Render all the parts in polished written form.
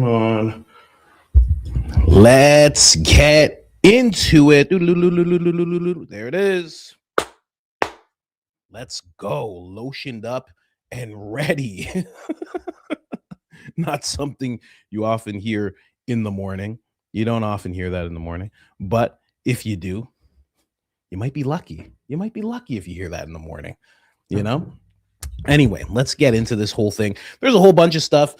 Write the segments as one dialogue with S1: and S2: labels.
S1: on. Let's get into it. There it is. Let's go. Lotioned up and ready. Not something you often hear in the morning. You don't often hear that in the morning. But if you do, you might be lucky. You might be lucky if you hear that in the morning, you know? Anyway, let's get into this whole thing. There's a whole bunch of stuff.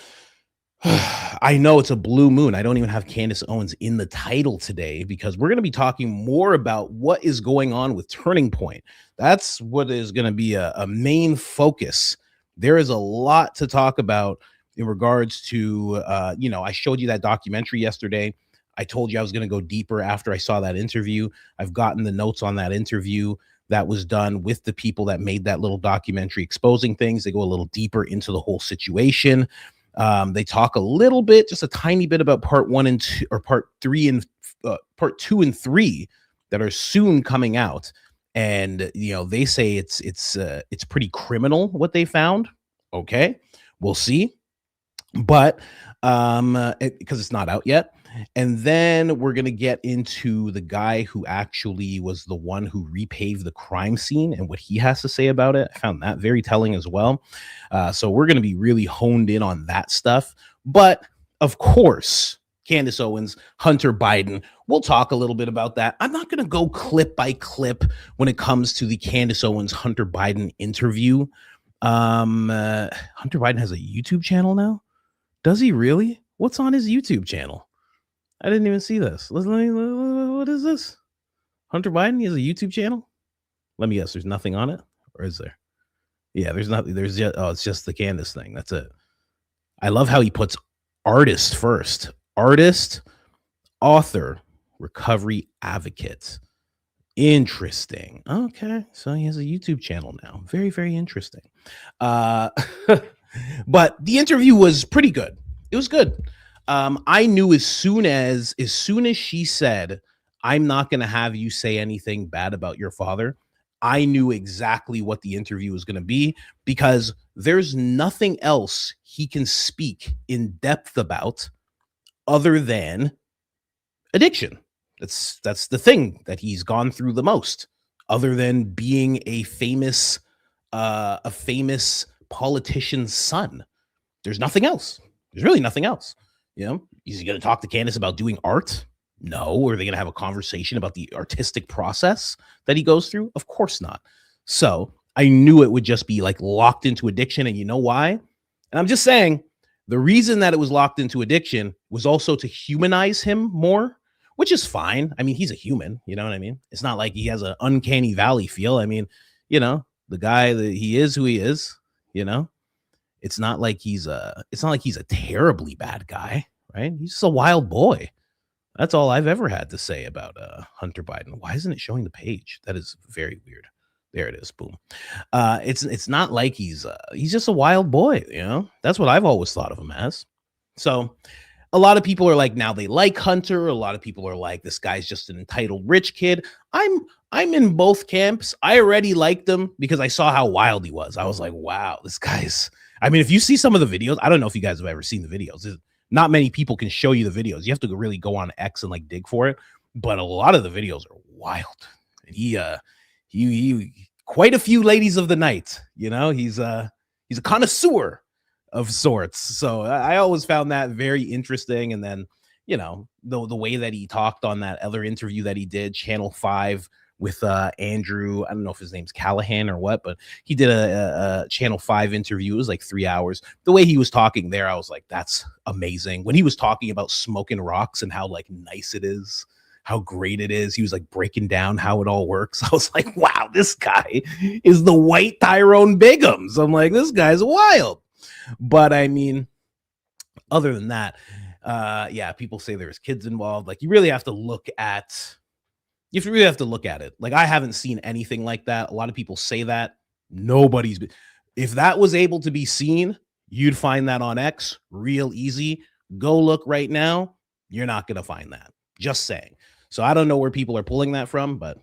S1: I know it's a blue moon. I don't even have Candace Owens in the title today because we're going to be talking more about what is going on with Turning Point. That's what is going to be a main focus. There is a lot to talk about in regards to, I showed you that documentary yesterday. I told you I was going to go deeper after I saw that interview. I've gotten the notes on that interview that was done with the people that made that little documentary exposing things. They go a little deeper into the whole situation. They talk a little bit, just a tiny bit about part 1 and 2, or part 3 and part 2 and 3 that are soon coming out. And, they say it's pretty criminal what they found. Okay, we'll see. But because it's not out yet. And then we're going to get into the guy who actually was the one who repaved the crime scene and what he has to say about it. I found that very telling as well. So we're going to be really honed in on that stuff. But of course, Candace Owens, Hunter Biden, we'll talk a little bit about that. I'm not going to go clip by clip when it comes to the Candace Owens, Hunter Biden interview. Hunter Biden has a YouTube channel now. Does he really? What's on his YouTube channel? I didn't even see this. What is this? Hunter Biden, he has a YouTube channel? Let me guess, there's nothing on it? Or is there? Yeah, there's nothing. There's just, it's just the Candace thing. That's it. I love how he puts artist first. Artist, author, recovery advocate. Interesting. Okay, so he has a YouTube channel now. Very, very interesting. But the interview was pretty good. It was good. I knew as soon as she said, "I'm not going to have you say anything bad about your father," I knew exactly what the interview was going to be, because there's nothing else he can speak in depth about other than addiction. That's the thing that he's gone through the most, other than being a famous politician's son. There's nothing else. There's really nothing else. Is he going to talk to Candace about doing art? No. Are they going to have a conversation about the artistic process that he goes through? Of course not. So I knew it would just be like locked into addiction. And you know why? And I'm just saying the reason that it was locked into addiction was also to humanize him more, which is fine. I mean, he's a human. You know what I mean? It's not like he has an uncanny valley feel. I mean, the guy that he is who he is, It's not like he's a terribly bad guy, right? He's just a wild boy. That's all I've ever had to say about Hunter Biden. Why isn't it showing the page? That is very weird. There it is. Boom. It's not like he's just a wild boy. That's what I've always thought of him as. So a lot of people are like, now they like Hunter. A lot of people are like, this guy's just an entitled rich kid. I'm in both camps. I already liked him because I saw how wild he was. I was like, wow, this guy's. I mean, if you see some of the videos, I don't know if you guys have ever seen the videos. Not many people can show you the videos. You have to really go on X and like dig for it. But a lot of the videos are wild. And he quite a few ladies of the night. He's a connoisseur of sorts. So I always found that very interesting. And then, the way that he talked on that other interview that he did, Channel 5. With Andrew, I don't know if his name's Callahan or what, but he did a Channel 5 interview. It was like 3 hours. The way he was talking there, I was like, that's amazing. When he was talking about smoking rocks and how like nice it is, how great it is, he was like breaking down how it all works. I was like, wow, this guy is the white Tyrone Biggums. I'm like, this guy's wild. But I mean, other than that, people say there's kids involved. Like you really have to look at it. Like, I haven't seen anything like that. A lot of people say that. If that was able to be seen, you'd find that on X real easy. Go look right now. You're not going to find that. Just saying. So I don't know where people are pulling that from, but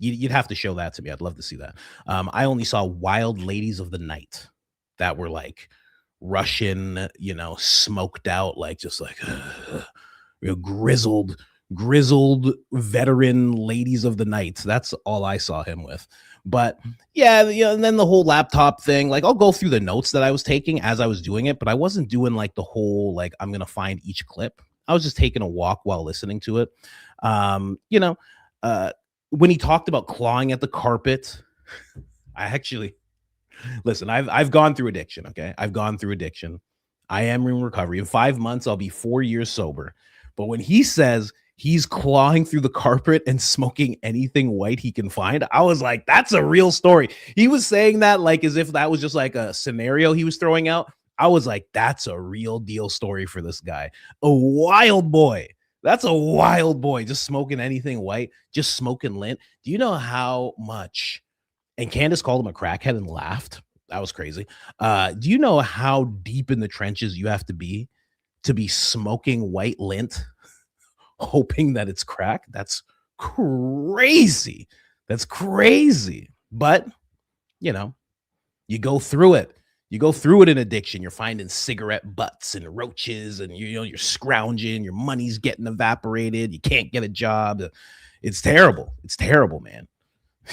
S1: you'd have to show that to me. I'd love to see that. I only saw wild ladies of the night that were like Russian, smoked out, like just like grizzled veteran ladies of the night. That's all I saw him with. But yeah, and then the whole laptop thing, like I'll go through the notes that I was taking as I was doing it, but I wasn't doing like the whole like I'm gonna find each clip. I was just taking a walk while listening to it. Um, you know, uh when he talked about clawing at the carpet, I actually listen, I've gone through addiction, okay? I've gone through addiction. I am in recovery. In 5 months, I'll be 4 years sober. But when he says he's clawing through the carpet and smoking anything white he can find, I was like, that's a real story. He was saying that like as if that was just like a scenario he was throwing out. I was like, that's a real deal story for this guy. A wild boy. That's a wild boy, just smoking anything white, just smoking lint. Do you know how much? And Candace called him a crackhead and laughed. That was crazy. Do you know how deep in the trenches you have to be smoking white lint, hoping that it's crack? That's crazy. That's crazy. But, you know, you go through it. You go through it in addiction. You're finding cigarette butts and roaches, and you're scrounging. Your money's getting evaporated. You can't get a job. It's terrible. It's terrible, man.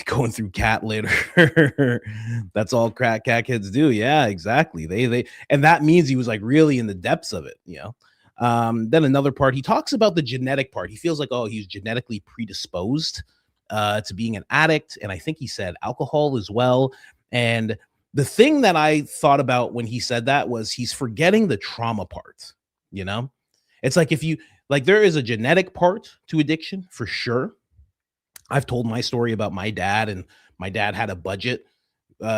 S1: Going through cat litter. That's all cat kids do. Yeah, exactly. They and that means he was like really in the depths of it, Then another part, he talks about the genetic part. He feels like, oh, he's genetically predisposed to being an addict. And I think he said alcohol as well. And the thing that I thought about when he said that was he's forgetting the trauma part, It's like if you like there is a genetic part to addiction for sure. I've told my story about my dad, and my dad had a budget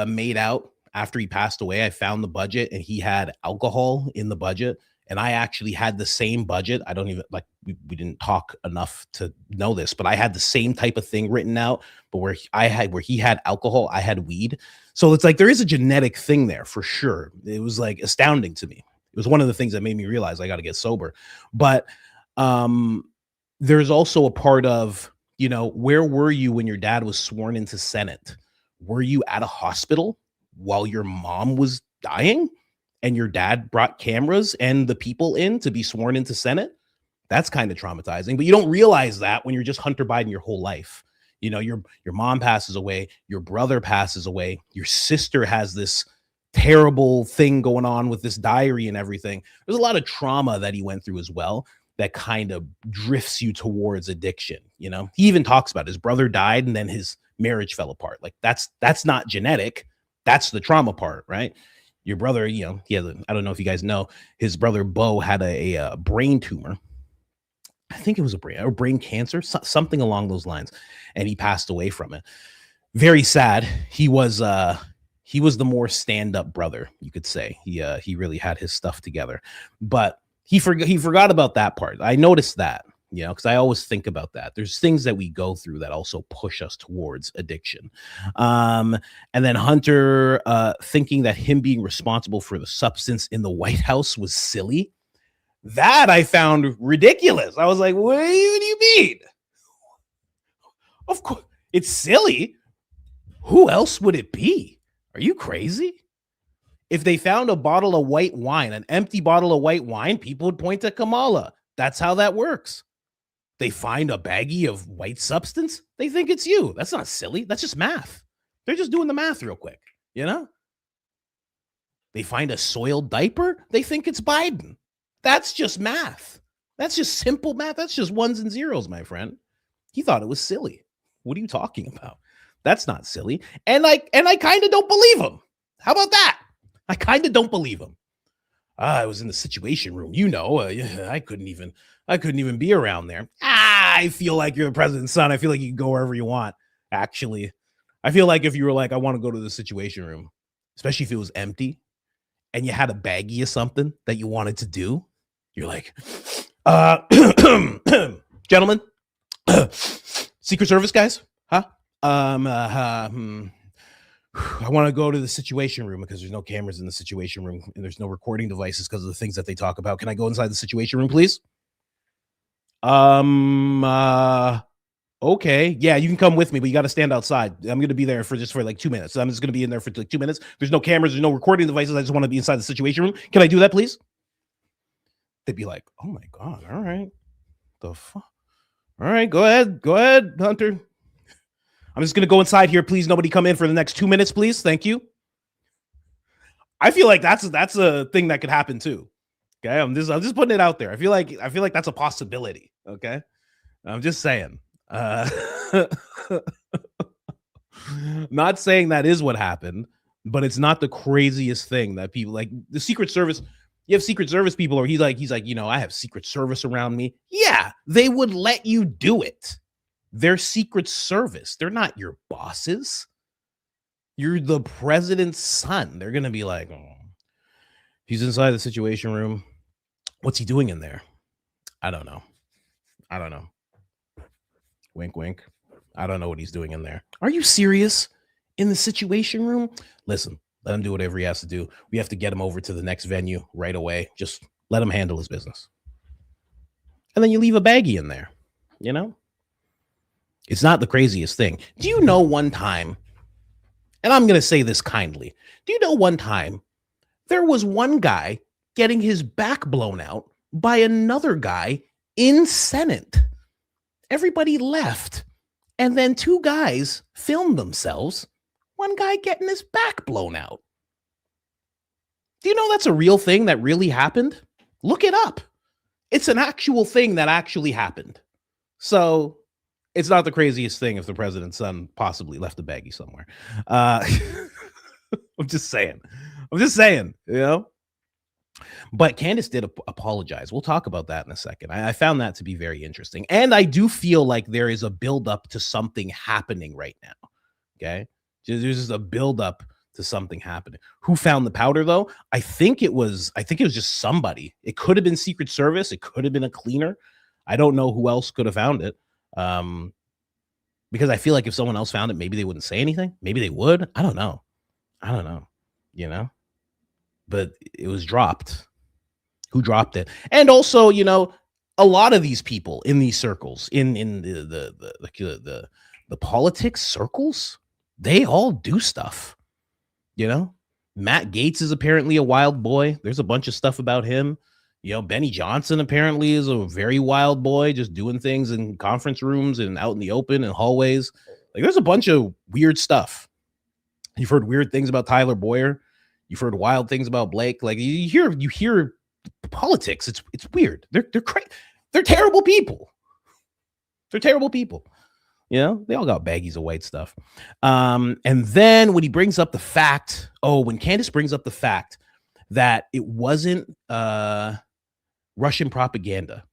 S1: made out after he passed away. I found the budget, and he had alcohol in the budget. And I actually had the same budget. I don't even like, we didn't talk enough to know this, but I had the same type of thing written out, but where he had alcohol, I had weed. So it's like, there is a genetic thing there for sure. It was like astounding to me. It was one of the things that made me realize I got to get sober. But there's also a part of, where were you when your dad was sworn into Senate? Were you at a hospital while your mom was dying and your dad brought cameras and the people in to be sworn into Senate? That's kind of traumatizing, but you don't realize that when you're just Hunter Biden your whole life. Your mom passes away, your brother passes away, your sister has this terrible thing going on with this diary and everything. There's a lot of trauma that he went through as well that kind of drifts you towards addiction. He even talks about his brother died and then his marriage fell apart. Like that's not genetic. That's the trauma part, right? Your brother, he had, I don't know if you guys know, his brother Bo had a brain tumor. I think it was a brain cancer, something along those lines. And he passed away from it. Very sad. He was the more stand-up brother, you could say. He really had his stuff together, but he forgot about that part. I noticed that, because I always think about that. There's things that we go through that also push us towards addiction. And then Hunter thinking that him being responsible for the substance in the White House was silly. That I found ridiculous. I was like, what do you mean? Of course, it's silly. Who else would it be? Are you crazy? If they found a bottle of white wine, an empty bottle of white wine, people would point to Kamala. That's how that works. They find a baggie of white substance, they think it's you. That's not silly. That's just math. They're just doing the math real quick, They find a soiled diaper, they think it's Biden. That's just math. That's just simple math. That's just ones and zeros, my friend. He thought it was silly. What are you talking about? That's not silly. And I kind of don't believe him. How about that? I kind of don't believe him. I was in the situation room. I couldn't even be around there. I feel like you're the president's son. I feel like you can go wherever you want. Actually, I feel like if you were like, I want to go to the situation room, especially if it was empty and you had a baggie of something that you wanted to do, you're like, gentlemen, Secret Service guys, huh? I want to go to the situation room because there's no cameras in the situation room and there's no recording devices because of the things that they talk about. Can I go inside the situation room, please? Okay, yeah, you can come with me, but you got to stand outside. I'm going to be there for like 2 minutes. I'm just going to be in there for like 2 minutes. There's no cameras, there's no recording devices. I just want to be inside the situation room. Can I do that, please? They'd be like, oh my God, all right. The fuck? All right, go ahead, Hunter. I'm just going to go inside here. Please, nobody come in for the next 2 minutes, please. Thank you. I feel like that's a thing that could happen too. Okay, I'm just putting it out there. I feel like that's a possibility. Okay, I'm just saying. Not saying that is what happened, but it's not the craziest thing that people like the Secret Service. You have Secret Service people, or he's like, I have Secret Service around me. Yeah, they would let you do it. They're Secret Service. They're not your bosses. You're the president's son. They're gonna be like, oh, he's inside the situation room. What's he doing in there? I don't know. Wink, wink. I don't know what he's doing in there. Are you serious? In the situation room? Listen, let him do whatever he has to do. We have to get him over to the next venue right away. Just let him handle his business. And then you leave a baggie in there, you know? It's not the craziest thing. Do you know one time, and I'm going to say this kindly, do you know one time there was one guy getting his back blown out by another guy in Senate? Everybody left. And then two guys filmed themselves. One guy getting his back blown out. Do you know that's a real thing that really happened? Look it up. It's an actual thing that actually happened. So it's not the craziest thing if the president's son possibly left a baggie somewhere. I'm just saying, you know? But Candace did apologize. We'll talk about that in a second. I found that to be very interesting. And I do feel like there is a buildup to something happening right now. Okay. There's just a buildup to something happening. Who found the powder though? I think it was just somebody. It could have been Secret Service. It could have been a cleaner. I don't know who else could have found it. Because I feel like if someone else found it, maybe they wouldn't say anything. Maybe they would. I don't know. You know, but it was dropped. Who dropped it? And also, you know, a lot of these people in these circles, in the politics circles, they all do stuff. You know, Matt Gaetz is apparently a wild boy. There's a bunch of stuff about him. You know, Benny Johnson apparently is a very wild boy, just doing things in conference rooms and out in the open and hallways. Like, there's a bunch of weird stuff. You've heard weird things about Tyler Boyer. You've heard wild things about Blake. Like, you hear politics. It's weird. They're terrible people. They're terrible people. You know, they all got baggies of white stuff. And then when he brings up the fact, when Candace brings up the fact that it wasn't Russian propaganda.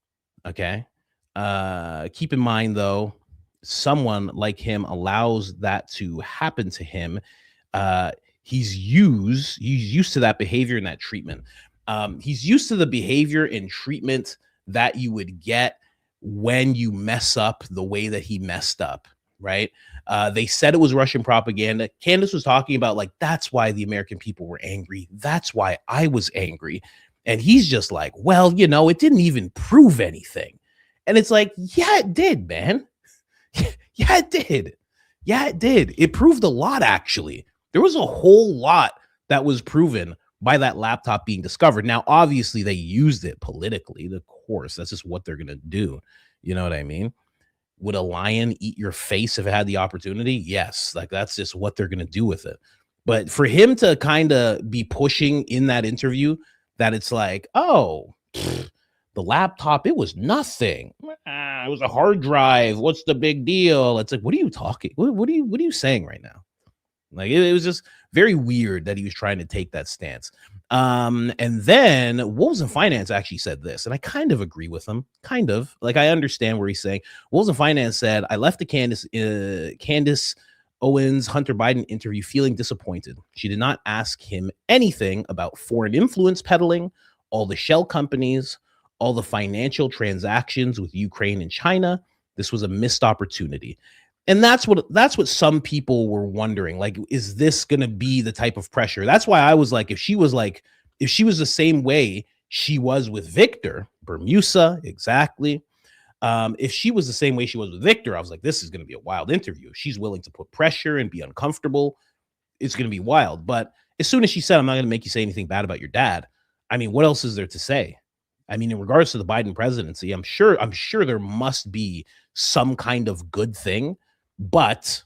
S1: Okay. Keep in mind though, someone like him allows that to happen to him. He's used to that behavior and that treatment. He's used to the behavior and treatment that you would get when you mess up the way that he messed up, right? They said it was Russian propaganda. Candace was talking about, like, that's why the American people were angry. That's why I was angry. And he's just like, well, you know, it didn't even prove anything. And it's like, yeah, it did, man. Yeah, it did. Yeah, it did. It proved a lot, actually. There was a whole lot that was proven by that laptop being discovered. Now, obviously, they used it politically. Of course, that's just what they're going to do. You know what I mean? Would a lion eat your face if it had the opportunity? Yes. Like, that's just what they're going to do with it. But for him to kind of be pushing in that interview that it's like, the laptop, it was nothing. It was a hard drive. What's the big deal? It's like, what are you talking? What are you saying right now? Like, it was just very weird that he was trying to take that stance. And then Wolves in Finance actually said this, and I kind of agree with him. Kind of. Like, I understand where he's saying. Wolves in Finance said, I left the Candace Owens Hunter Biden interview feeling disappointed. She did not ask him anything about foreign influence peddling, all the shell companies, all the financial transactions with Ukraine and China. This was a missed opportunity. And that's what some people were wondering. Like, is this going to be the type of pressure? That's why I was like, if she was the same way she was with Victor Bermuda, exactly. If she was the same way she was with Victor, I was like, this is going to be a wild interview. If she's willing to put pressure and be uncomfortable, it's going to be wild. But as soon as she said, I'm not going to make you say anything bad about your dad, I mean, what else is there to say? I mean, in regards to the Biden presidency, I'm sure there must be some kind of good thing, but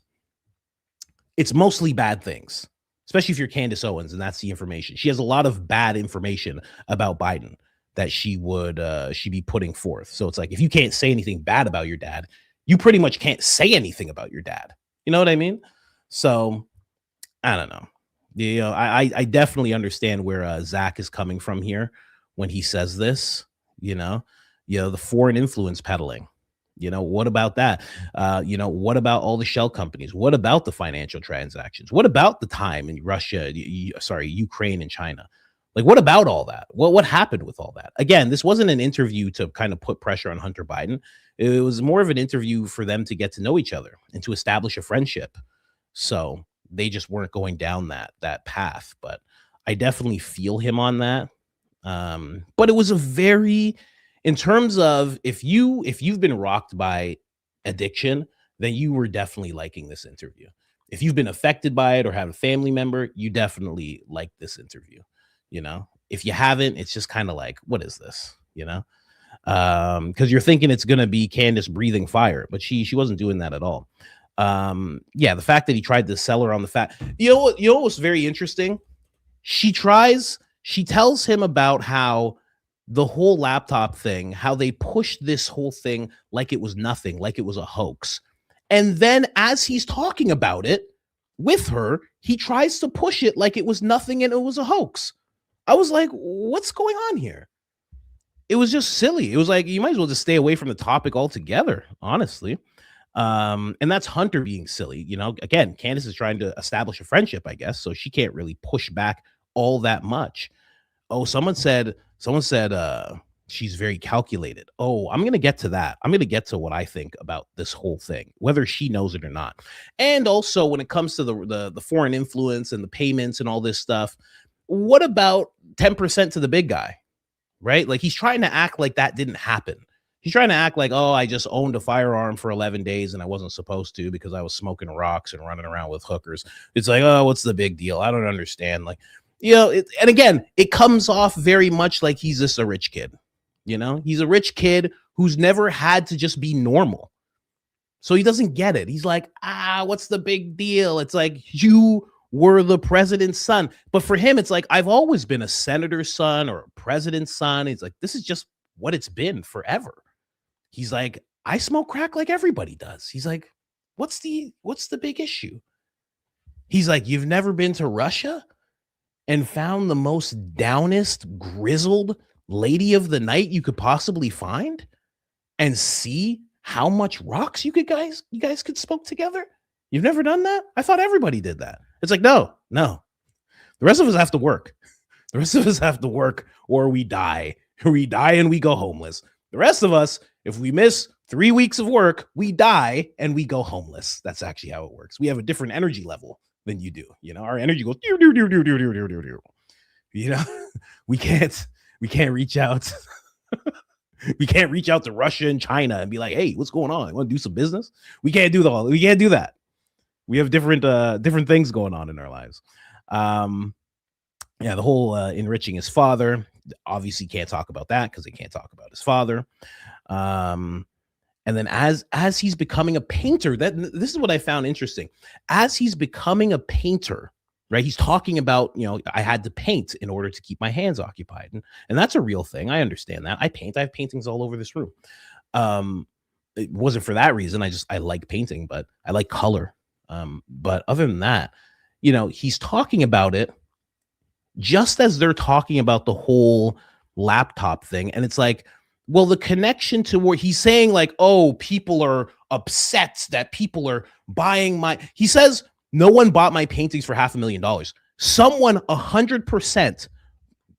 S1: it's mostly bad things, especially if you're Candace Owens and that's the information. She has a lot of bad information about Biden that she'd be putting forth. So it's like, if you can't say anything bad about your dad, you pretty much can't say anything about your dad. You know what I mean? So I don't know. You know, I definitely understand where Zach is coming from here when he says this. You know, the foreign influence peddling. You know, what about that? What about all the shell companies? What about the financial transactions? What about the time in Russia, Ukraine and China? Like, what about all that? What happened with all that? Again, this wasn't an interview to kind of put pressure on Hunter Biden. It was more of an interview for them to get to know each other and to establish a friendship. So they just weren't going down that path. But I definitely feel him on that. But it was a very, in terms of if you've been rocked by addiction, then you were definitely liking this interview. If you've been affected by it or have a family member, you definitely like this interview. You know, if you haven't, it's just kind of like, what is this? You know, because you're thinking it's gonna be Candace breathing fire, but she wasn't doing that at all. The fact that he tried to sell her on the fact, you know what was very interesting? She tells him about how the whole laptop thing, how they pushed this whole thing like it was nothing, like it was a hoax. And then as he's talking about it with her, he tries to push it like it was nothing and it was a hoax. I was like, what's going on here? It was just silly. It was like, you might as well just stay away from the topic altogether, honestly. And that's Hunter being silly. You know, again, Candace is trying to establish a friendship, I guess, so she can't really push back all that much. Oh, someone said she's very calculated. Oh, I'm going to get to that. I'm going to get to what I think about this whole thing, whether she knows it or not. And also when it comes to the foreign influence and the payments and all this stuff, what about 10% to the big guy, right? Like, he's trying to act like that didn't happen. He's trying to act like, oh, I just owned a firearm for 11 days and I wasn't supposed to because I was smoking rocks and running around with hookers. It's like, oh, what's the big deal? I don't understand. Like, you know, and again, it comes off very much like he's just a rich kid. You know, he's a rich kid who's never had to just be normal. So he doesn't get it. He's like, what's the big deal? It's like, you were the president's son. But for him, it's like, I've always been a senator's son or a president's son. He's like, this is just what it's been forever. He's like, I smoke crack like everybody does. He's like, what's the big issue? He's like, you've never been to Russia and found the most downest, grizzled lady of the night you could possibly find and see how much rocks you guys could smoke together? You've never done that? I thought everybody did that. It's like, no. The rest of us have to work. The rest of us have to work or we die. We die and we go homeless. The rest of us, if we miss 3 weeks of work, we die and we go homeless. That's actually how it works. We have a different energy level than you do. You know, our energy goes, you know, we can't reach out. We can't reach out to Russia and China and be like, hey, what's going on? You want to do some business? We can't do that. We have different things going on in our lives. The whole enriching his father, obviously can't talk about that because they can't talk about his father. And then as he's becoming a painter, this is what I found interesting. As he's becoming a painter, right? He's talking about, you know, I had to paint in order to keep my hands occupied. And that's a real thing. I understand that. I paint. I have paintings all over this room. It wasn't for that reason. I like painting, but I like color. But other than that, you know, he's talking about it just as they're talking about the whole laptop thing. And it's like, well, the connection to where he's saying like, oh, people are upset that people are buying he says, no one bought my paintings for $500,000. Someone 100%,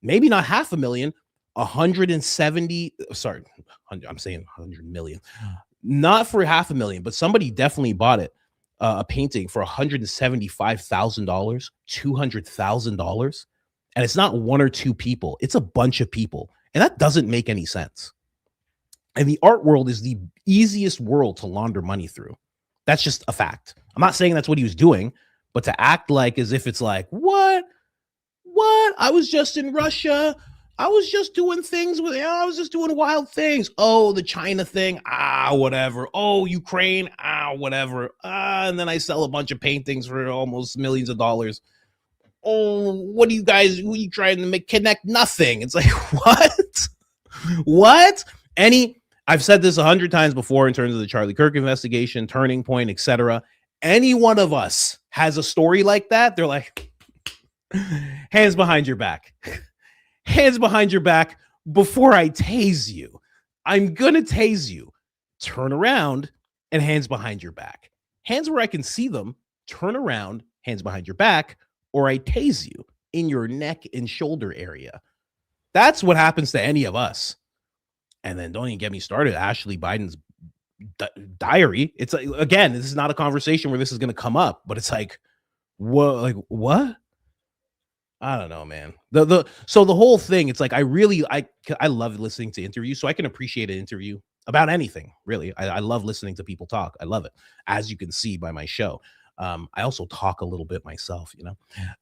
S1: maybe not 500,000, 170. Sorry, I'm saying 100 million, not for 500,000, but somebody definitely bought it. A painting for $175,000, $200,000. And it's not one or two people. It's a bunch of people. And that doesn't make any sense. And the art world is the easiest world to launder money through. That's just a fact. I'm not saying that's what he was doing, but to act like as if it's like, what? I was just in Russia. I was just doing things with, I was just doing wild things. Oh, the China thing. Whatever. Oh, Ukraine. Whatever. And then I sell a bunch of paintings for almost millions of dollars. Oh, who are you trying to connect? Nothing. It's like, what? I've said this 100 times before in terms of the Charlie Kirk investigation, Turning Point, etc. Any one of us has a story like that. They're like, hands behind your back. Hands behind your back before I tase you. I'm going to tase you. Turn around and hands behind your back. Hands where I can see them. Turn around, hands behind your back, or I tase you in your neck and shoulder area. That's what happens to any of us. And then don't even get me started. Ashley Biden's diary. It's like, again, this is not a conversation where this is going to come up, but it's like, what? I don't know, man. So the whole thing, it's like, I love listening to interviews, so I can appreciate an interview about anything, really. I love listening to people talk. I love it, as you can see by my show. I also talk a little bit myself,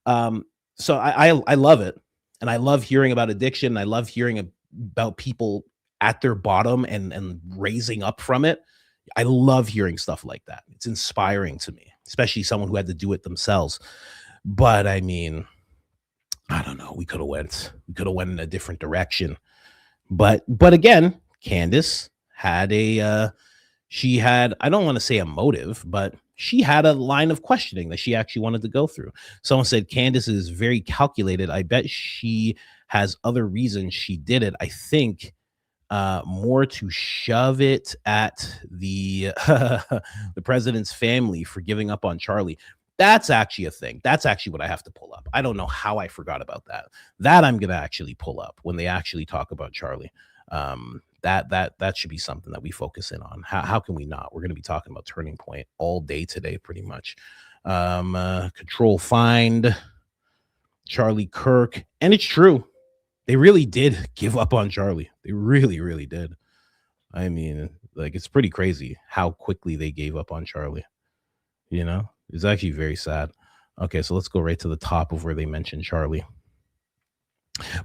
S1: so I love it, and I love hearing about addiction. I love hearing about people at their bottom and raising up from it. I love hearing stuff like that. It's inspiring to me, especially someone who had to do it themselves. But I mean, I don't know. We could have went in a different direction. But again, Candace had I don't want to say a motive, but she had a line of questioning that she actually wanted to go through. Someone said Candace is very calculated. I bet she has other reasons she did it. I think more to shove it at the the president's family for giving up on Charlie. That's actually a thing. That's actually what I have to pull up. I don't know how I forgot about that. That I'm gonna actually pull up when they actually talk about Charlie. That should be something that we focus in on. How can we not? We're gonna be talking about Turning Point all day today, pretty much. Control Find, Charlie Kirk, and it's true. They really did give up on Charlie. They really, really did. I mean, like, it's pretty crazy how quickly they gave up on Charlie. It's actually very sad. Okay, so let's go right to the top of where they mentioned Charlie.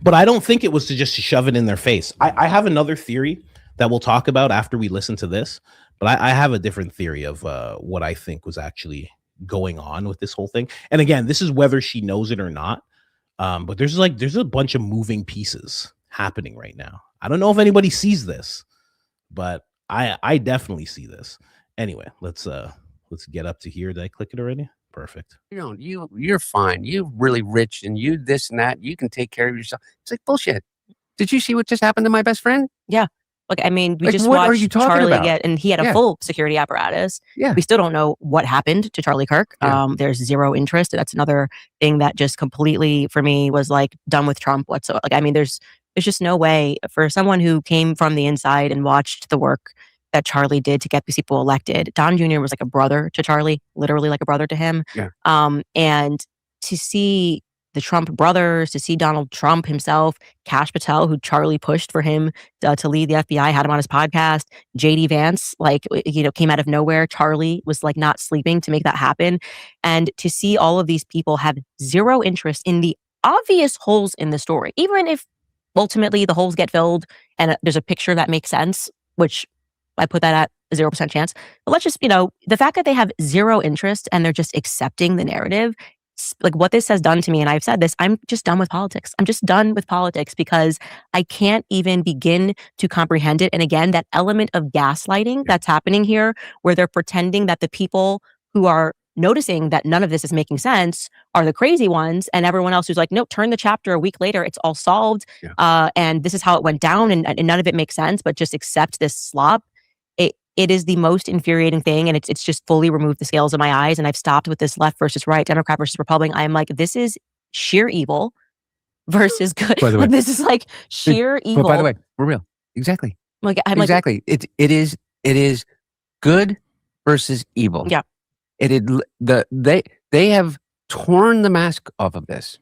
S1: But I don't think it was to just shove it in their face. I have another theory that we'll talk about after we listen to this. But I have a different theory of what I think was actually going on with this whole thing. And again, this is whether she knows it or not. But there's a bunch of moving pieces happening right now. I don't know if anybody sees this, but I definitely see this. Anyway, let's get up to here. Did I click it already? Perfect.
S2: You're fine. You're really rich and you this and that. You can take care of yourself. It's like bullshit. Did you see what just happened to my best friend?
S3: Yeah. Look, I mean, we just
S2: what
S3: watched
S2: are you talking
S3: Charlie
S2: about?
S3: and he had a full security apparatus.
S2: Yeah.
S3: We still don't know what happened to Charlie Kirk.
S2: Yeah.
S3: There's zero interest. That's another thing that just completely, for me, was like done with Trump whatsoever. Like, I mean, there's just no way for someone who came from the inside and watched the work that Charlie did to get these people elected. Don Jr. was like a brother to Charlie, literally like a brother to him.
S2: Yeah.
S3: And to see the Trump brothers, to see Donald Trump himself, Kash Patel, who Charlie pushed for him to lead the FBI, had him on his podcast. JD Vance, came out of nowhere. Charlie was like not sleeping to make that happen. And to see all of these people have zero interest in the obvious holes in the story, even if ultimately the holes get filled and there's a picture that makes sense, which I put that at a 0% chance. But let's just, the fact that they have zero interest and they're just accepting the narrative, like what this has done to me, and I've said this, I'm just done with politics. I'm just done with politics because I can't even begin to comprehend it. And again, that element of gaslighting that's happening here, where they're pretending that the people who are noticing that none of this is making sense are the crazy ones, and everyone else who's like, no, turn the chapter a week later, it's all solved. And this is how it went down, and none of it makes sense, but just accept this slop. It is the most infuriating thing, and it's just fully removed the scales of my eyes. And I've stopped with this left versus right, Democrat versus Republican. I'm like, this is sheer evil versus good.
S2: By the way,
S3: this is like sheer evil.
S2: But by the way, for real, exactly.
S3: I'm
S2: exactly. It is good versus evil.
S3: Yeah.
S2: They have torn the mask off of this.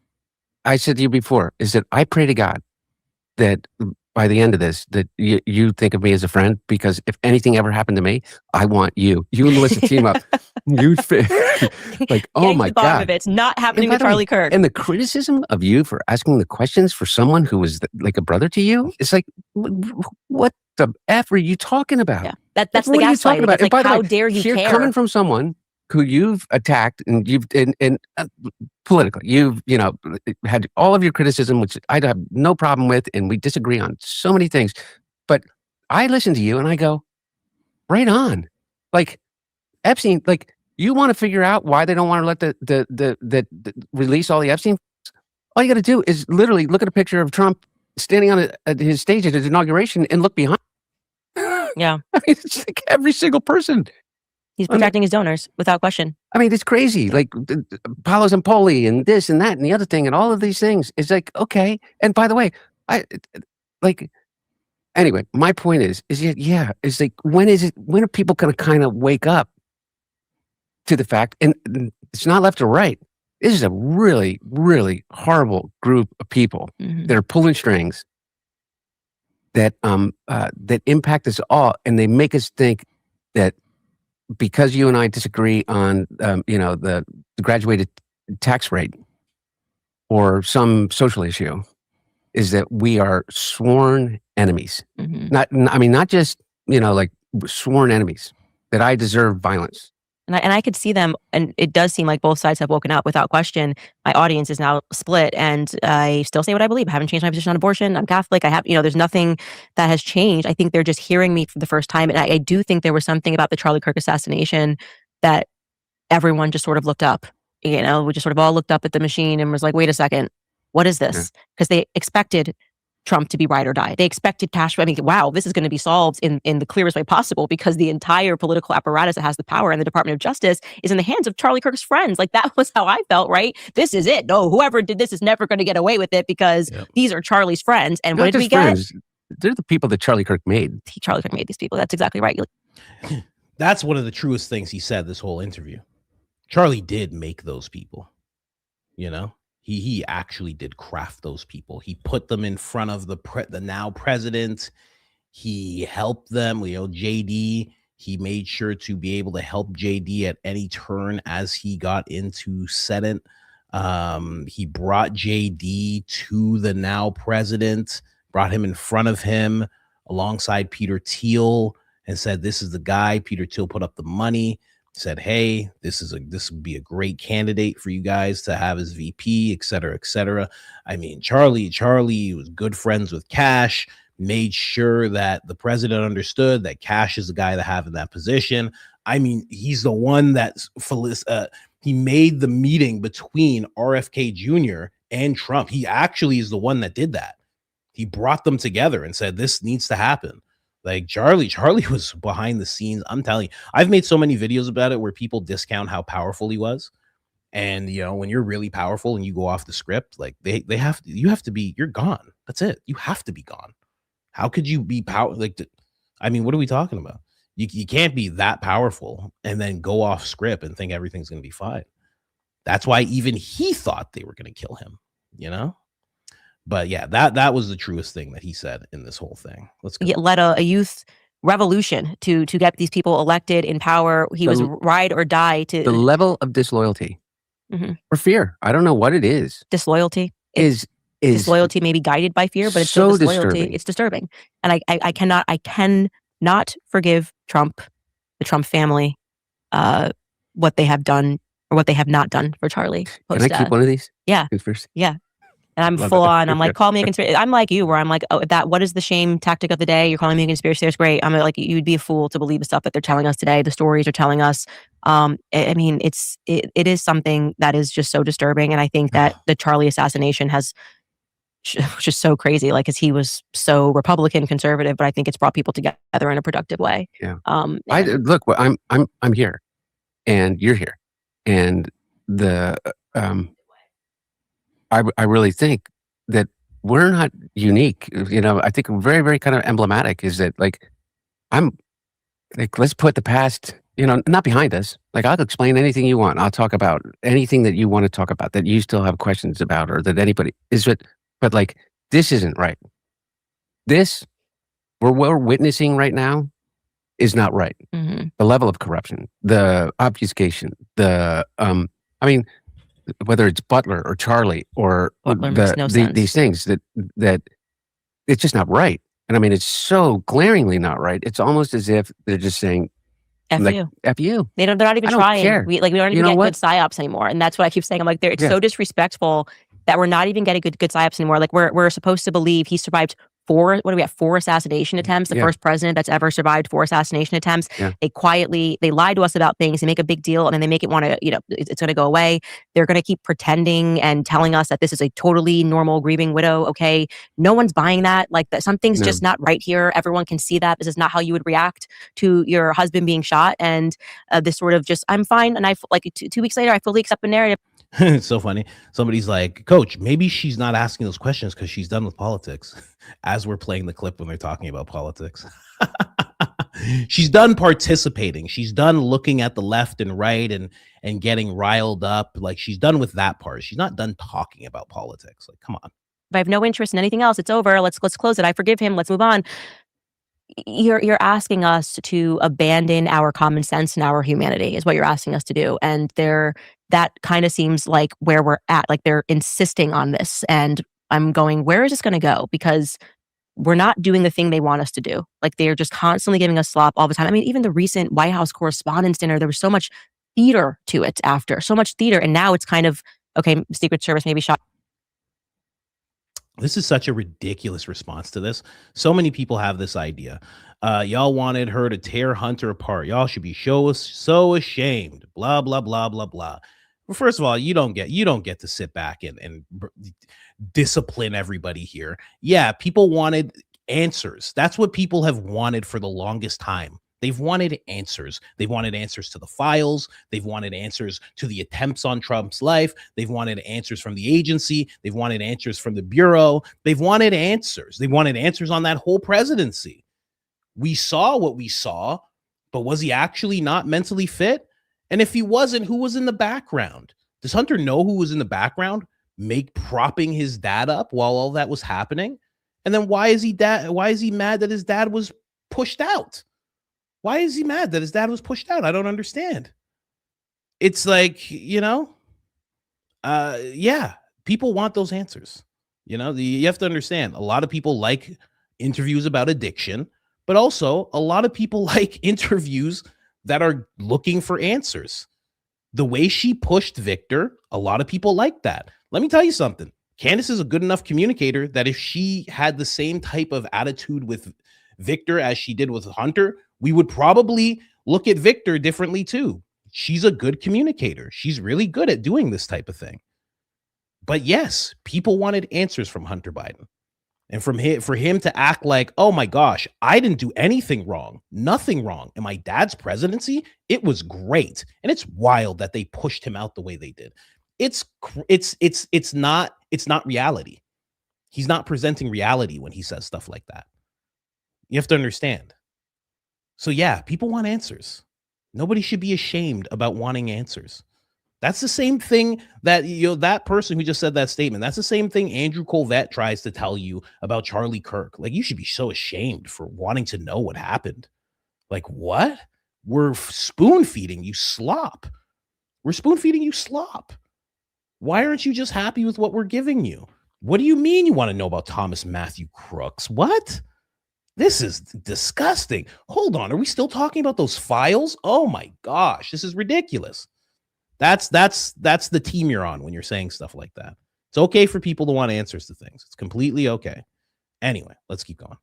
S2: I said to you before, is that I pray to God that by the end of this that you think of me as a friend, because if anything ever happened to me, I want you and Melissa team up. You'd like, oh
S3: Getting
S2: my
S3: to the bottom
S2: God.
S3: of it. It's not happening
S2: by
S3: with
S2: the way,
S3: Charlie Kirk.
S2: And the criticism of you for asking the questions for someone who was like a brother to you, it's like, what the F are you talking about?
S3: Yeah, that's
S2: Like,
S3: the
S2: what are you talking
S3: gaslighting.
S2: about?
S3: It's
S2: And
S3: like,
S2: by the
S3: how
S2: way,
S3: dare you
S2: here,
S3: care?
S2: coming from someone who you've attacked and you've politically, you've had all of your criticism, which I have no problem with, and we disagree on so many things. But I listen to you and I go, right on. Like Epstein, like you want to figure out why they don't want to let the release all the Epstein. All you got to do is literally look at a picture of Trump standing on at his stage at his inauguration and look behind.
S3: Yeah,
S2: I mean, it's like every single person.
S3: he's protecting his donors without question.
S2: I mean, it's crazy. Like Palos and Poli and this and that and the other thing and all of these things. It's like, okay. And by the way, anyway, my point is it's like, when are people going to kind of wake up to the fact, and it's not left or right. This is a really, really horrible group of people that are pulling strings that impact us all, and they make us think that because you and I disagree on the graduated tax rate or some social issue, is that we are sworn enemies. Not just like sworn enemies, that I deserve violence.
S3: And I could see them, and it does seem like both sides have woken up without question. My audience is now split, and I still say what I believe. I haven't changed my position on abortion. I'm Catholic. I have, there's nothing that has changed. I think they're just hearing me for the first time. And I do think there was something about the Charlie Kirk assassination that everyone just sort of looked up. We just sort of all looked up at the machine and was like, wait a second, what is this? Because they expected Trump to be ride or die. They expected cash. I mean, wow, this is going to be solved in the clearest way possible, because the entire political apparatus that has the power in the Department of Justice is in the hands of Charlie Kirk's friends. Like, that was how I felt, right? This is it. No, whoever did this is never going to get away with it, because these are Charlie's friends. And
S2: Not
S3: what did we
S2: friends.
S3: get?
S2: They're the people that Charlie Kirk made.
S3: Charlie Kirk made these people. That's exactly right.
S1: That's one of the truest things he said this whole interview. Charlie did make those people, He actually did craft those people. He put them in front of the now president. He helped them. JD, he made sure to be able to help JD at any turn as he got into Senate. He brought JD to the now president, brought him in front of him alongside Peter Thiel, and said, this is the guy. Peter Thiel put up the money. Said, hey, this would be a great candidate for you guys to have as VP, et cetera, et cetera. I mean, Charlie was good friends with Cash, made sure that the president understood that Cash is the guy to have in that position. I mean, he's the one that he made the meeting between RFK Jr. and Trump. He actually is the one that did that. He brought them together and said, this needs to happen. Like, Charlie was behind the scenes. I'm telling you, I've made so many videos about it where people discount how powerful he was. And, when you're really powerful and you go off the script, like you're gone. That's it. You have to be gone. How could you be what are we talking about? You can't be that powerful and then go off script and think everything's going to be fine. That's why even he thought they were going to kill him, But yeah, that was the truest thing that he said in this whole thing. Let's go.
S3: He led a youth revolution to get these people elected in power. He was ride or die to
S2: the level of disloyalty or fear. I don't know what it is.
S3: Disloyalty
S2: Is
S3: disloyalty maybe guided by fear, but it's
S2: so
S3: still disloyalty.
S2: disturbing.
S3: It's disturbing, and I cannot forgive Trump, the Trump family, what they have done or what they have not done for Charlie.
S2: Can I keep one of these?
S3: Yeah.
S2: Yeah.
S3: And I'm full on. I'm like, call me a conspiracy. I'm like you, where I'm like, what is the shame tactic of the day? You're calling me a conspiracy theorist. Great. I'm like, you'd be a fool to believe the stuff that they're telling us today. The stories are telling us. I mean, it is something that is just so disturbing. And I think that the Charlie assassination has just so crazy, like, because he was so Republican conservative, but I think it's brought people together in a productive way.
S2: Yeah. Look, I'm here, and you're here, and I really think that we're not unique. I think very, very kind of emblematic is that, like, I'm like, let's put the past, not behind us. Like, I'll explain anything you want. I'll talk about anything that you want to talk about that you still have questions about, or that anybody is it. But like, this isn't right. This, what we're witnessing right now, is not right.
S3: Mm-hmm.
S2: The level of corruption, the obfuscation, I mean, whether it's Butler or Charlie or
S3: Butler makes no sense.
S2: these things that it's just not right. And I mean, it's so glaringly not right. It's almost as if they're just saying,
S3: F
S2: like,
S3: you.
S2: F you.
S3: They're not even
S2: I don't
S3: trying.
S2: care.
S3: We don't even
S2: You know
S3: get
S2: what?
S3: good psyops anymore. And that's what I keep saying. I'm like, it's
S2: Yeah.
S3: so disrespectful that we're not even getting good psyops anymore. Like we're supposed to believe he survived four assassination attempts, the
S2: Yeah.
S3: first president that's ever survived 4 assassination attempts.
S2: Yeah.
S3: They lie to us about things, they make a big deal, and then they make it want to, it's going to go away. They're going to keep pretending and telling us that this is a totally normal grieving widow. Okay. No one's buying that. Like that something's
S2: No.
S3: just not right here. Everyone can see that. This is not how you would react to your husband being shot. And this sort of just, I'm fine. And I like 2 weeks later, I fully accept the narrative.
S1: It's so funny. Somebody's like, Coach, maybe she's not asking those questions because she's done with politics. As we're playing the clip when they're talking about politics. She's done participating. She's done looking at the left and right and getting riled up. Like she's done with that part. She's not done talking about politics. Like, come on.
S3: If I have no interest in anything else, it's over. Let's close it. I forgive him. Let's move on. You're asking us to abandon our common sense and our humanity is what you're asking us to do. And that kind of seems like where we're at. Like they're insisting on this. And I'm going, where is this going to go? Because we're not doing the thing they want us to do. Like they're just constantly giving us slop all the time. I mean, even the recent White House Correspondents' Dinner, there was so much theater to it after, so much theater. And now it's kind of, okay, Secret Service maybe shot.
S1: This is such a ridiculous response to this. So many people have this idea. Y'all wanted her to tear Hunter apart. Y'all should be so ashamed. Blah, blah, blah, blah, blah. Well, first of all, you don't get to sit back and discipline everybody here. Yeah, people wanted answers. That's what people have wanted for the longest time. They've wanted answers. They've wanted answers to the files. They've wanted answers to the attempts on Trump's life. They've wanted answers from the agency. They've wanted answers from the Bureau. They've wanted answers. They wanted answers on that whole presidency. We saw what we saw, but was he actually not mentally fit? And if he wasn't, who was in the background? Does Hunter know who was in the background, propping his dad up while all that was happening? And then why is he mad that his dad was pushed out? Why is he mad that his dad was pushed out? I don't understand. It's like, yeah, people want those answers. You have to understand, a lot of people like interviews about addiction, but also a lot of people like interviews that are looking for answers. The way she pushed Victor, a lot of people like that. Let me tell you something. Candace is a good enough communicator that if she had the same type of attitude with Victor as she did with Hunter, we would probably look at Victor differently too. She's a good communicator. She's really good at doing this type of thing. But yes, people wanted answers from Hunter Biden. And for him to act like, oh my gosh, I didn't do anything wrong, nothing wrong. In my dad's presidency, it was great. And it's wild that they pushed him out the way they did. It's not reality. He's not presenting reality when he says stuff like that. You have to understand. So yeah, people want answers. Nobody should be ashamed about wanting answers. That's the same thing that, that person who just said that statement, that's the same thing Andrew Colvett tries to tell you about Charlie Kirk. Like, you should be so ashamed for wanting to know what happened. Like, what? We're spoon feeding you slop. We're spoon feeding you slop. Why aren't you just happy with what we're giving you? What do you mean you want to know about Thomas Matthew Crooks? What? This is disgusting. Hold on. Are we still talking about those files? Oh my gosh, this is ridiculous. That's the team you're on when you're saying stuff like that. It's okay for people to want answers to things. It's completely okay. Anyway, let's keep going.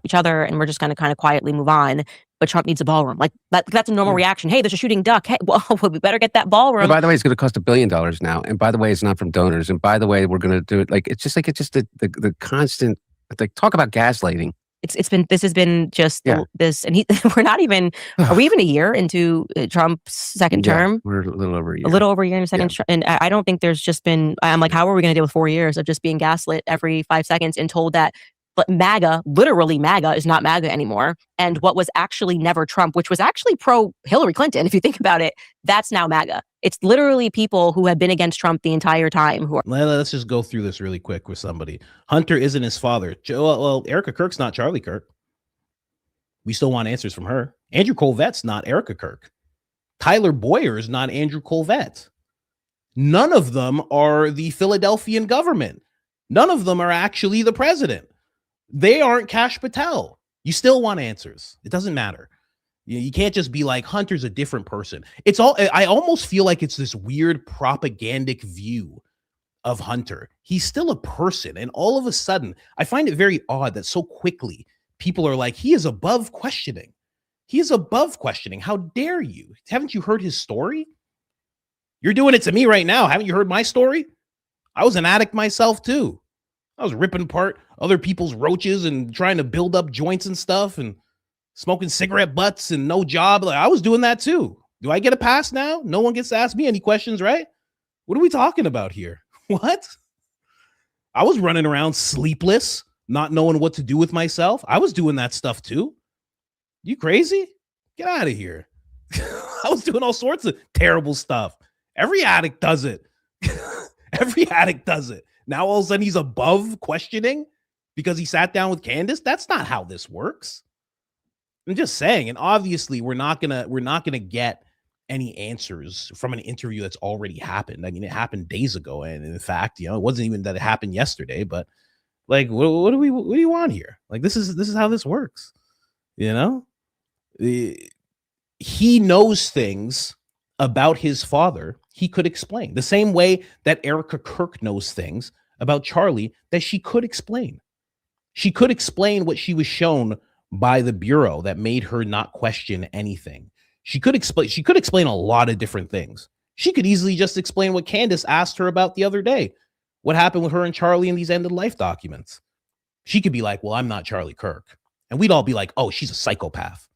S3: Each other, and we're just going to kind of quietly move on. But Trump needs a ballroom. Like that's a normal reaction. Hey, there's a shooting duck. Hey, well, we better get that ballroom.
S2: And by the way, it's going to cost $1 billion now. And by the way, it's not from donors. And by the way, we're going to do it. Like it's just the constant. Like, talk about gaslighting.
S3: This has been just this, and we're not even. Are we even a year into Trump's second term?
S2: We're a little over a year.
S3: A little over a year in the second, and I don't think there's just been. I'm like, how are we going to deal with 4 years of just being gaslit every 5 seconds and told that But MAGA, literally MAGA, is not MAGA anymore. And what was actually never Trump, which was actually pro Hillary Clinton, if you think about it, that's now MAGA. It's literally people who have been against Trump the entire time who are.
S1: Let's just go through this really quick with somebody. Hunter isn't his father. Well, Erika Kirk's not Charlie Kirk. We still want answers from her. Andrew Colvette's not Erika Kirk. Tyler Boyer is not Andrew Colvette. None of them are the Philadelphian government. None of them are actually the president. They aren't Kash Patel. You still want answers. It doesn't matter. You can't just be like, Hunter's a different person. I almost feel like it's this weird propagandic view of Hunter. He's still a person. And all of a sudden, I find it very odd that so quickly people are like, he is above questioning. He is above questioning. How dare you? Haven't you heard his story? You're doing it to me right now. Haven't you heard my story? I was an addict myself too. I was ripping apart other people's roaches and trying to build up joints and stuff and smoking cigarette butts and no job. Like, I was doing that too. Do I get a pass now? No one gets to ask me any questions, right? What are we talking about here? What? I was running around sleepless, not knowing what to do with myself. I was doing that stuff too. You crazy? Get out of here. I was doing all sorts of terrible stuff. Every addict does it. Every addict does it. Now all of a sudden he's above questioning because he sat down with Candace. That's not how this works. I'm just saying. And obviously we're not gonna get any answers from an interview that's already happened. I mean, it happened days ago. And in fact, it wasn't even that it happened yesterday, but like, what do you want here? Like, this is how this works. He knows things about his father he could explain the same way that Erika Kirk knows things about Charlie that she could explain. She could explain what she was shown by the Bureau that made her not question anything. She could explain a lot of different things. She could easily just explain what Candace asked her about the other day. What happened with her and Charlie in these ended life documents? She could be like, well, I'm not Charlie Kirk. And we'd all be like, oh, she's a psychopath.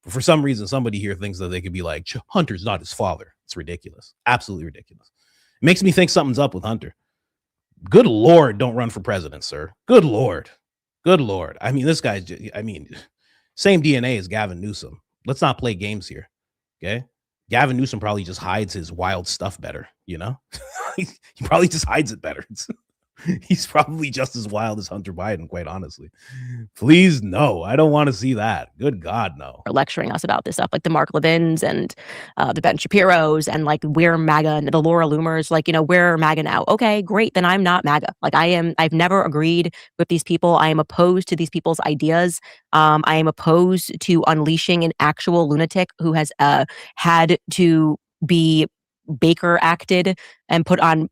S1: But for some reason, somebody here thinks that they could be like, Hunter's not his father. It's ridiculous. Absolutely ridiculous. It makes me think something's up with Hunter. Good Lord, don't run for president, sir. Good Lord. Good Lord. I mean, this guy's, same DNA as Gavin Newsom. Let's not play games here. Okay. Gavin Newsom probably just hides his wild stuff better. He probably just hides it better. He's probably just as wild as Hunter Biden, quite honestly. Please, no. I don't want to see that. Good God, no.
S3: Lecturing us about this stuff, like the Mark Levins and the Ben Shapiros and like we're MAGA and the Laura Loomers, like, we're MAGA now. Okay, great. Then I'm not MAGA. Like I've never agreed with these people. I am opposed to these people's ideas. I am opposed to unleashing an actual lunatic who has had to be Baker acted and put on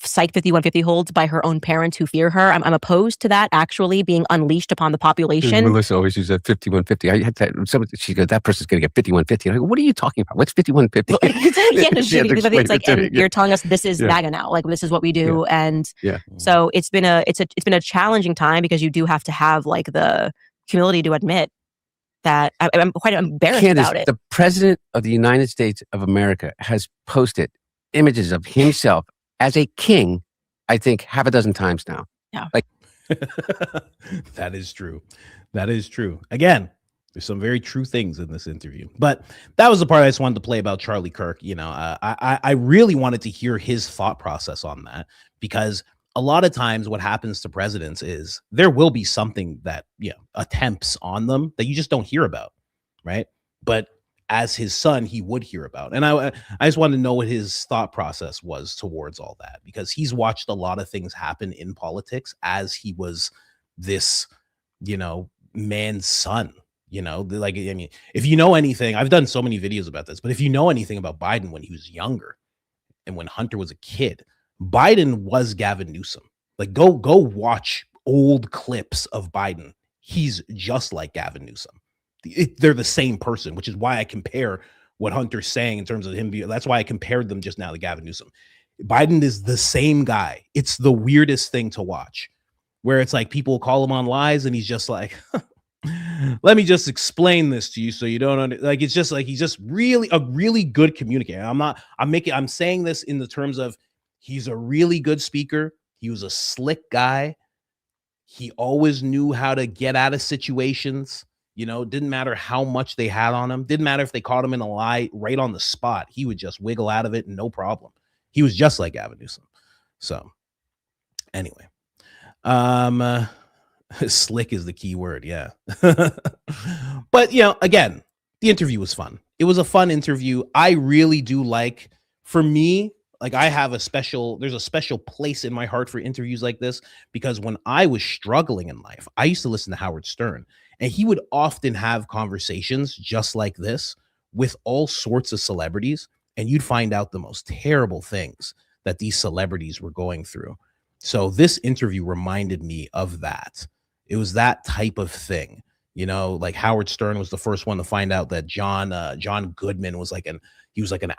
S3: Psych 5150 holds by her own parents who fear her. I'm opposed to that actually being unleashed upon the population.
S2: Melissa always uses 5150. I had that. She goes, that person's going to get 5150. I go, what are you talking about? What's 5150?
S3: It's like, you're telling us this is MAGA now. Like this is what we do. And so it's been a challenging time because you do have to have like the humility to admit that I'm quite embarrassed
S2: Candace,
S3: about it.
S2: The president of the United States of America has posted images of himself as a king, I think, half a dozen times now.
S3: Yeah.
S2: Like
S1: that is true. That is true. Again, there's some very true things in this interview. But that was the part I just wanted to play about Charlie Kirk. I really wanted to hear his thought process on that, because a lot of times what happens to presidents is there will be something that attempts on them that you just don't hear about, right? But as his son, he would hear about. And I just wanted to know what his thought process was towards all that, because he's watched a lot of things happen in politics as he was this, man's son. Like, I mean, if you know anything, I've done so many videos about this, but if you know anything about Biden when he was younger and when Hunter was a kid, Biden was Gavin Newsom. Like, go watch old clips of Biden. He's just like Gavin Newsom. They're the same person, which is why I compare what Hunter's saying in terms of him. That's why I compared them just now to Gavin Newsom. Biden is the same guy. It's the weirdest thing to watch, where it's like people call him on lies and he's just like, let me just explain this to you so you don't like. It's just like he's just really a really good communicator. I'm saying this in the terms of he's a really good speaker. He was a slick guy. He always knew how to get out of situations. Didn't matter how much they had on him. Didn't matter if they caught him in a lie right on the spot. He would just wiggle out of it, no problem. He was just like Gavin Newsom. So anyway, slick is the key word. Yeah. But, again, the interview was fun. It was a fun interview. I really do like, for me, like there's a special place in my heart for interviews like this, because when I was struggling in life, I used to listen to Howard Stern, and he would often have conversations just like this with all sorts of celebrities, and you'd find out the most terrible things that these celebrities were going through. So this interview reminded me of that. It was that type of thing. Like Howard Stern was the first one to find out that John Goodman was like an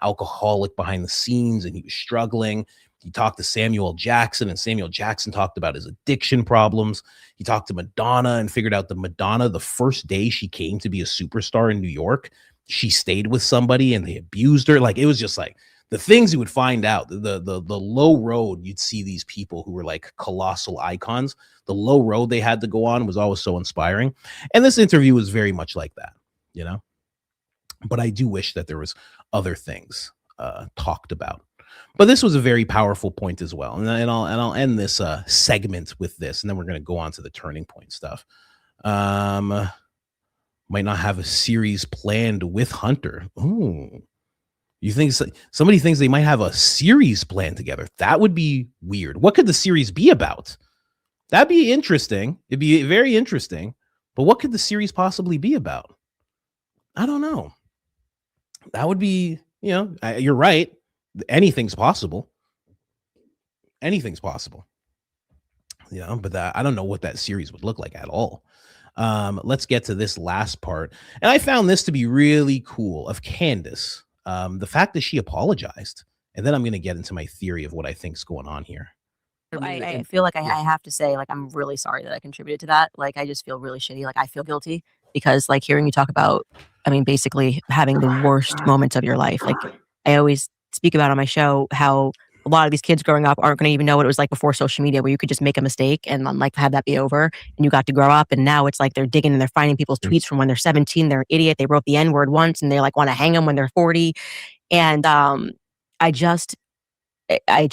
S1: alcoholic behind the scenes, and he was struggling. He talked to Samuel Jackson, and Samuel Jackson talked about his addiction problems. He talked to Madonna and figured out that Madonna, the first day she came to be a superstar in New York, she stayed with somebody and they abused her. Like, it was just like the things you would find out, the low road you'd see these people who were like colossal icons. The low road they had to go on was always so inspiring. And this interview was very much like that, but I do wish that there was other things talked about. But this was a very powerful point as well. And I'll end this segment with this, and then we're going to go on to the turning point stuff. Might not have a series planned with Hunter. Ooh. You think somebody thinks they might have a series planned together? That would be weird. What could the series be about? That'd be interesting. It'd be very interesting. But what could the series possibly be about? I don't know. That would be, you're right. Anything's possible. Anything's possible. But I don't know what that series would look like at all. Let's get to this last part. And I found this to be really cool of Candace. The fact that she apologized. And then I'm going to get into my theory of what I think's going on here.
S3: I feel like I have to say, like, I'm really sorry that I contributed to that. Like, I just feel really shitty. Like, I feel guilty because, like, hearing you talk about, basically having the worst moments of your life. Like, I always speak about on my show how a lot of these kids growing up aren't going to even know what it was like before social media, where you could just make a mistake and then, like, have that be over, and you got to grow up. And now it's like they're digging and they're finding people's tweets from when they're 17. They're an idiot. They wrote the N-word once and they like want to hang them when they're 40. And I just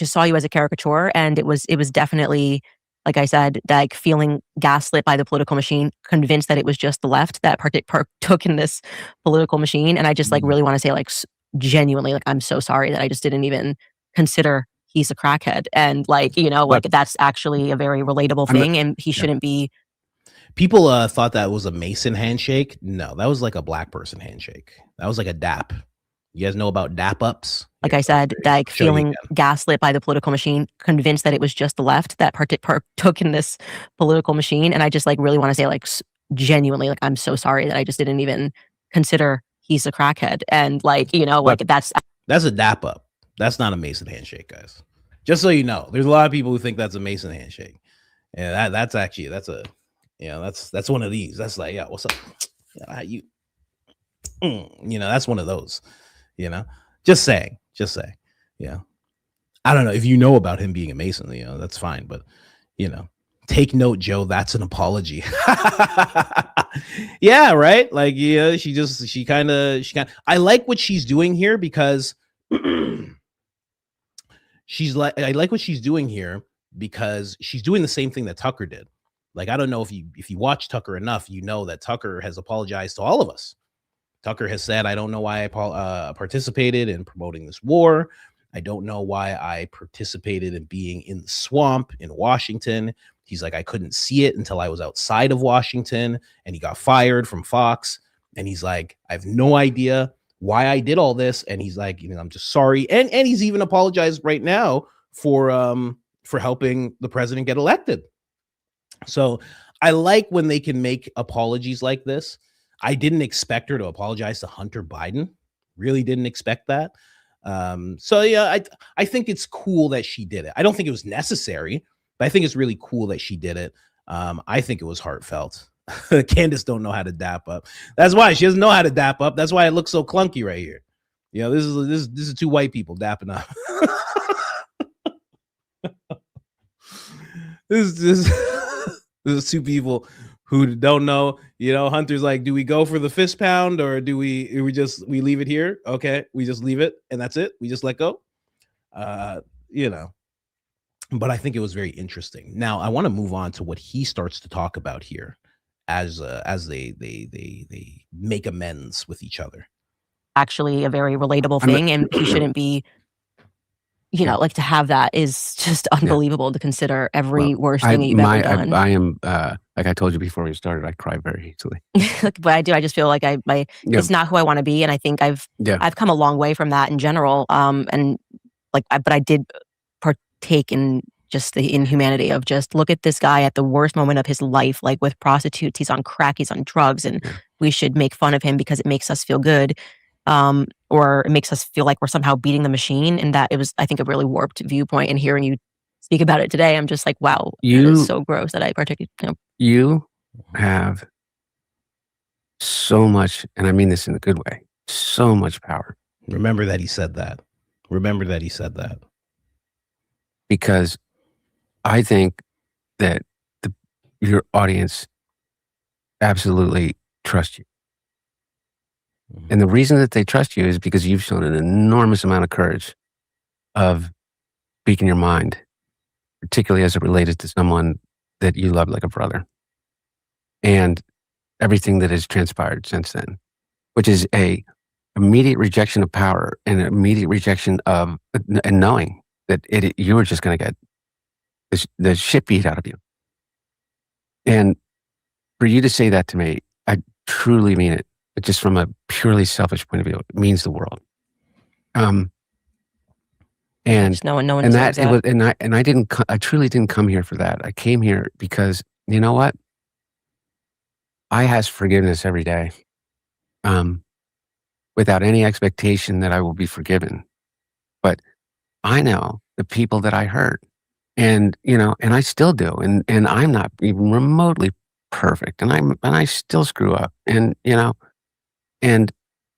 S3: saw you as a caricature, and it was definitely, like I said, like feeling gaslit by the political machine, convinced that it was just the left that partook in this political machine. And I just like really want to say, like, genuinely, like, I'm so sorry that I just didn't even consider he's a crackhead. And like, like, that's actually a very relatable thing, and he shouldn't be.
S1: People thought that was a Mason handshake. No, that was like a black person handshake. That was like a dap. You guys know about dap ups?
S3: Like I said, like feeling gaslit by the political machine, convinced that it was just the left that partook in this political machine. And I just like really want to say, like, genuinely, like, I'm so sorry that I just didn't even consider he's a crackhead. And like, like, that's
S1: a dap up. That's not a Mason handshake, guys. Just so you know, there's a lot of people who think that's a Mason handshake. Yeah, that's one of these. That's like, yeah, what's up? That's one of those. Just saying. Yeah. I don't know if you know about him being a Mason, that's fine. But, take note, Joe, that's an apology. Yeah. Right. Like, yeah, she kind of, I like what she's doing here because I like what she's doing here because she's doing the same thing that Tucker did. Like, I don't know if you watch Tucker enough, that Tucker has apologized to all of us. Tucker has said, I don't know why I participated in promoting this war. I don't know why I participated in being in the swamp in Washington. He's like, I couldn't see it until I was outside of Washington, and he got fired from Fox. And he's like, I have no idea why I did all this. And he's like, I'm just sorry. And he's even apologized right now for helping the president get elected. So I like when they can make apologies like this. I didn't expect her to apologize to Hunter Biden. Really didn't expect that. So yeah, I think it's cool that she did it. I don't think it was necessary, but I think it's really cool that she did it. I think it was heartfelt. Candace don't know how to dap up. That's why she doesn't know how to dap up. That's why it looks so clunky right here. This is two white people dapping up. this There's two people who don't know. Hunter's like, do we go for the fist pound or do we leave it here? Okay, we just leave it and that's it. We just let go. But I think it was very interesting. Now I want to move on to what he starts to talk about here as they make amends with each other.
S3: Actually a very relatable thing, and he shouldn't be, like, to have that is just unbelievable to consider every worst thing you've ever done.
S2: I am, like I told you before we started, I cry very easily.
S3: But I just feel like it's not who I want to be, and I think I've come a long way from that in general. But I did partake in just the inhumanity of just look at this guy at the worst moment of his life, like with prostitutes, he's on crack, he's on drugs, and we should make fun of him because it makes us feel good. Or it makes us feel like we're somehow beating the machine. And that it was, I think, a really warped viewpoint. And hearing you speak about it today, I'm just like, wow, it is so gross that I partake.
S2: You have so much, and I mean this in a good way, so much power.
S1: Remember that he said that.
S2: Because I think that your audience absolutely trusts you. And the reason that they trust you is because you've shown an enormous amount of courage of speaking your mind, particularly as it related to someone that you love like a brother. And everything that has transpired since then, which is a immediate rejection of power and an immediate rejection of, and knowing that you were just going to get the shit beat out of you. And for you to say that to me, I truly mean it. But just from a purely selfish point of view, it means the world. And
S3: no one
S2: and that it was, and I truly didn't come here for that. I came here because you know what? I ask forgiveness every day, without any expectation that I will be forgiven. But I know the people that I hurt, and and I still do, and I'm not even remotely perfect, and I still screw up,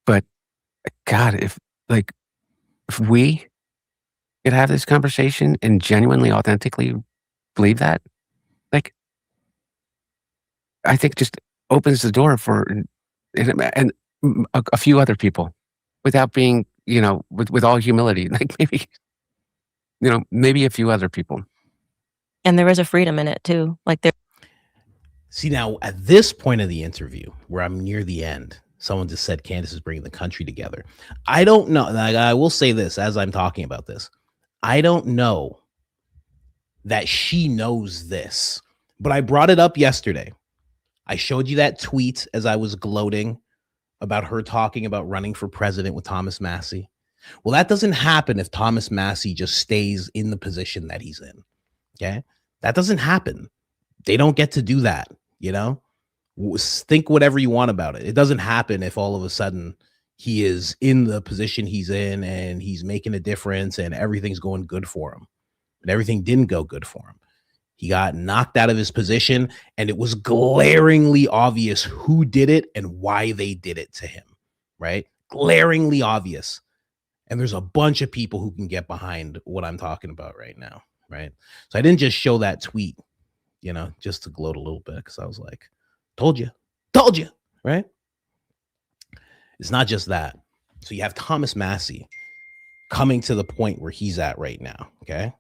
S2: but God, if we could have this conversation and genuinely, authentically believe that, I think just opens the door for and a few other people, without being, with all humility, maybe a few other people.
S3: And there is a freedom in it too.
S1: See, now at this point of the interview, where I'm near the end, someone just said Candace is bringing the country together. I don't know. I will say this as I'm talking about this. I don't know that she knows this, but I brought it up yesterday. I showed you that tweet as I was gloating about her talking about running for president with Thomas Massie. Well, that doesn't happen if Thomas Massie just stays in the position that he's in. Okay. That doesn't happen. They don't get to do that. Think whatever you want about it. It doesn't happen if all of a sudden he is in the position he's in and he's making a difference and everything's going good for him. But everything didn't go good for him. He got knocked out of his position, and it was glaringly obvious who did it and why they did it to him, right? Glaringly obvious. And there's a bunch of people who can get behind what I'm talking about right now, right? So I didn't just show that tweet, just to gloat a little bit, because I was like, told you, right? It's not just that. So you have Thomas Massie coming to the point where he's at right now, okay?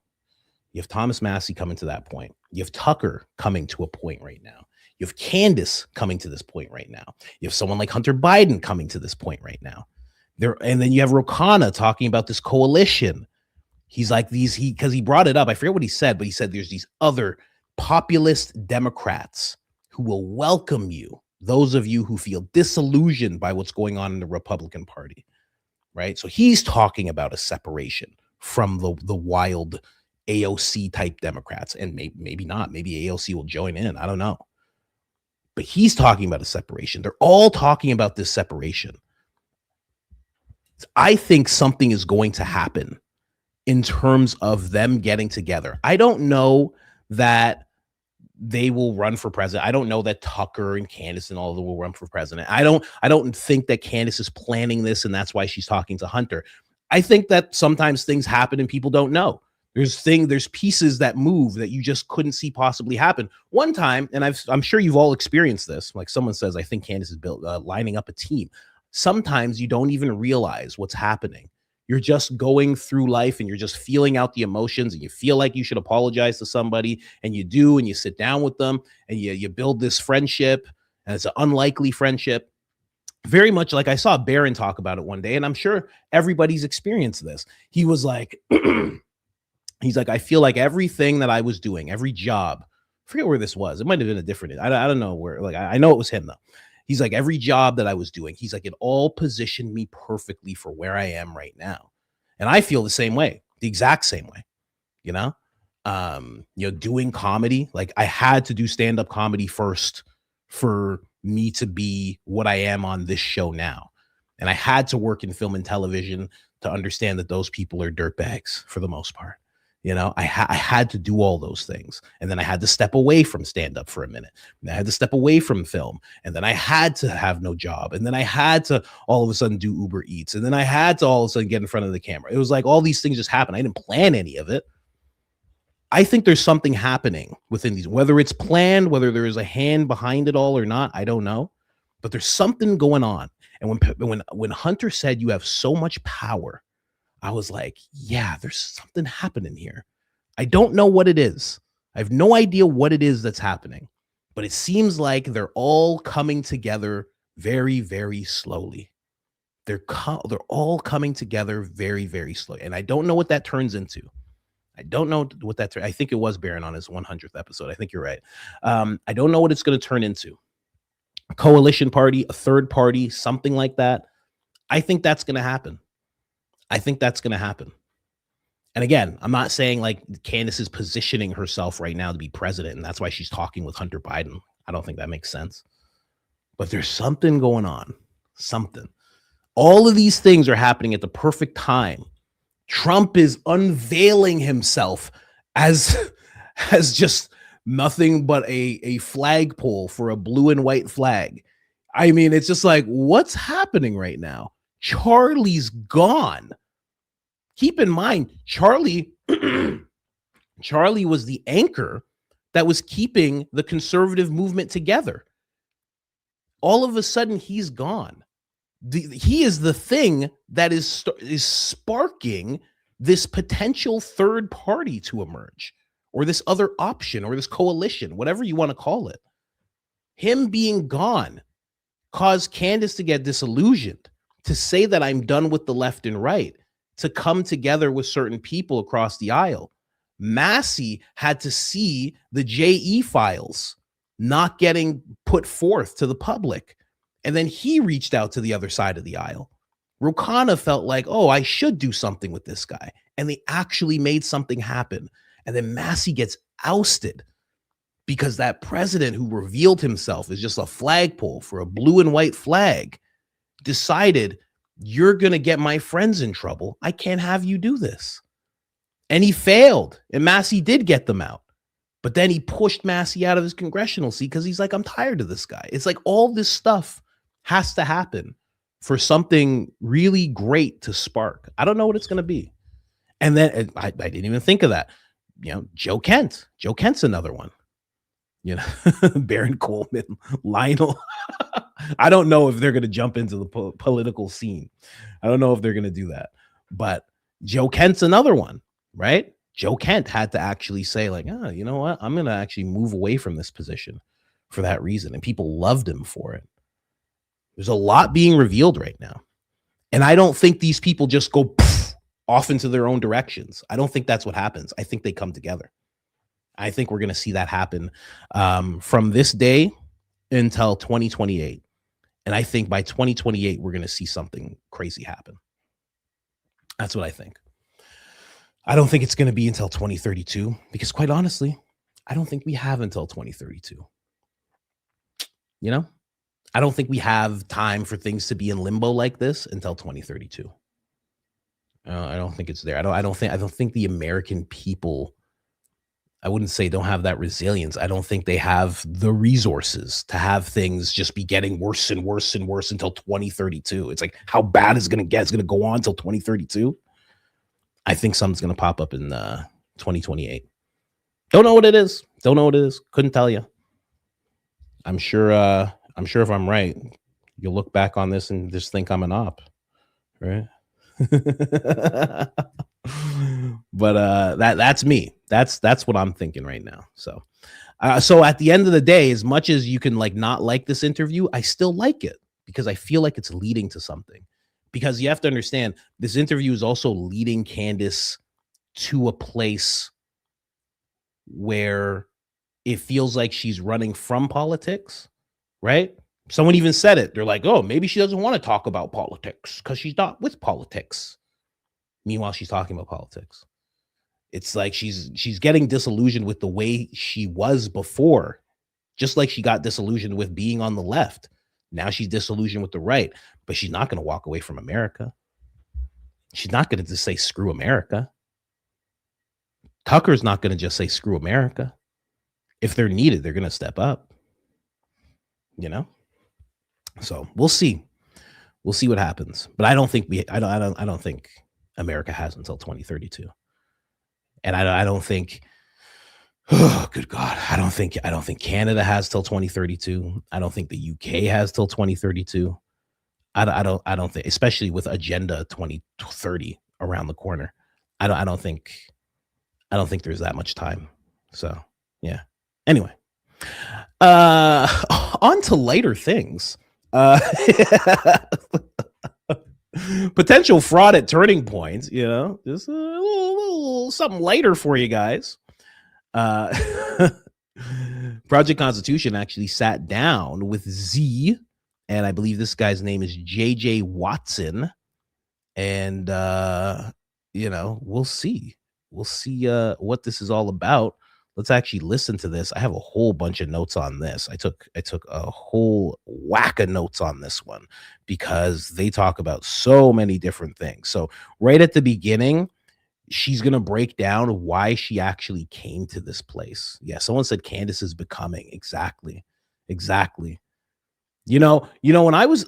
S1: You have Thomas Massie coming to that point. You have Tucker coming to a point right now. You have Candace coming to this point right now. You have someone like Hunter Biden coming to this point right now. And then you have Rokana talking about this coalition. He's like because he brought it up. I forget what he said, but he said there's these other populist Democrats who will welcome you, those of you who feel disillusioned by what's going on in the Republican Party, right? So he's talking about a separation from the wild AOC type Democrats, and maybe not. Maybe AOC will join in. I don't know. But he's talking about a separation. They're all talking about this separation. I think something is going to happen in terms of them getting together. I don't know that they will run for president. I don't know that Tucker and Candace and all of them will run for president. I don't think that Candace is planning this and that's why she's talking to Hunter. I think that sometimes things happen and people don't know. There's pieces that move that you just couldn't see possibly happen. One time, and I'm sure you've all experienced this. Like someone says, I think Candace is built lining up a team. Sometimes you don't even realize what's happening. You're just going through life and you're just feeling out the emotions, and you feel like you should apologize to somebody, and you do, and you sit down with them and you build this friendship, and it's an unlikely friendship. Very much like I saw Barron talk about it one day, and I'm sure everybody's experienced this. He was like, he's like, I feel like everything that I was doing, every job, I forget where this was. It might have been a different, I don't know where, like, I know it was him though. He's like, every job that I was doing, he's like, it all positioned me perfectly for where I am right now. And I feel the same way, the exact same way, you know, doing comedy. Like I had to do stand-up comedy first for me to be what I am on this show now. And I had to work in film and television to understand that those people are dirtbags for the most part. You know, I had to do all those things. And then I had to step away from stand-up for a minute. And I had to step away from film. And then I had to have no job. And then I had to all of a sudden do Uber Eats. And then I had to all of a sudden get in front of the camera. It was like all these things just happened. I didn't plan any of it. I think there's something happening within these, whether it's planned, whether there is a hand behind it all or not, I don't know. But there's something going on. And when Hunter said you have so much power, I was like, yeah, there's something happening here. I don't know what it is. I have no idea what it is that's happening, but it seems like they're all coming together very, very slowly. They're all coming together very, very slowly. And I don't know what that turns into. I don't know what that, I think it was Barron on his 100th episode. I think you're right. I don't know what it's going to turn into. A coalition party, a third party, something like that. I think that's going to happen. I think that's going to happen. And again, I'm not saying like Candace is positioning herself right now to be president, and that's why she's talking with Hunter Biden. I don't think that makes sense. But there's something going on. Something. All of these things are happening at the perfect time. Trump is unveiling himself as just nothing but a flagpole for a blue and white flag. I mean, it's just like, what's happening right now? Charlie's gone. Keep in mind, Charlie was the anchor that was keeping the conservative movement together. All of a sudden, he's gone. He is the thing that is sparking this potential third party to emerge, or this other option, or this coalition, whatever you want to call it. Him being gone caused Candace to get disillusioned, to say that I'm done with the left and right, to come together with certain people across the aisle. Massey had to see the JE files not getting put forth to the public. And then he reached out to the other side of the aisle. Ro Khanna felt like, oh, I should do something with this guy. And they actually made something happen. And then Massey gets ousted because that president who revealed himself as just a flagpole for a blue and white flag decided, you're going to get my friends in trouble. I can't have you do this. And he failed. And Massey did get them out. But then he pushed Massey out of his congressional seat because he's like, I'm tired of this guy. It's like all this stuff has to happen for something really great to spark. I don't know what it's going to be. And then I didn't even think of that. You know, Joe Kent. Joe Kent's another one. You know, Baron Coleman, Lionel. I don't know if they're going to jump into the political scene. I don't know if they're going to do that. But Joe Kent's another one, right? Joe Kent had to actually say like, oh, you know what? I'm going to actually move away from this position for that reason. And people loved him for it. There's a lot being revealed right now. And I don't think these people just go off into their own directions. I don't think that's what happens. I think they come together. I think we're going to see that happen from this day until 2028. And I think by 2028, we're going to see something crazy happen. That's what I think. I don't think it's going to be until 2032 because, quite honestly, I don't think we have until 2032. You know, I don't think we have time for things to be in limbo like this until 2032. I don't think it's there. I don't think the American people, I wouldn't say don't have that resilience. I don't think they have the resources to have things just be getting worse and worse and worse until 2032. It's like, how bad is it going to get? It's going to go on until 2032. I think something's going to pop up in 2028. Don't know what it is. Don't know what it is. Couldn't tell you. I'm sure if I'm right, you'll look back on this and just think I'm an op, right? But that's me. That's what I'm thinking right now. So at the end of the day, as much as you can like not like this interview, I still like it because I feel like it's leading to something. Because you have to understand, this interview is also leading Candace to a place where it feels like she's running from politics, right? Someone even said it. They're like, oh, maybe she doesn't want to talk about politics because she's not with politics. Meanwhile, she's talking about politics. It's like she's getting disillusioned with the way she was before, just like she got disillusioned with being on the left. Now she's disillusioned with the right, but she's not going to walk away from America. She's not going to just say, screw America. Tucker's not going to just say, screw America. If they're needed, they're going to step up, you know? So we'll see. We'll see what happens. But I don't think America has until 2032. And I don't think, oh, good God. I don't think Canada has till 2032. I don't think the UK has till 2032. I don't think, especially with Agenda 2030 around the corner. I don't think there's that much time. So yeah. Anyway, on to lighter things. Potential fraud at turning points, you know, just a little something lighter for you guys. Project Constitution actually sat down with Z, and I believe this guy's name is JJ Watson, and you know, we'll see what this is all about. Let's actually listen to this. I have a whole bunch of notes on this. I took a whole whack of notes on this one because they talk about so many different things. So right at the beginning, she's going to break down why she actually came to this place. Yeah, someone said Candace is becoming. Exactly. You know, when I was,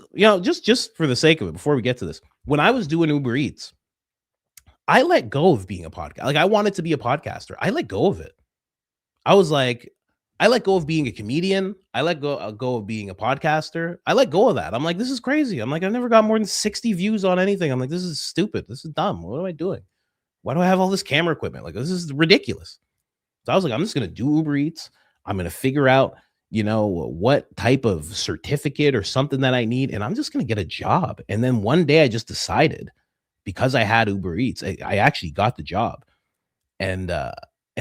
S1: just for the sake of it, before we get to this, when I was doing Uber Eats, I let go of being a podcast. Like, I wanted to be a podcaster. I let go of it. I was like, I let go of being a comedian. I let go of being a podcaster. I let go of that. I'm like, this is crazy. I'm like, I've never got more than 60 views on anything. I'm like, this is stupid. This is dumb. What am I doing? Why do I have all this camera equipment? Like, this is ridiculous. So I was like, I'm just going to do Uber Eats. I'm going to figure out, what type of certificate or something that I need. And I'm just going to get a job. And then one day I just decided, because I had Uber Eats, I actually got the job. And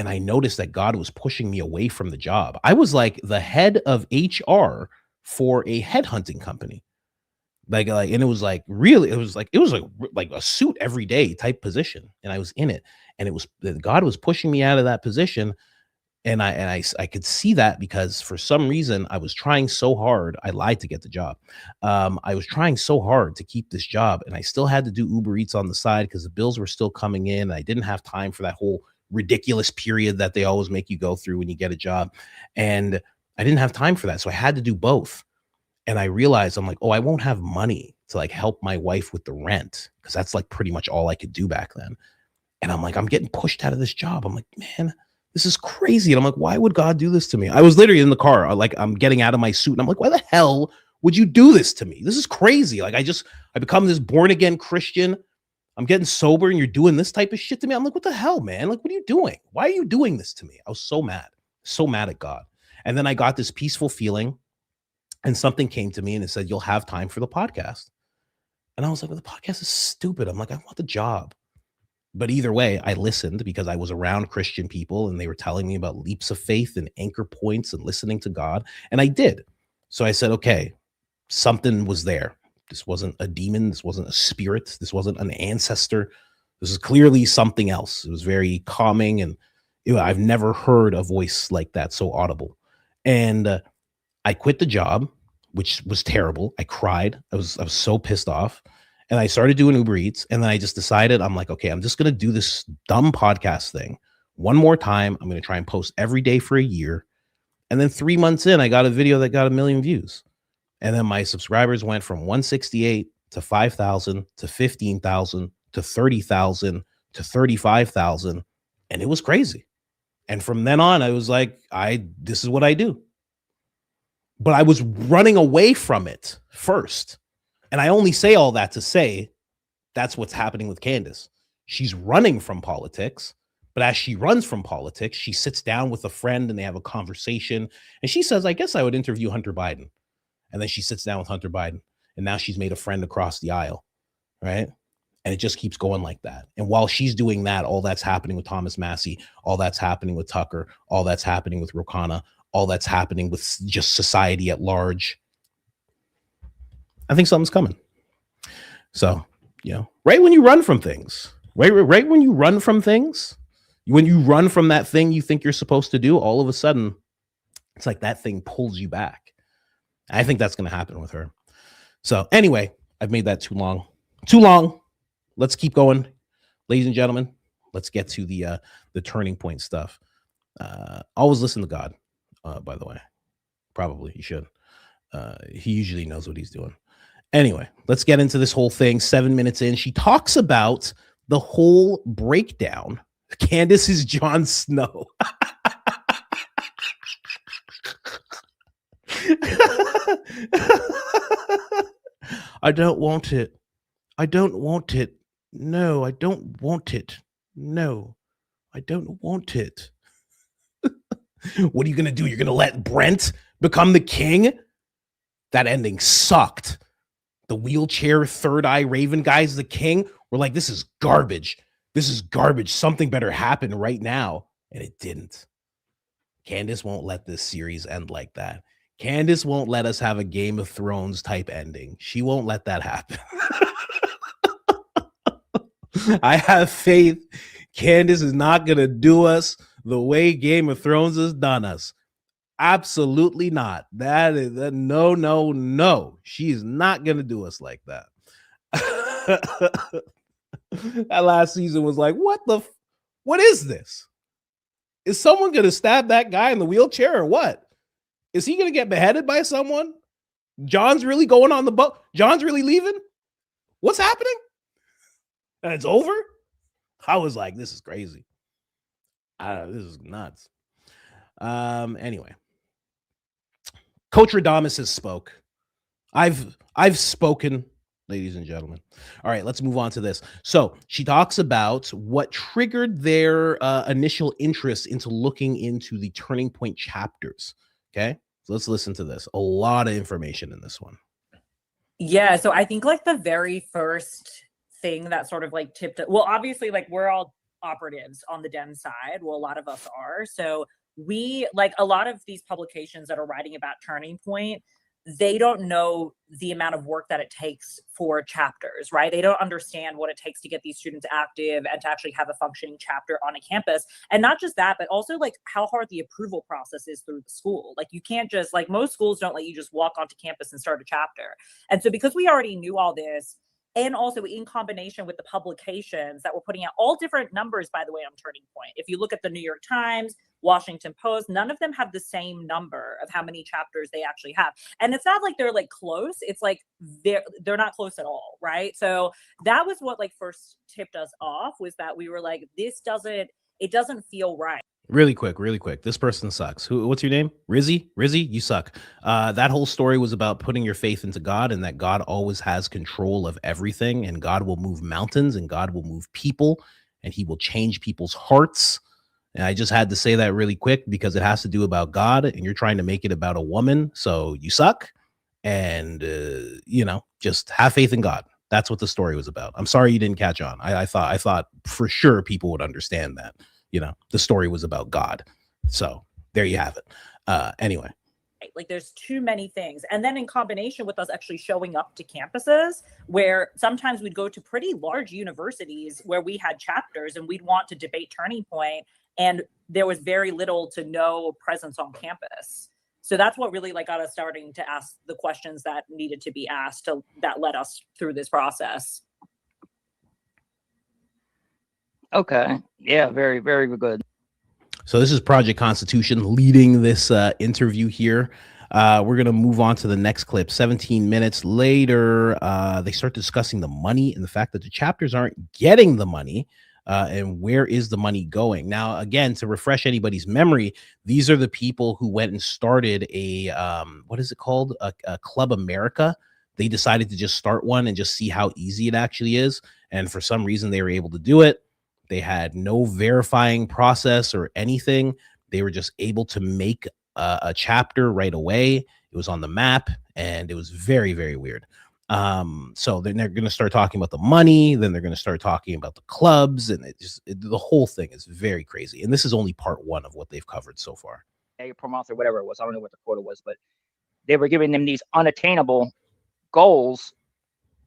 S1: I noticed that God was pushing me away from the job. I was like the head of HR for a headhunting company. Like, and it was like a suit every day type position. And I was in it, and God was pushing me out of that position. And I could see that because for some reason I was trying so hard. I lied to get the job. I was trying so hard to keep this job, and I still had to do Uber Eats on the side because the bills were still coming in. And I didn't have time for that whole ridiculous period that they always make you go through when you get a job. And I didn't have time for that. So I had to do both. And I realized, I'm like, oh, I won't have money to like help my wife with the rent, because that's like pretty much all I could do back then. And I'm like, I'm getting pushed out of this job. I'm like, man, this is crazy. And I'm like, why would God do this to me? I was literally in the car, like I'm getting out of my suit. And I'm like, why the hell would you do this to me? This is crazy. Like I become this born again Christian. I'm getting sober and you're doing this type of shit to me. I'm like, what the hell, man? Like, what are you doing? Why are you doing this to me? I was so mad at God. And then I got this peaceful feeling, and something came to me and it said, you'll have time for the podcast. And I was like, well, the podcast is stupid. I'm like, I want the job. But either way, I listened because I was around Christian people and they were telling me about leaps of faith and anchor points and listening to God. And I did. So I said, okay, something was there. This wasn't a demon. This wasn't a spirit. This wasn't an ancestor. This is clearly something else. It was very calming. And I've never heard a voice like that so audible. And I quit the job, which was terrible. I cried. I was so pissed off. And I started doing Uber Eats. And then I just decided, I'm like, okay, I'm just going to do this dumb podcast thing one more time. I'm going to try and post every day for a year. And then 3 months in, I got a video that got 1 million views. And then my subscribers went from 168 to 5,000 to 15,000 to 30,000 to 35,000. And it was crazy. And from then on, I was like, this is what I do. But I was running away from it first. And I only say all that to say that's what's happening with Candace. She's running from politics, but as she runs from politics, she sits down with a friend and they have a conversation. And she says, I guess I would interview Hunter Biden. And then she sits down with Hunter Biden. And now she's made a friend across the aisle, right? And it just keeps going like that. And while she's doing that, all that's happening with Thomas Massey, all that's happening with Tucker, all that's happening with Rokana, all that's happening with just society at large. I think something's coming. So, right when you run from things, right when you run from things, when you run from that thing you think you're supposed to do, all of a sudden, it's like that thing pulls you back. I think that's going to happen with her. So anyway, I've made that too long. Let's keep going, ladies and gentlemen. Let's get to the turning point stuff. Always listen to God, by the way. Probably you should. He usually knows what he's doing. Anyway, let's get into this whole thing. 7 minutes in, she talks about the whole breakdown. Candace is Jon Snow. I don't want it. I don't want it. No, I don't want it. No, I don't want it. What are you going to do? You're going to let Brent become the king? That ending sucked. The wheelchair, third eye Raven guy's the king. We're like, this is garbage. This is garbage. Something better happen right now. And it didn't. Candace won't let this series end like that. Candace won't let us have a Game of Thrones type ending. She won't let that happen. I have faith Candace is not going to do us the way Game of Thrones has done us. Absolutely not. That is no. She's not going to do us like that. That last season was like, what is this? Is someone going to stab that guy in the wheelchair or what? Is he going to get beheaded by someone? John's really going on the boat. John's really leaving. What's happening? And it's over. I was like, this is crazy. This is nuts. Anyway, Coach Radames has spoke. I've spoken, ladies and gentlemen. All right, let's move on to this. So she talks about what triggered their initial interest into looking into the Turning Point chapters. Okay, so let's listen to this. A lot of information in this one.
S4: Yeah, so I think like the very first thing that sort of like tipped it. Well, obviously, like we're all operatives on the Dem side. Well, a lot of us are. So we like a lot of these publications that are writing about Turning Point, they don't know the amount of work that it takes for chapters, right? They don't understand what it takes to get these students active and to actually have a functioning chapter on a campus. And not just that, but also like how hard the approval process is through the school. Like you can't just like most schools don't let you just walk onto campus and start a chapter. And so because we already knew all this, and also in combination with the publications that were putting out all different numbers, by the way, on Turning Point. If you look at the New York Times, Washington Post, none of them have the same number of how many chapters they actually have. And it's not like they're like close. It's like they're not close at all, right? So that was what like first tipped us off, was that we were like, it doesn't feel right.
S1: Really quick. This person sucks. What's your name? Rizzy, you suck. That whole story was about putting your faith into God and that God always has control of everything, and God will move mountains and God will move people and he will change people's hearts. And I just had to say that really quick because it has to do about God and you're trying to make it about a woman. So you suck. And, just have faith in God. That's what the story was about. I'm sorry you didn't catch on. I thought for sure people would understand that. The story was about God. So there you have it. Anyway.
S4: Like there's too many things. And then in combination with us actually showing up to campuses where sometimes we'd go to pretty large universities where we had chapters and we'd want to debate Turning Point, and there was very little to no presence on campus. So that's what really like got us starting to ask the questions that needed to be asked that led us through this process.
S5: Okay. Yeah, very, very good.
S1: So this is Project Constitution leading this interview here. We're going to move on to the next clip. 17 minutes later, they start discussing the money and the fact that the chapters aren't getting the money. and where is the money going? Now, again, to refresh anybody's memory, these are the people who went and started a what is it called? A Club America. They decided to just start one and just see how easy it actually is. And for some reason, they were able to do it. They had no verifying process or anything. They were just able to make a chapter right away. It was on the map, and it was very, very weird. So then they're going to start talking about the money, then they're going to start talking about the clubs, and the whole thing is very crazy. And this is only part one of what they've covered so far.
S5: Per month or whatever it was. I don't know what the quota was, but they were giving them these unattainable goals,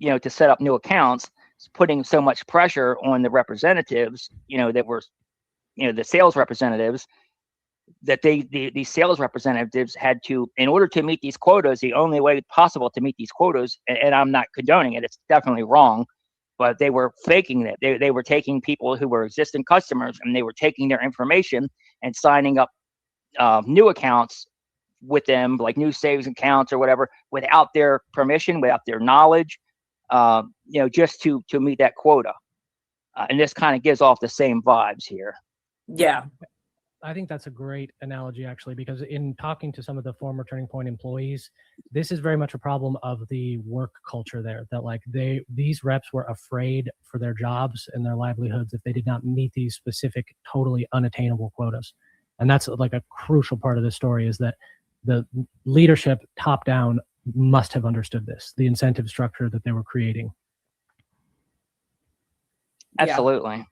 S5: to set up new accounts, putting so much pressure on the representatives, that were, the sales representatives, that these sales representatives had to, in order to meet these quotas, the only way possible to meet these quotas, and I'm not condoning it, it's definitely wrong, but they were faking it. They were taking people who were existing customers, and they were taking their information and signing up new accounts with them, like new savings accounts or whatever, without their permission, without their knowledge, just to meet that quota. And this kind of gives off the same vibes here.
S4: Yeah.
S6: I think that's a great analogy, actually, because in talking to some of the former Turning Point employees, this is very much a problem of the work culture there, that like these reps were afraid for their jobs and their livelihoods if they did not meet these specific, totally unattainable quotas. And that's like a crucial part of the story, is that the leadership top down must have understood this, the incentive structure that they were creating.
S5: Absolutely.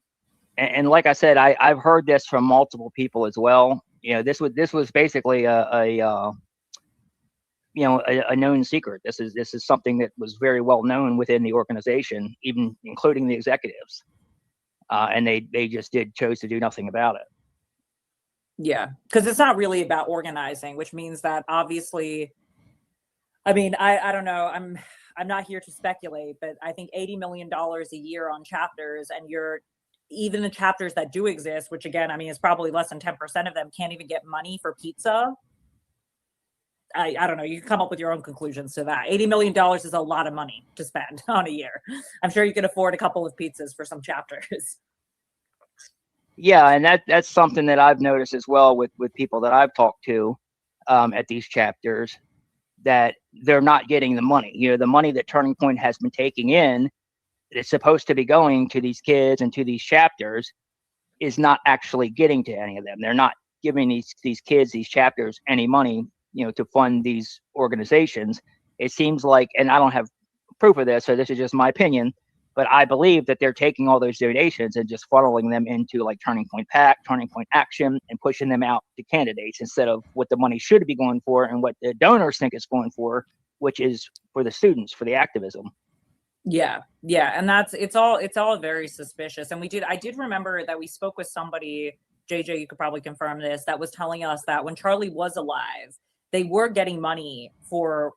S5: And like I said, I've heard this from multiple people as well. This was basically a known secret. This is something that was very well known within the organization, even including the executives. And they just chose to do nothing about it.
S4: Yeah, because it's not really about organizing, which means that obviously, I mean, I don't know. I'm not here to speculate, but I think $80 million a year on chapters, and even the chapters that do exist, which again, I mean, it's probably less than 10% of them, can't even get money for pizza. I don't know. You can come up with your own conclusions to that. $80 million is a lot of money to spend on a year. I'm sure you could afford a couple of pizzas for some chapters.
S5: Yeah, and that's something that I've noticed as well with people that I've talked to at these chapters, that they're not getting the money. The money that Turning Point has been taking in, it's supposed to be going to these kids and to these chapters, is not actually getting to any of them. They're not giving these kids, these chapters, any money, to fund these organizations. It seems like, and I don't have proof of this, so this is just my opinion, but I believe that they're taking all those donations and just funneling them into like Turning Point PAC, Turning Point Action, and pushing them out to candidates instead of what the money should be going for and what the donors think it's going for, which is for the students, for the activism.
S4: Yeah. And it's all very suspicious. And I did remember that we spoke with somebody, JJ, you could probably confirm this, that was telling us that when Charlie was alive, they were getting money for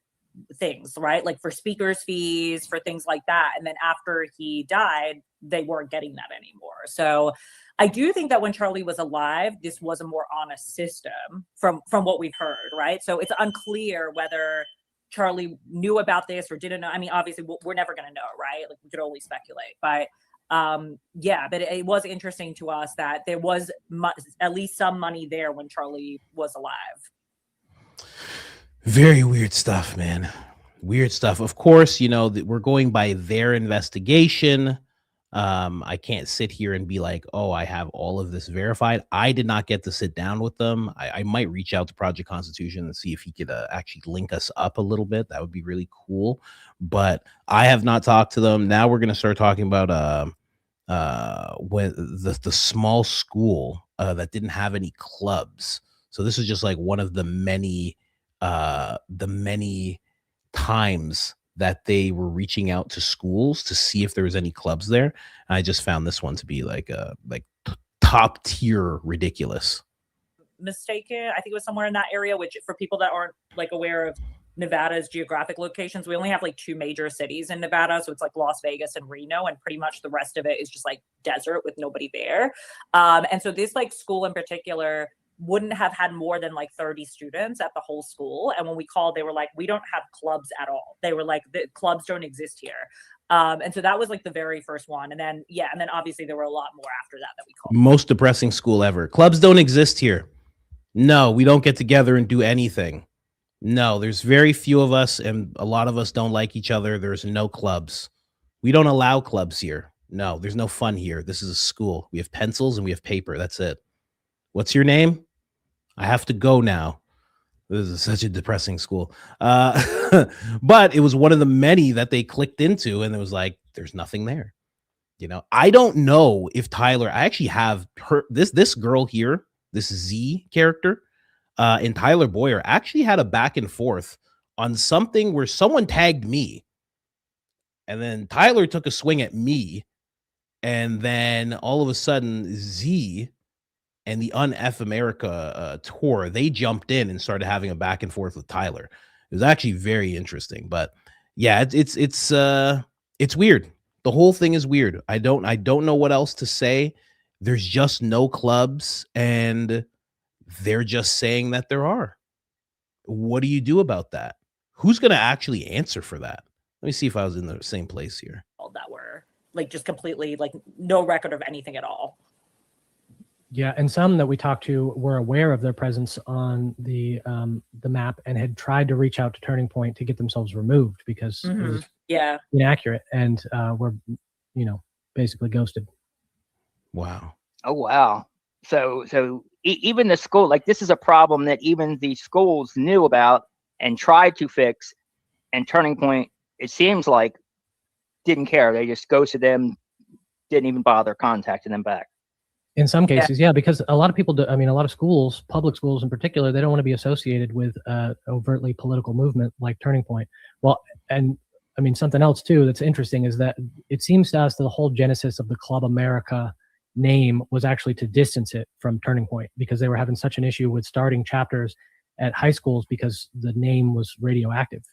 S4: things, right? Like for speakers' fees, for things like that. And then after he died, they weren't getting that anymore. So I do think that when Charlie was alive, this was a more honest system from what we've heard, right? So it's unclear whether Charlie knew about this or didn't know. I mean, obviously we're never going to know, right? Like we could only speculate, but but it was interesting to us that there was at least some money there when Charlie was alive.
S1: Very weird stuff, man. Weird stuff. Of course, we're going by their investigation. I can't sit here and be like, oh, I have all of this verified. I did not get to sit down with them. I might reach out to Project Constitution and see if he could actually link us up a little bit. That would be really cool. But I have not talked to them. Now we're going to start talking about when the small school that didn't have any clubs. So this is just like one of the many times that they were reaching out to schools to see if there was any clubs there. And I just found this one to be like top tier ridiculous.
S4: Mistaken, I think it was somewhere in that area, which for people that aren't like aware of Nevada's geographic locations, we only have like 2 major cities in Nevada. So it's like Las Vegas and Reno, and pretty much the rest of it is just like desert with nobody there. And so this like school in particular, wouldn't have had more than like 30 students at the whole school. And when we called, they were like, we don't have clubs at all. They were like, the clubs don't exist here. And so that was like the very first one. And then, and then obviously there were a lot more after that we called.
S1: Most depressing school ever. Clubs don't exist here. No, we don't get together and do anything. No, there's very few of us, and a lot of us don't like each other. There's no clubs. We don't allow clubs here. No, there's no fun here. This is a school. We have pencils and we have paper. That's it. What's your name? I have to go now. This is such a depressing school. But it was one of the many that they clicked into, and it was like, there's nothing there. You know, I don't know if Tyler, I actually have her, this girl here, this Z character, and Tyler Boyer actually had a back and forth on something where someone tagged me. And then Tyler took a swing at me. And then all of a sudden, Z and the Un-F America tour, they jumped in and started having a back and forth with Tyler. It was actually very interesting. But yeah, it's weird. The whole thing is weird. I don't know what else to say. There's just no clubs, and they're just saying that there are. What do you do about that? Who's going to actually answer for that? Let me see if I was in the same place here.
S4: That were like just completely like no record of anything at all.
S6: Yeah, and some that we talked to were aware of their presence on the map and had tried to reach out to Turning Point to get themselves removed because it was inaccurate, and were, basically ghosted.
S1: Wow.
S5: Oh wow. So even the school, like, this is a problem that even the schools knew about and tried to fix, and Turning Point, it seems like, didn't care. They just ghosted them, didn't even bother contacting them back.
S6: In some cases, yeah, because a lot of people a lot of schools, public schools in particular, they don't want to be associated with overtly political movement like Turning Point. Well, and I mean, something else too that's interesting is that it seems to us that the whole genesis of the Club America name was actually to distance it from Turning Point, because they were having such an issue with starting chapters at high schools because the name was radioactive,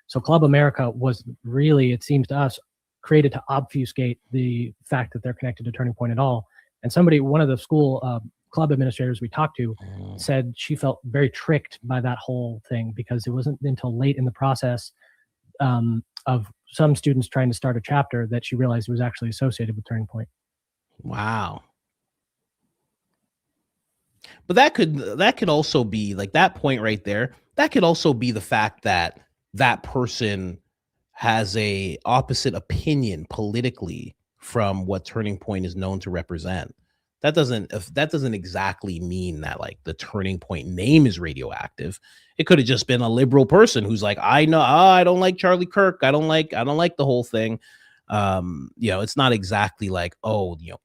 S6: So Club America was really, it seems to us, created to obfuscate the fact that they're connected to Turning Point at all. And one of the school club administrators we talked to said she felt very tricked by that whole thing, because it wasn't until late in the process of some students trying to start a chapter that she realized it was actually associated with Turning Point.
S1: Wow. But that could also be like that point right there. That could also be the fact that that person has a opposite opinion politically from what Turning Point is known to represent. That doesn't exactly mean that like the Turning Point name is radioactive. It could have just been a liberal person who's like, I don't like Charlie Kirk. I don't like the whole thing. It's not exactly like,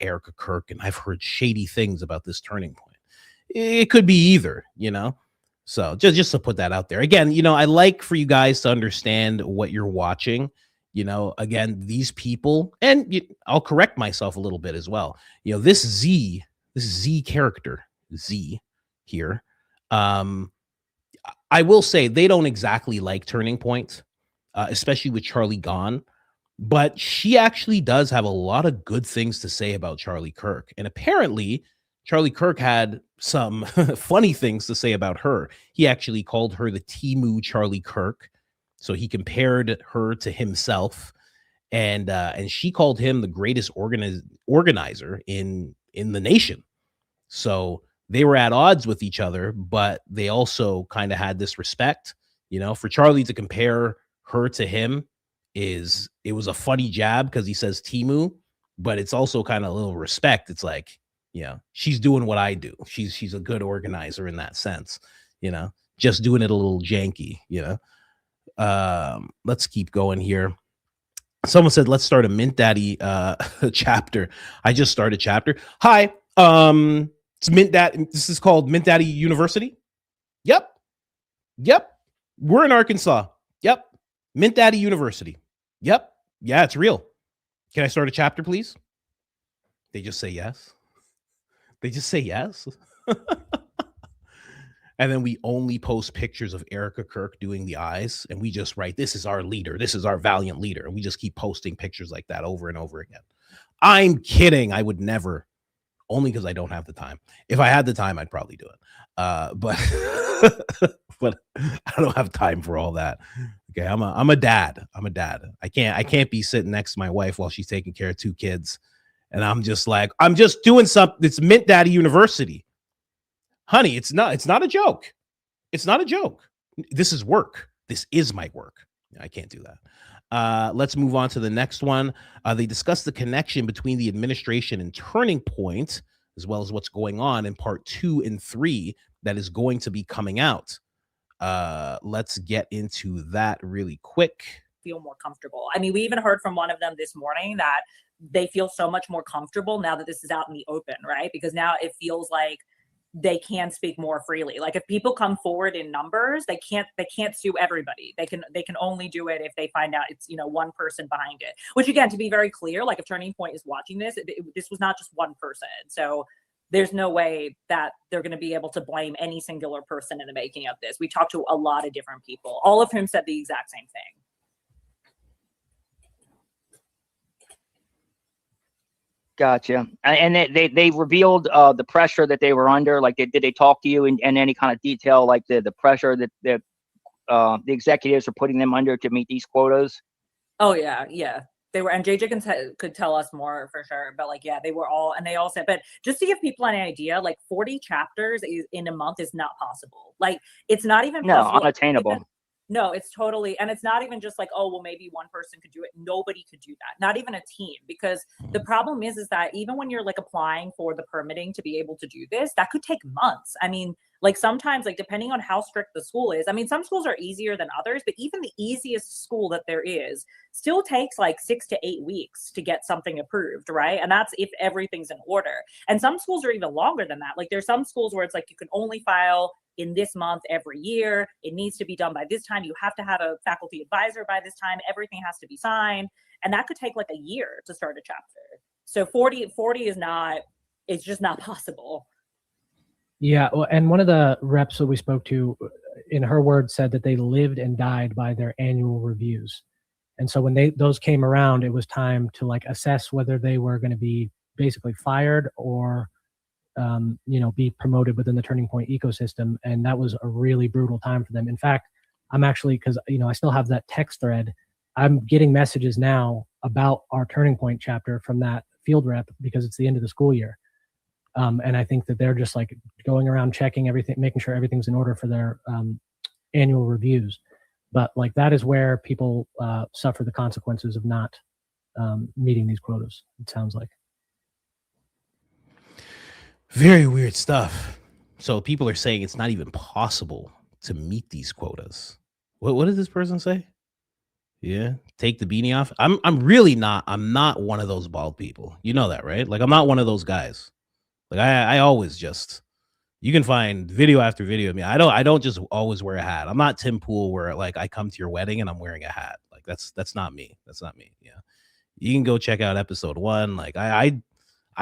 S1: Erika Kirk, and I've heard shady things about this Turning Point. It could be either, So just to put that out there. Again, I like for you guys to understand what you're watching. Again, these people, and I'll correct myself a little bit as well. This Z character, Z here, I will say they don't exactly like Turning Point, especially with Charlie gone. But she actually does have a lot of good things to say about Charlie Kirk. And apparently, Charlie Kirk had some funny things to say about her. He actually called her the Timu Charlie Kirk. So he compared her to himself, and she called him the greatest organizer in the nation. So they were at odds with each other, but they also kind of had this respect. For Charlie to compare her to him it was a funny jab because he says Timu, but it's also kind of a little respect. It's like, she's doing what I do. She's a good organizer in that sense. Just doing it a little janky. Let's keep going here. Someone said, let's start a Mint Daddy chapter. I just started chapter. Hi, it's Mint Daddy. This is called Mint Daddy University. Yep. We're in Arkansas. Yep. Mint Daddy University. Yep. Yeah, it's real. Can I start a chapter, please? They just say yes. They just say yes. And then we only post pictures of Erika Kirk doing the eyes, and we just write, this is our leader. This is our valiant leader. And we just keep posting pictures like that over and over again. I'm kidding. I would never. only because I don't have the time. If I had the time, I'd probably do it. But but I don't have time for all that. Okay, I'm a dad. I'm a dad. I can't be sitting next to my wife while she's taking care of 2 kids, and I'm just like, I'm just doing something. It's Mint Daddy University, honey. It's not a joke. It's not a joke. This is work. This is my work. I can't do that. Let's move on to the next one. They discuss the connection between the administration and Turning Point, as well as what's going on in part 2 and 3 that is going to be coming out. Let's get into that really quick.
S4: Feel more comfortable. I mean, we even heard from one of them this morning that they feel so much more comfortable now that this is out in the open, right? Because now it feels like they can speak more freely. Like if people come forward in numbers, they can't sue everybody. They can only do it if they find out it's, one person behind it. Which again, to be very clear, like if Turning Point is watching this, this was not just one person. So there's no way that they're going to be able to blame any singular person in the making of this. We talked to a lot of different people, all of whom said the exact same thing.
S5: Gotcha. And they revealed the pressure that they were under. Like, did they talk to you in any kind of detail, like the pressure that the executives are putting them under to meet these quotas?
S4: Oh yeah. They were, and JJ could tell us more for sure, but like, yeah, they were all, and they all said, but just to give people an idea, like 40 chapters in a month is not possible. Like, it's not even possible.
S5: Unattainable.
S4: No, it's totally, and it's not even just like, oh, well, maybe one person could do it. Nobody could do that. Not even a team, because the problem is that even when you're like applying for the permitting to be able to do this, that could take months. I mean, like sometimes, like depending on how strict the school is, I mean, some schools are easier than others, but even the easiest school that there is still takes like 6 to 8 weeks to get something approved, right? And that's if everything's in order. And some schools are even longer than that. Like there's some schools where it's like you can only file in this month every year. It needs to be done by this time. You have to have a faculty advisor by this time. Everything has to be signed. And that could take like a year to start a chapter. So 40 is not, it's just not possible.
S6: Yeah. Well, and one of the reps that we spoke to, in her words, said that they lived and died by their annual reviews. And so when those came around, it was time to like assess whether they were going to be basically fired or be promoted within the Turning Point ecosystem. And that was a really brutal time for them. In fact, I'm actually, because, I still have that text thread, I'm getting messages now about our Turning Point chapter from that field rep because it's the end of the school year. And I think that they're just like going around checking everything, making sure everything's in order for their annual reviews. But like that is where people suffer the consequences of not meeting these quotas, it sounds like.
S1: Very weird stuff. So people are saying it's not even possible to meet these quotas. What did this person say? Yeah, take the beanie off. I'm really not. I'm not one of those bald people. You know that, right? Like I'm not one of those guys. Like I always just. You can find video after video of me. I don't just always wear a hat. I'm not Tim Pool where like I come to your wedding and I'm wearing a hat. Like that's not me. That's not me. Yeah, you can go check out episode 1. Like I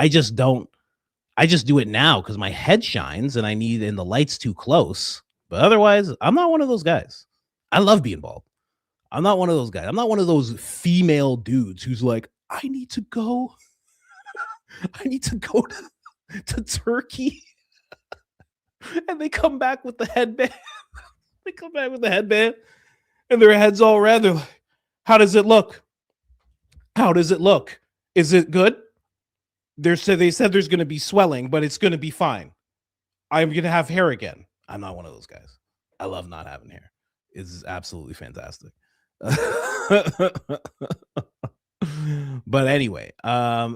S1: just don't. I just do it now because my head shines and the light's too close. But otherwise, I'm not one of those guys. I love being bald. I'm not one of those guys. I'm not one of those female dudes who's like, I need to go to Turkey. And they come back with the headband. And their head's all red. They're like, how does it look? Is it good? They said there's going to be swelling, but it's going to be fine. I'm going to have hair again. I'm not one of those guys. I love not having hair. It's absolutely fantastic. But anyway, I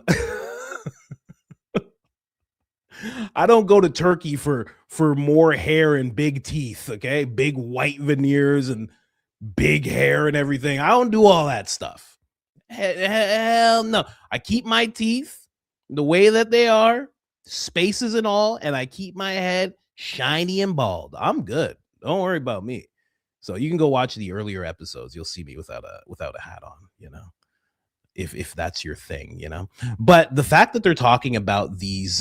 S1: don't go to Turkey for more hair and big teeth, okay? Big white veneers and big hair and everything. I don't do all that stuff. Hell no. I keep my teeth the way that they are, spaces and all, and I keep my head shiny and bald. I'm good. Don't worry about me. So you can go watch the earlier episodes. You'll see me without a hat on, if that's your thing, But the fact that they're talking about these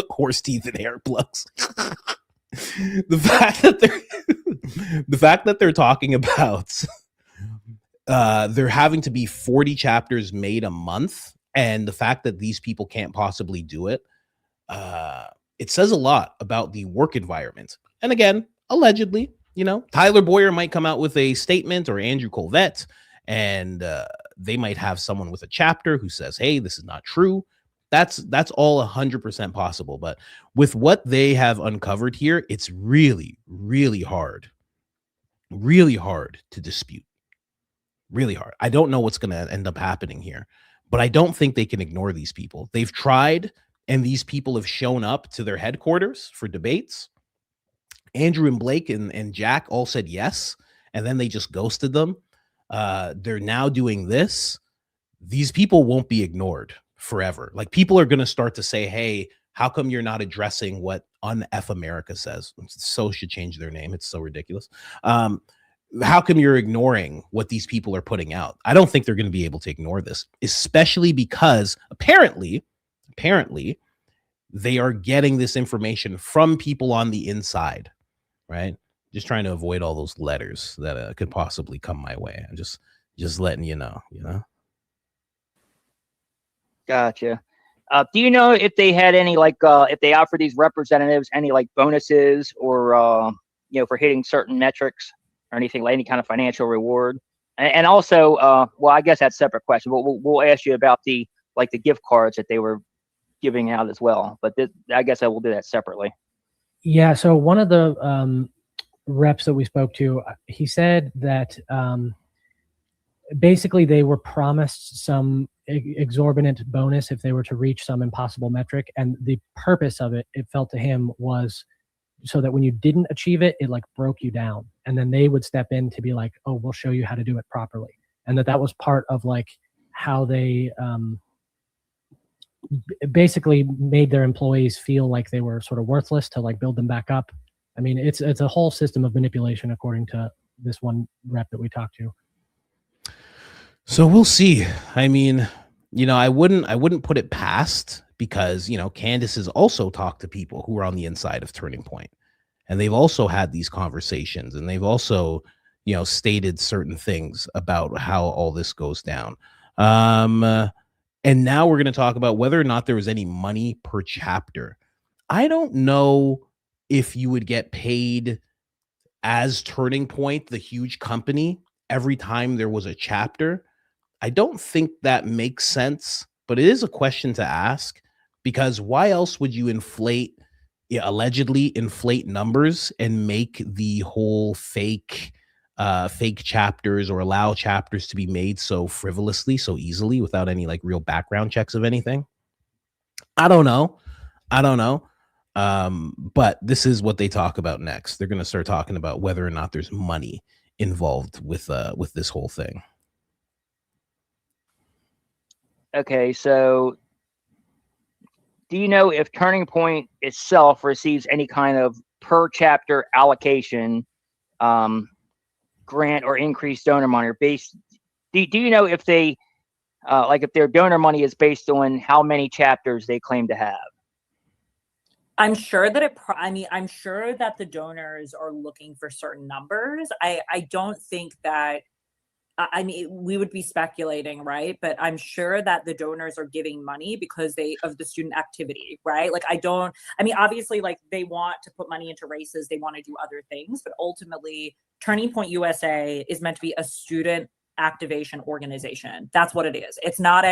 S1: horse teeth and hair plugs, the fact that they're talking about there having to be 40 chapters made a month. And the fact that these people can't possibly do it, it says a lot about the work environment. And again, allegedly, Tyler Boyer might come out with a statement, or Andrew Colvett, and they might have someone with a chapter who says, hey, this is not true. That's all 100% possible. But with what they have uncovered here, it's really, really hard to dispute. Really hard. I don't know what's going to end up happening here, but I don't think they can ignore these people. They've tried, and these people have shown up to their headquarters for debates. Andrew and Blake and Jack all said yes, and then they just ghosted them. They're now doing this. These people won't be ignored forever. Like, people are going to start to say, hey, how come you're not addressing what Un-F America says? So should change their name. It's so ridiculous. How come you're ignoring what these people are putting out? I don't think they're going to be able to ignore this, especially because apparently they are getting this information from people on the inside, right? Just trying to avoid all those letters that could possibly come my way. I'm just letting you know.
S5: Gotcha. Do you know if they had any, like, if they offer these representatives any, like, bonuses or, for hitting certain metrics or anything, like any kind of financial reward? And also, well, I guess that's a separate question. We'll ask you about the gift cards that they were giving out as well. But I guess I will do that separately.
S6: Yeah. So one of the reps that we spoke to, he said that basically they were promised some exorbitant bonus if they were to reach some impossible metric, and the purpose of it felt to him, was so that when you didn't achieve it, it like broke you down, and then they would step in to be like, oh, we'll show you how to do it properly. And that was part of like how they basically made their employees feel like they were sort of worthless, to like build them back up. I mean, it's a whole system of manipulation, according to this one rep that we talked to.
S1: So we'll see. I mean, I wouldn't put it past, because, Candace has also talked to people who are on the inside of Turning Point, and they've also had these conversations, and they've also, stated certain things about how all this goes down. And now we're going to talk about whether or not there was any money per chapter. I don't know if you would get paid as Turning Point, the huge company, every time there was a chapter. I don't think that makes sense, but it is a question to ask, because why else would you allegedly inflate numbers and make the whole fake chapters, or allow chapters to be made so frivolously, so easily, without any like real background checks of anything? I don't know. But this is what they talk about next. They're going to start talking about whether or not there's money involved with this whole thing.
S5: Okay, so do you know if Turning Point itself receives any kind of per chapter allocation, grant or increased donor money, or based? Do you know if they, if their donor money is based on how many chapters they claim to have?
S4: I'm sure that I'm sure that the donors are looking for certain numbers. I don't think that, we would be speculating, right? But I'm sure that the donors are giving money because of the student activity, right? Like, obviously, like, they want to put money into races, they want to do other things, but ultimately Turning Point USA is meant to be a student activation organization. That's what it is. It's not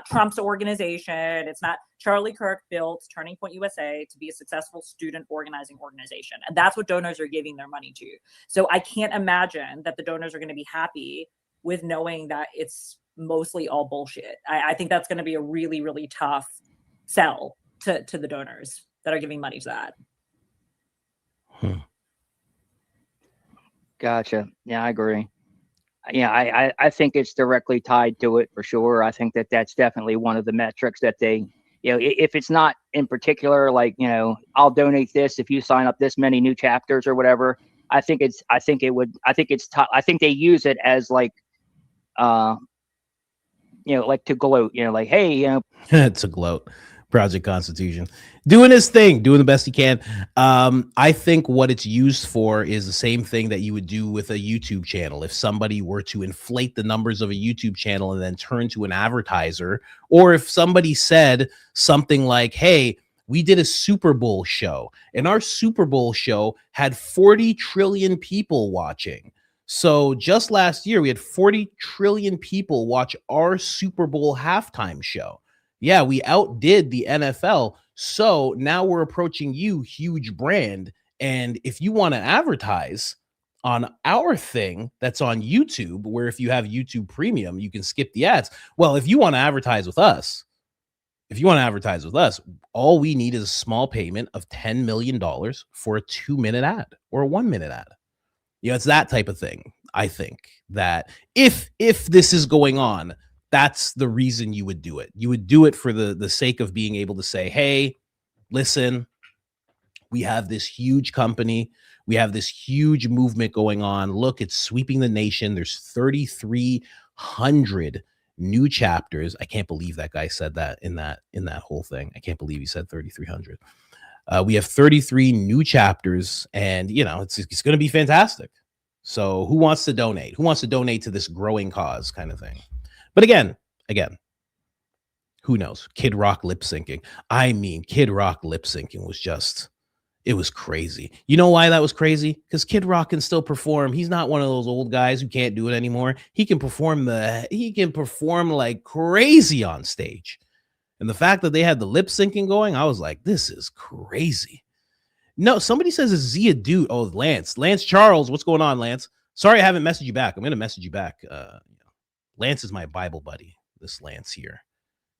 S4: Trump's organization. It's not Charlie Kirk built Turning Point USA to be a successful student organizing organization. And that's what donors are giving their money to. So I can't imagine that the donors are going to be happy with knowing that it's mostly all bullshit. I think that's going to be a really, really tough sell to the donors that are giving money to that.
S5: Gotcha. Yeah, I agree. Yeah, I think it's directly tied to it for sure. I think that's definitely one of the metrics that they, if it's not in particular, like, I'll donate this if you sign up this many new chapters or whatever. I think they use it as like, like to gloat, like, hey,
S1: To gloat. Project Constitution, doing his thing, doing the best he can. I think what it's used for is the same thing that you would do with a YouTube channel. If somebody were to inflate the numbers of a YouTube channel and then turn to an advertiser, or if somebody said something like, hey, we did a Super Bowl show and our Super Bowl show had 40 trillion people watching. So just last year, we had 40 trillion people watch our Super Bowl halftime show. Yeah, we outdid the NFL. So now we're approaching you, huge brand. And if you want to advertise on our thing that's on YouTube, where if you have YouTube Premium, you can skip the ads. Well, if you want to advertise with us, all we need is a small payment of $10 million for a 2-minute ad or a 1-minute ad. You know, it's that type of thing. I think that if this is going on, that's the reason you would do it. You would do it for the sake of being able to say, hey, listen, we have this huge company. We have this huge movement going on. Look, it's sweeping the nation. There's 3,300 new chapters. I can't believe that guy said that in that whole thing. I can't believe he said 3,300. We have 33 new chapters, and you know, it's going to be fantastic. So who wants to donate? Who wants to donate to this growing cause kind of thing? But again, who knows? Kid Rock lip syncing. I mean, Kid Rock lip syncing was just, it was crazy. You know why that was crazy? Because Kid Rock can still perform. He's not one of those old guys who can't do it anymore. He can perform like crazy on stage. And the fact that they had the lip syncing going, I was like, this is crazy. No, somebody says it's Zia dude. Oh, Lance Charles. What's going on, Lance? Sorry, I haven't messaged you back. I'm going to message you back. Lance is my Bible buddy. This Lance here.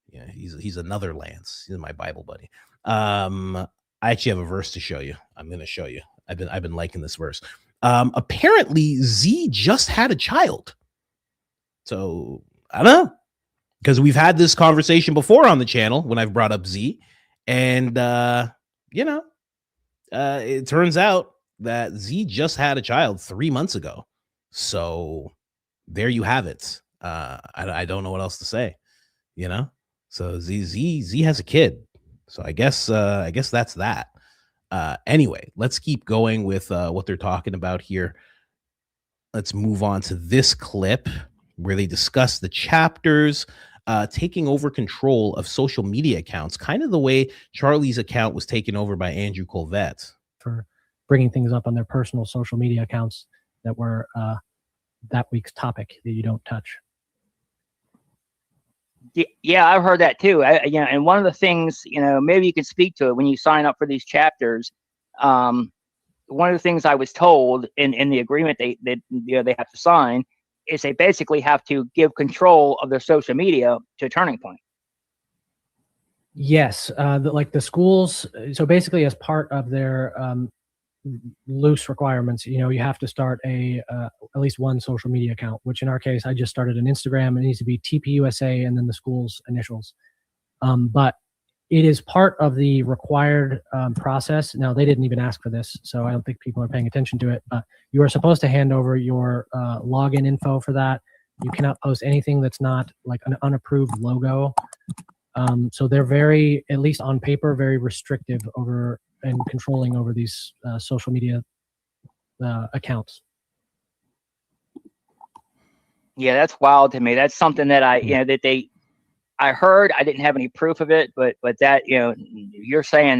S1: Yeah, he's another Lance. He's my Bible buddy. I actually have a verse to show you. I'm going to show you. I've been liking this verse. Apparently Z just had a child. So I don't know, because we've had this conversation before on the channel when I've brought up Z, and it turns out that Z just had a child 3 months ago. So there you have it. I don't know what else to say, you know. So Z has a kid. So I guess that's that. Anyway, let's keep going with what they're talking about here. Let's move on to this clip where they discuss the chapters taking over control of social media accounts, kind of the way Charlie's account was taken over by Andrew Colvette.
S6: For bringing things up on their personal social media accounts that were that week's topic that you don't touch.
S5: Yeah, I've heard that too. And one of the things, maybe you could speak to it when you sign up for these chapters. One of the things I was told in the agreement they have to sign is they basically have to give control of their social media to Turning Point.
S6: Yes, like the schools. So basically, as part of their loose requirements, you have to start at least one social media account, which in our case, I just started an Instagram. It needs to be TPUSA and then the school's initials. But it is part of the required process. Now, they didn't even ask for this, so I don't think people are paying attention to it. But you are supposed to hand over your login info for that. You cannot post anything that's not like an unapproved logo. So they're very, at least on paper, very restrictive over and controlling over these social media accounts.
S5: Yeah, that's wild to me. That's something that I heard. I didn't have any proof of it, but that, you're saying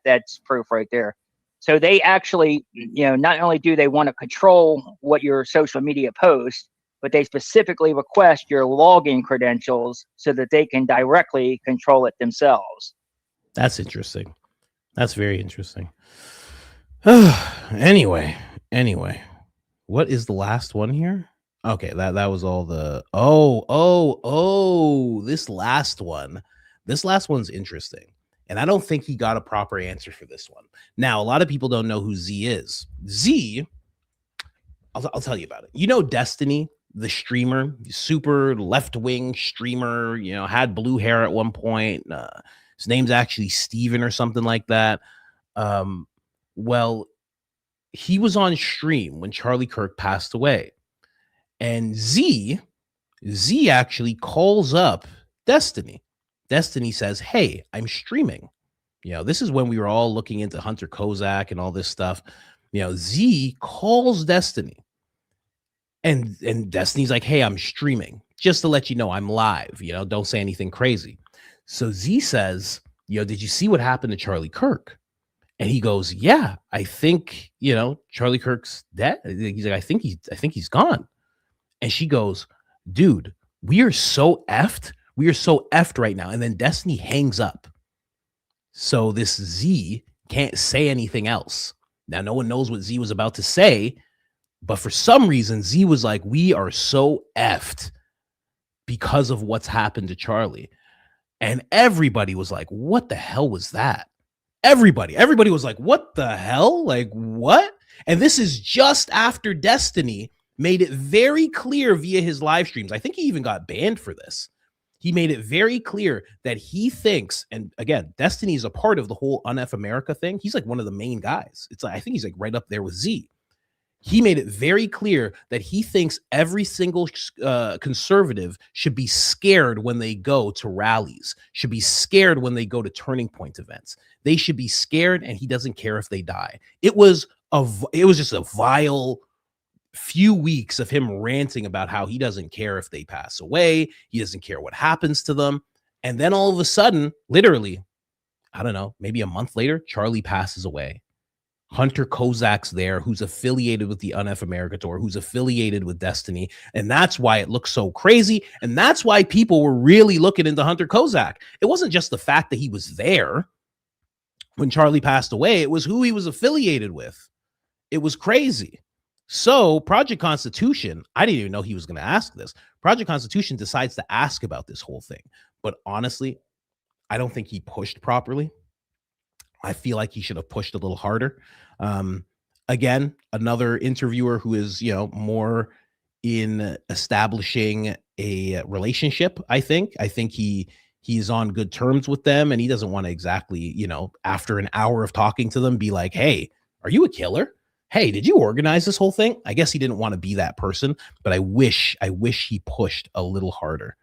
S5: that's proof right there. So they actually, not only do they want to control what your social media posts, but they specifically request your login credentials so that they can directly control it themselves.
S1: That's interesting. That's very interesting. Anyway, what is the last one here? Okay, that was all the this last one's interesting. And I don't think he got a proper answer for this one. Now, a lot of people don't know who Z is. Z, I'll tell you about it. Destiny, the streamer, super left-wing streamer, had blue hair at one point. His name's actually Steven or something like that. Well, he was on stream when Charlie Kirk passed away. And Z actually calls up Destiny. Destiny says, hey, I'm streaming. This is when we were all looking into Hunter Kozak and all this stuff. Z calls Destiny, and Destiny's like, hey, I'm streaming, just to let you know I'm live. Don't say anything crazy. So Z says, did you see what happened to Charlie Kirk? And he goes, yeah, I think, Charlie Kirk's dead. He's like, I think he's gone. And she goes, dude, we are so effed. We are so effed right now. And then Destiny hangs up. So this Z can't say anything else. Now, no one knows what Z was about to say, but for some reason, Z was like, we are so effed because of what's happened to Charlie. And everybody was like, what the hell was that? Everybody was like, what the hell? Like, what? And this is just after Destiny made it very clear via his live streams. I think he even got banned for this. He made it very clear that he thinks, and again, Destiny is a part of the whole UNF America thing. He's like one of the main guys. It's like, I think he's like right up there with Z. He made it very clear that he thinks every single conservative should be scared when they go to rallies, should be scared when they go to Turning Point events. They should be scared, and he doesn't care if they die. It was just a vile few weeks of him ranting about how he doesn't care if they pass away. He doesn't care what happens to them. And then all of a sudden, literally, I don't know, maybe a month later, Charlie passes away. Hunter Kozak's there, who's affiliated with the UNF America Tour, who's affiliated with Destiny. And that's why it looks so crazy. And that's why people were really looking into Hunter Kozak. It wasn't just the fact that he was there when Charlie passed away. It was who he was affiliated with. It was crazy. So Project Constitution, I didn't even know he was going to ask this. Project Constitution decides to ask about this whole thing. But honestly, I don't think he pushed properly. I feel like he should have pushed a little harder. Again, another interviewer who is, more in establishing a relationship. I think he's on good terms with them, and he doesn't want to exactly, after an hour of talking to them, be like, hey, are you a killer? Hey, did you organize this whole thing? I guess he didn't want to be that person, but I wish he pushed a little harder.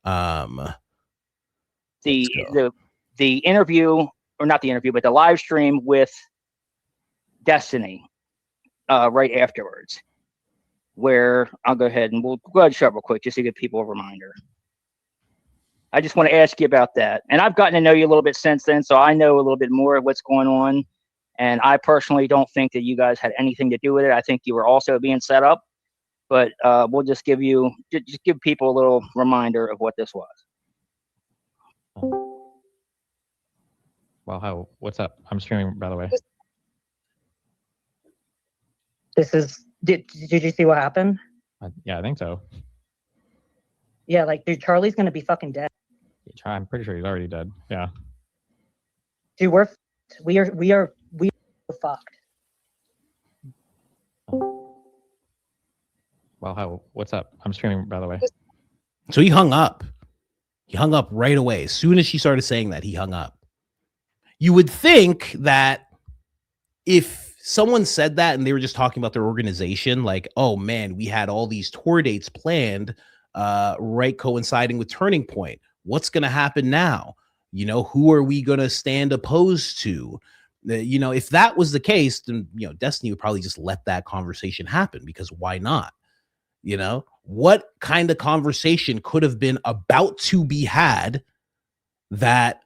S5: The interview, or not the interview, but the live stream with Destiny right afterwards, where I'll go ahead and we'll go ahead and shut real quick just to give people a reminder. I just want to ask you about that. And I've gotten to know you a little bit since then, so I know a little bit more of what's going on. And I personally don't think that you guys had anything to do with it. I think you were also being set up, but we'll just give people a little reminder of what this was.
S7: Well, what's up? I'm streaming, by the way.
S8: This is, did you see what happened?
S7: Yeah, I think so.
S8: Yeah, like, dude, Charlie's gonna be fucking dead.
S7: I'm pretty sure he's already dead. Yeah.
S8: Dude, we are fucked.
S7: Well, what's up? I'm streaming, by the way.
S1: So he hung up. He hung up right away. As soon as she started saying that, he hung up. You would think that if someone said that and they were just talking about their organization, like, oh man, we had all these tour dates planned, right, coinciding with Turning Point. What's going to happen now? Who are we going to stand opposed to? If that was the case, then, Destiny would probably just let that conversation happen, because why not? What kind of conversation could have been about to be had that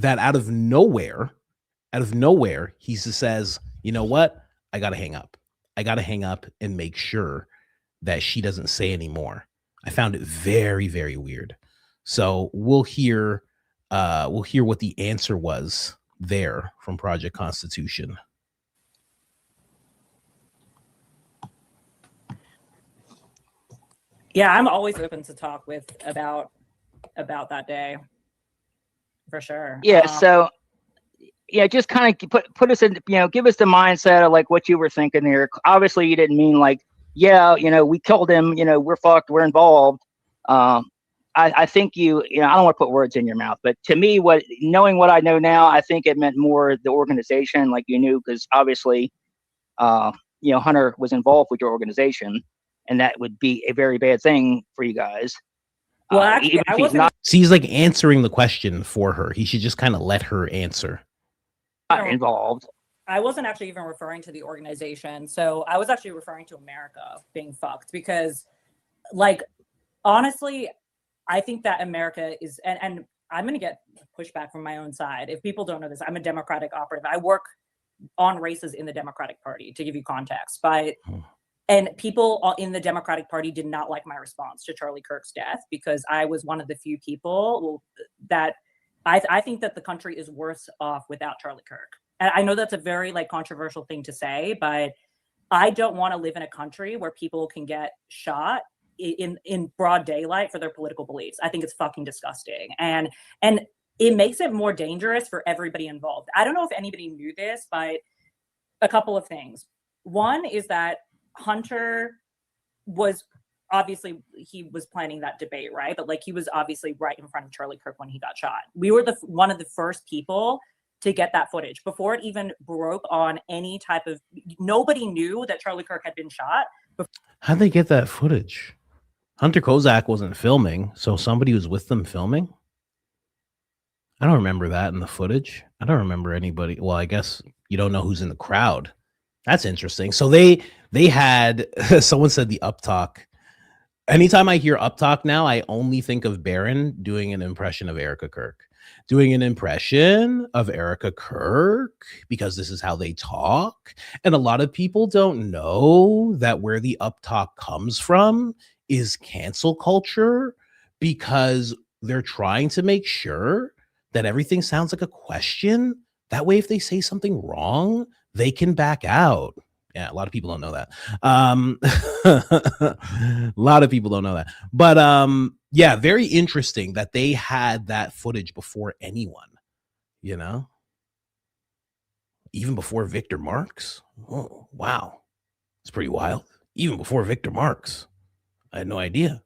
S1: out of nowhere, he just says, you know what? I got to hang up. I got to hang up and make sure that she doesn't say anymore. I found it very, very weird. So we'll hear what the answer was there from Project Constitution.
S4: Yeah, I'm always open to talk about that day, for sure.
S5: Yeah. So, yeah, just kind of put us in, give us the mindset of like what you were thinking there. Obviously, you didn't mean like, yeah, we killed him. We're fucked. We're involved. I think I don't want to put words in your mouth, but to me, knowing what I know now, I think it meant more the organization, like you knew, because obviously, Hunter was involved with your organization, and that would be a very bad thing for you guys.
S4: Well, actually,
S5: even
S4: I
S5: if he's
S4: wasn't
S5: not
S1: See, he's like answering the question for her. He should just kind of let her answer.
S5: involved.
S4: I wasn't actually even referring to the organization. So I was actually referring to America being fucked because, like, honestly, I think that America is, and I'm going to get pushback from my own side. If people don't know this, I'm a Democratic operative. I work on races in the Democratic Party, to give you context. But and people in the Democratic Party did not like my response to Charlie Kirk's death because I was one of the few people that I think that the country is worse off without Charlie Kirk. And I know that's a very like controversial thing to say, but I don't want to live in a country where people can get shot in broad daylight for their political beliefs. I think it's fucking disgusting. And it makes it more dangerous for everybody involved. I don't know if anybody knew this, but a couple of things. One is that Hunter was obviously, he was planning that debate, right? But like he was obviously right in front of Charlie Kirk when he got shot. We were one of the first people to get that footage before it even broke on any type of, nobody knew that Charlie Kirk had been shot.
S1: How'd they get that footage? Hunter Kozak wasn't filming, so somebody was with them filming. I don't remember that in the footage. I don't remember anybody. Well, I guess you don't know who's in the crowd. That's interesting. So they had, someone said the uptalk. Anytime I hear uptalk now, I only think of Barron doing an impression of Erika Kirk. Doing an impression of Erika Kirk because this is how they talk. And a lot of people don't know that where the uptalk comes from is cancel culture, because they're trying to make sure that everything sounds like a question. That way, if they say something wrong, they can back out. Yeah, a lot of people don't know that. A lot of people don't know that. But yeah, very interesting that they had that footage before anyone, you know? Even before Victor Marx. Oh, wow. It's pretty wild. Even before Victor Marx. I had no idea.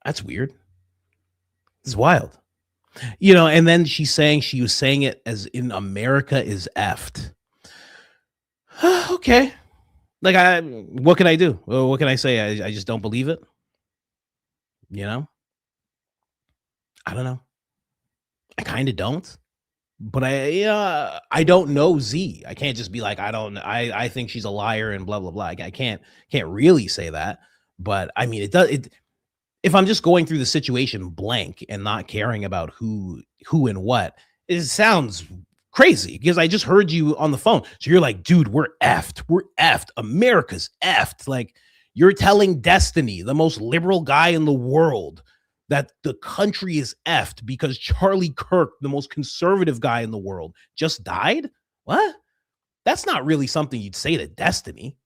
S1: That's weird. It's wild. You know, and then she was saying it as in America is effed. Okay. Like, what can I do? Well, what can I say? I just don't believe it. You know? I don't know. I kind of don't. But I don't know Z. I can't just be like, I think she's a liar and blah, blah, blah. I can't really say that. But I mean, if I'm just going through the situation blank and not caring about who and what, it sounds crazy because I just heard you on the phone. So you're like, dude, we're effed. We're effed. America's effed. Like, you're telling Destiny, the most liberal guy in the world, that the country is effed because Charlie Kirk, the most conservative guy in the world, just died? What? That's not really something you'd say to Destiny.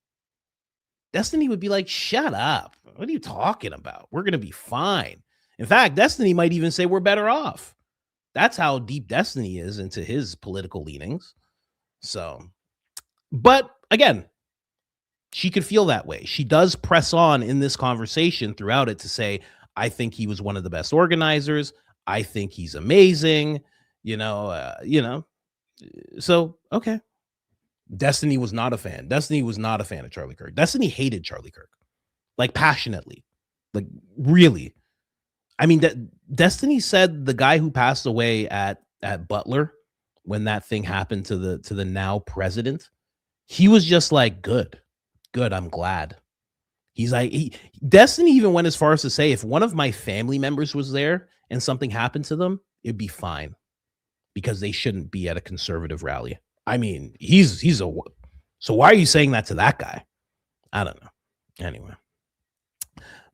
S1: Destiny would be like, shut up. What are you talking about? We're going to be fine. In fact, Destiny might even say we're better off. That's how deep Destiny is into his political leanings. So, but again, she could feel that way. She does press on in this conversation throughout it to say, I think he was one of the best organizers. I think he's amazing. So, okay. Destiny was not a fan. Destiny was not a fan of Charlie Kirk. Destiny hated Charlie Kirk, like passionately, like really. I mean, Destiny said the guy who passed away at Butler when that thing happened to the now president, he was just like, good. I'm glad. He's like, Destiny even went as far as to say, if one of my family members was there and something happened to them, it'd be fine because they shouldn't be at a conservative rally. I mean, so why are you saying that to that guy? I don't know. Anyway,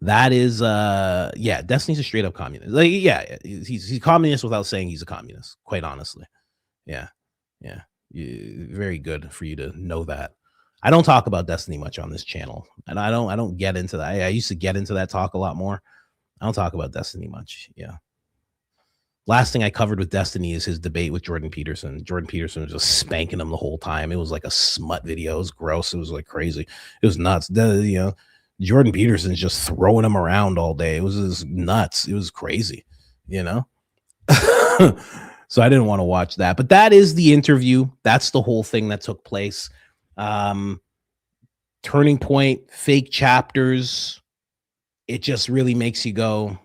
S1: that is, Destiny's a straight up communist. Like, yeah, he's a communist without saying he's a communist, quite honestly. Yeah. Very good for you to know that. I don't talk about Destiny much on this channel, and I don't get into that. I used to get into that talk a lot more. I don't talk about Destiny much. Yeah. Last thing I covered with Destiny is his debate with Jordan Peterson. Jordan Peterson was just spanking him the whole time. It was like a smut video. It was gross. It was like crazy. It was nuts. Jordan Peterson's just throwing him around all day. It was just nuts. It was crazy, So I didn't want to watch that. But that is the interview. That's the whole thing that took place. Turning point, fake chapters. It just really makes you go,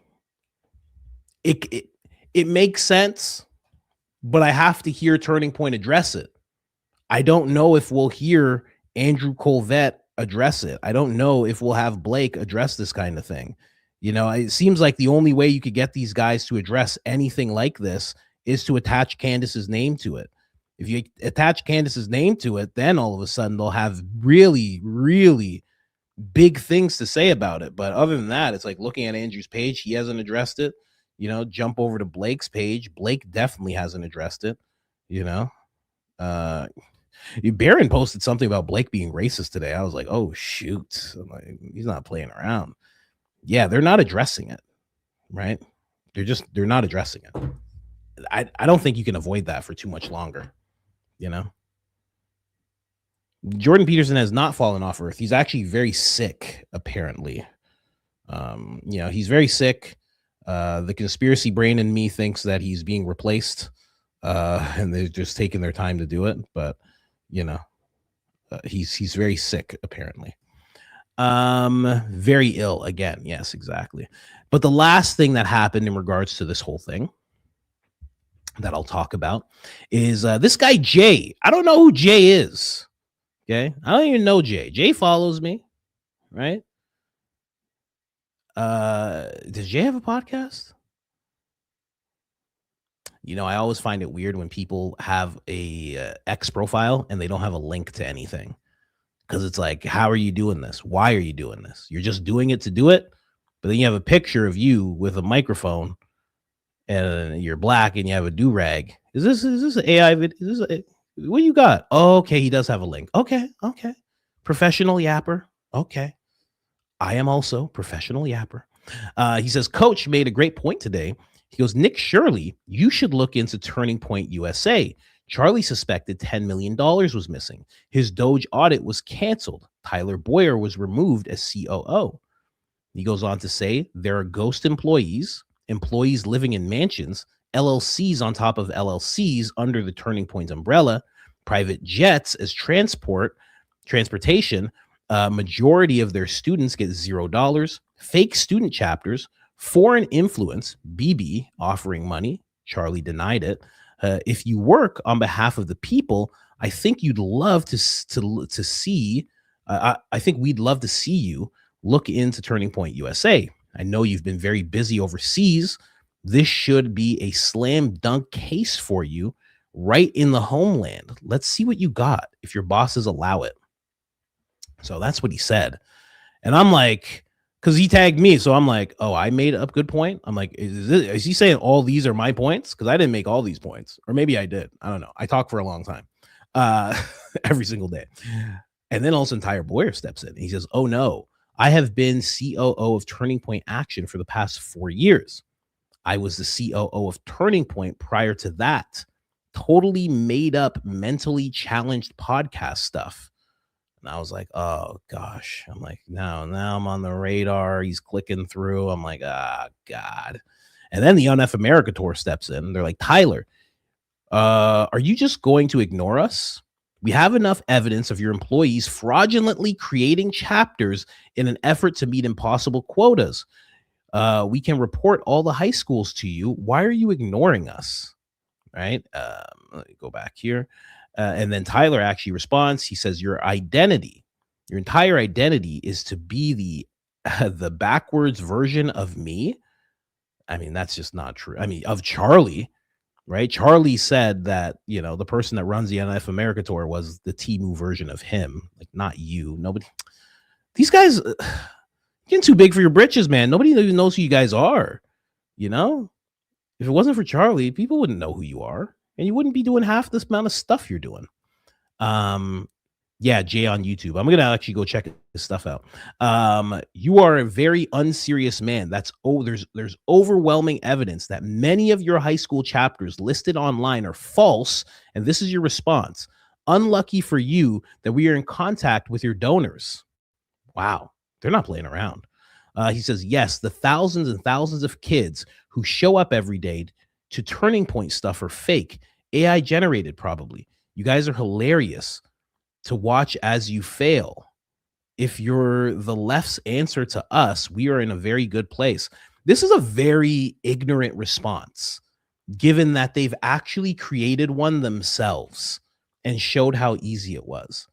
S1: it makes sense, but I have to hear Turning Point address it. I don't know if we'll hear Andrew Colvett address it. I don't know if we'll have Blake address this kind of thing. You know, it seems like the only way you could get these guys to address anything like this is to attach Candace's name to it. If you attach Candace's name to it, then all of a sudden they'll have really, really big things to say about it. But other than that, it's like looking at Andrew's page, he hasn't addressed it. You know, jump over to Blake's page. Blake definitely hasn't addressed it. You know, Barron posted something about Blake being racist today. I was like, oh shoot, I'm like, he's not playing around. Yeah, they're not addressing it, right? They're not addressing it. I don't think you can avoid that for too much longer. You know, Jordan Peterson has not fallen off Earth. He's actually very sick, apparently. You know, he's very sick. The conspiracy brain in me thinks that he's being replaced, and they're just taking their time to do it. But you know, he's very sick, apparently. Very ill again. Yes, exactly. But the last thing that happened in regards to this whole thing that I'll talk about is this guy Jay. I don't know who Jay is. Okay, I don't even know Jay. Jay follows me, right? Does Jay have a podcast? You know, I always find it weird when people have a X profile and they don't have a link to anything, because it's like, how are you doing this? Why are you doing this? You're just doing it to do it, but then you have a picture of you with a microphone and you're black and you have a do-rag. Is this an AI video? What you got? Oh, okay, he does have a link. Okay. Professional yapper. Okay. I am also professional yapper. He says, Coach made a great point today. He goes, Nick Shirley, you should look into Turning Point USA. Charlie suspected $10 million was missing. His Doge audit was canceled. Tyler Boyer was removed as COO. He goes on to say, there are ghost employees living in mansions, LLCs on top of LLCs under the Turning Point umbrella, private jets as transportation. Majority of their students get $0. Fake student chapters, foreign influence, BB offering money. Charlie denied it. If you work on behalf of the people, I think you'd love to see. I think we'd love to see you look into Turning Point USA. I know you've been very busy overseas. This should be a slam dunk case for you right in the homeland. Let's see what you got if your bosses allow it. So that's what he said. And I'm like, because he tagged me. So I'm like, oh, I made a good point. I'm like, is he saying all these are my points? Because I didn't make all these points. Or maybe I did. I don't know. I talk for a long time. Every single day. And then all of a sudden Tyler Boyer steps in. And he says, oh no, I have been COO of Turning Point Action for the past 4 years. I was the COO of Turning Point prior to that. Totally made up, mentally challenged podcast stuff. And I was like, oh gosh. I'm like, now I'm on the radar. He's clicking through. I'm like, ah, God. And then the UNF America tour steps in. They're like, Tyler, are you just going to ignore us? We have enough evidence of your employees fraudulently creating chapters in an effort to meet impossible quotas. We can report all the high schools to you. Why are you ignoring us? Right? Let me go back here. And then Tyler actually responds. He says, your entire identity is to be the backwards version of me. I mean, that's just not true. I mean, of Charlie, right? Charlie said that, you know, the person that runs the NF America tour was the Temu version of him, like not you. Nobody, these guys getting too big for your britches, man. Nobody even knows who you guys are. You know, if it wasn't for Charlie, people wouldn't know who you are. And you wouldn't be doing half this amount of stuff you're doing. Yeah, Jay on YouTube. I'm going to actually go check this stuff out. You are a very unserious man. There's overwhelming evidence that many of your high school chapters listed online are false. And this is your response. Unlucky for you that we are in contact with your donors. Wow. They're not playing around. He says, yes, the thousands and thousands of kids who show up every day to Turning Point stuff are fake, AI generated probably. You guys are hilarious to watch as you fail. If you're the left's answer to us, we are in a very good place. This is a very ignorant response, given that they've actually created one themselves and showed how easy it was.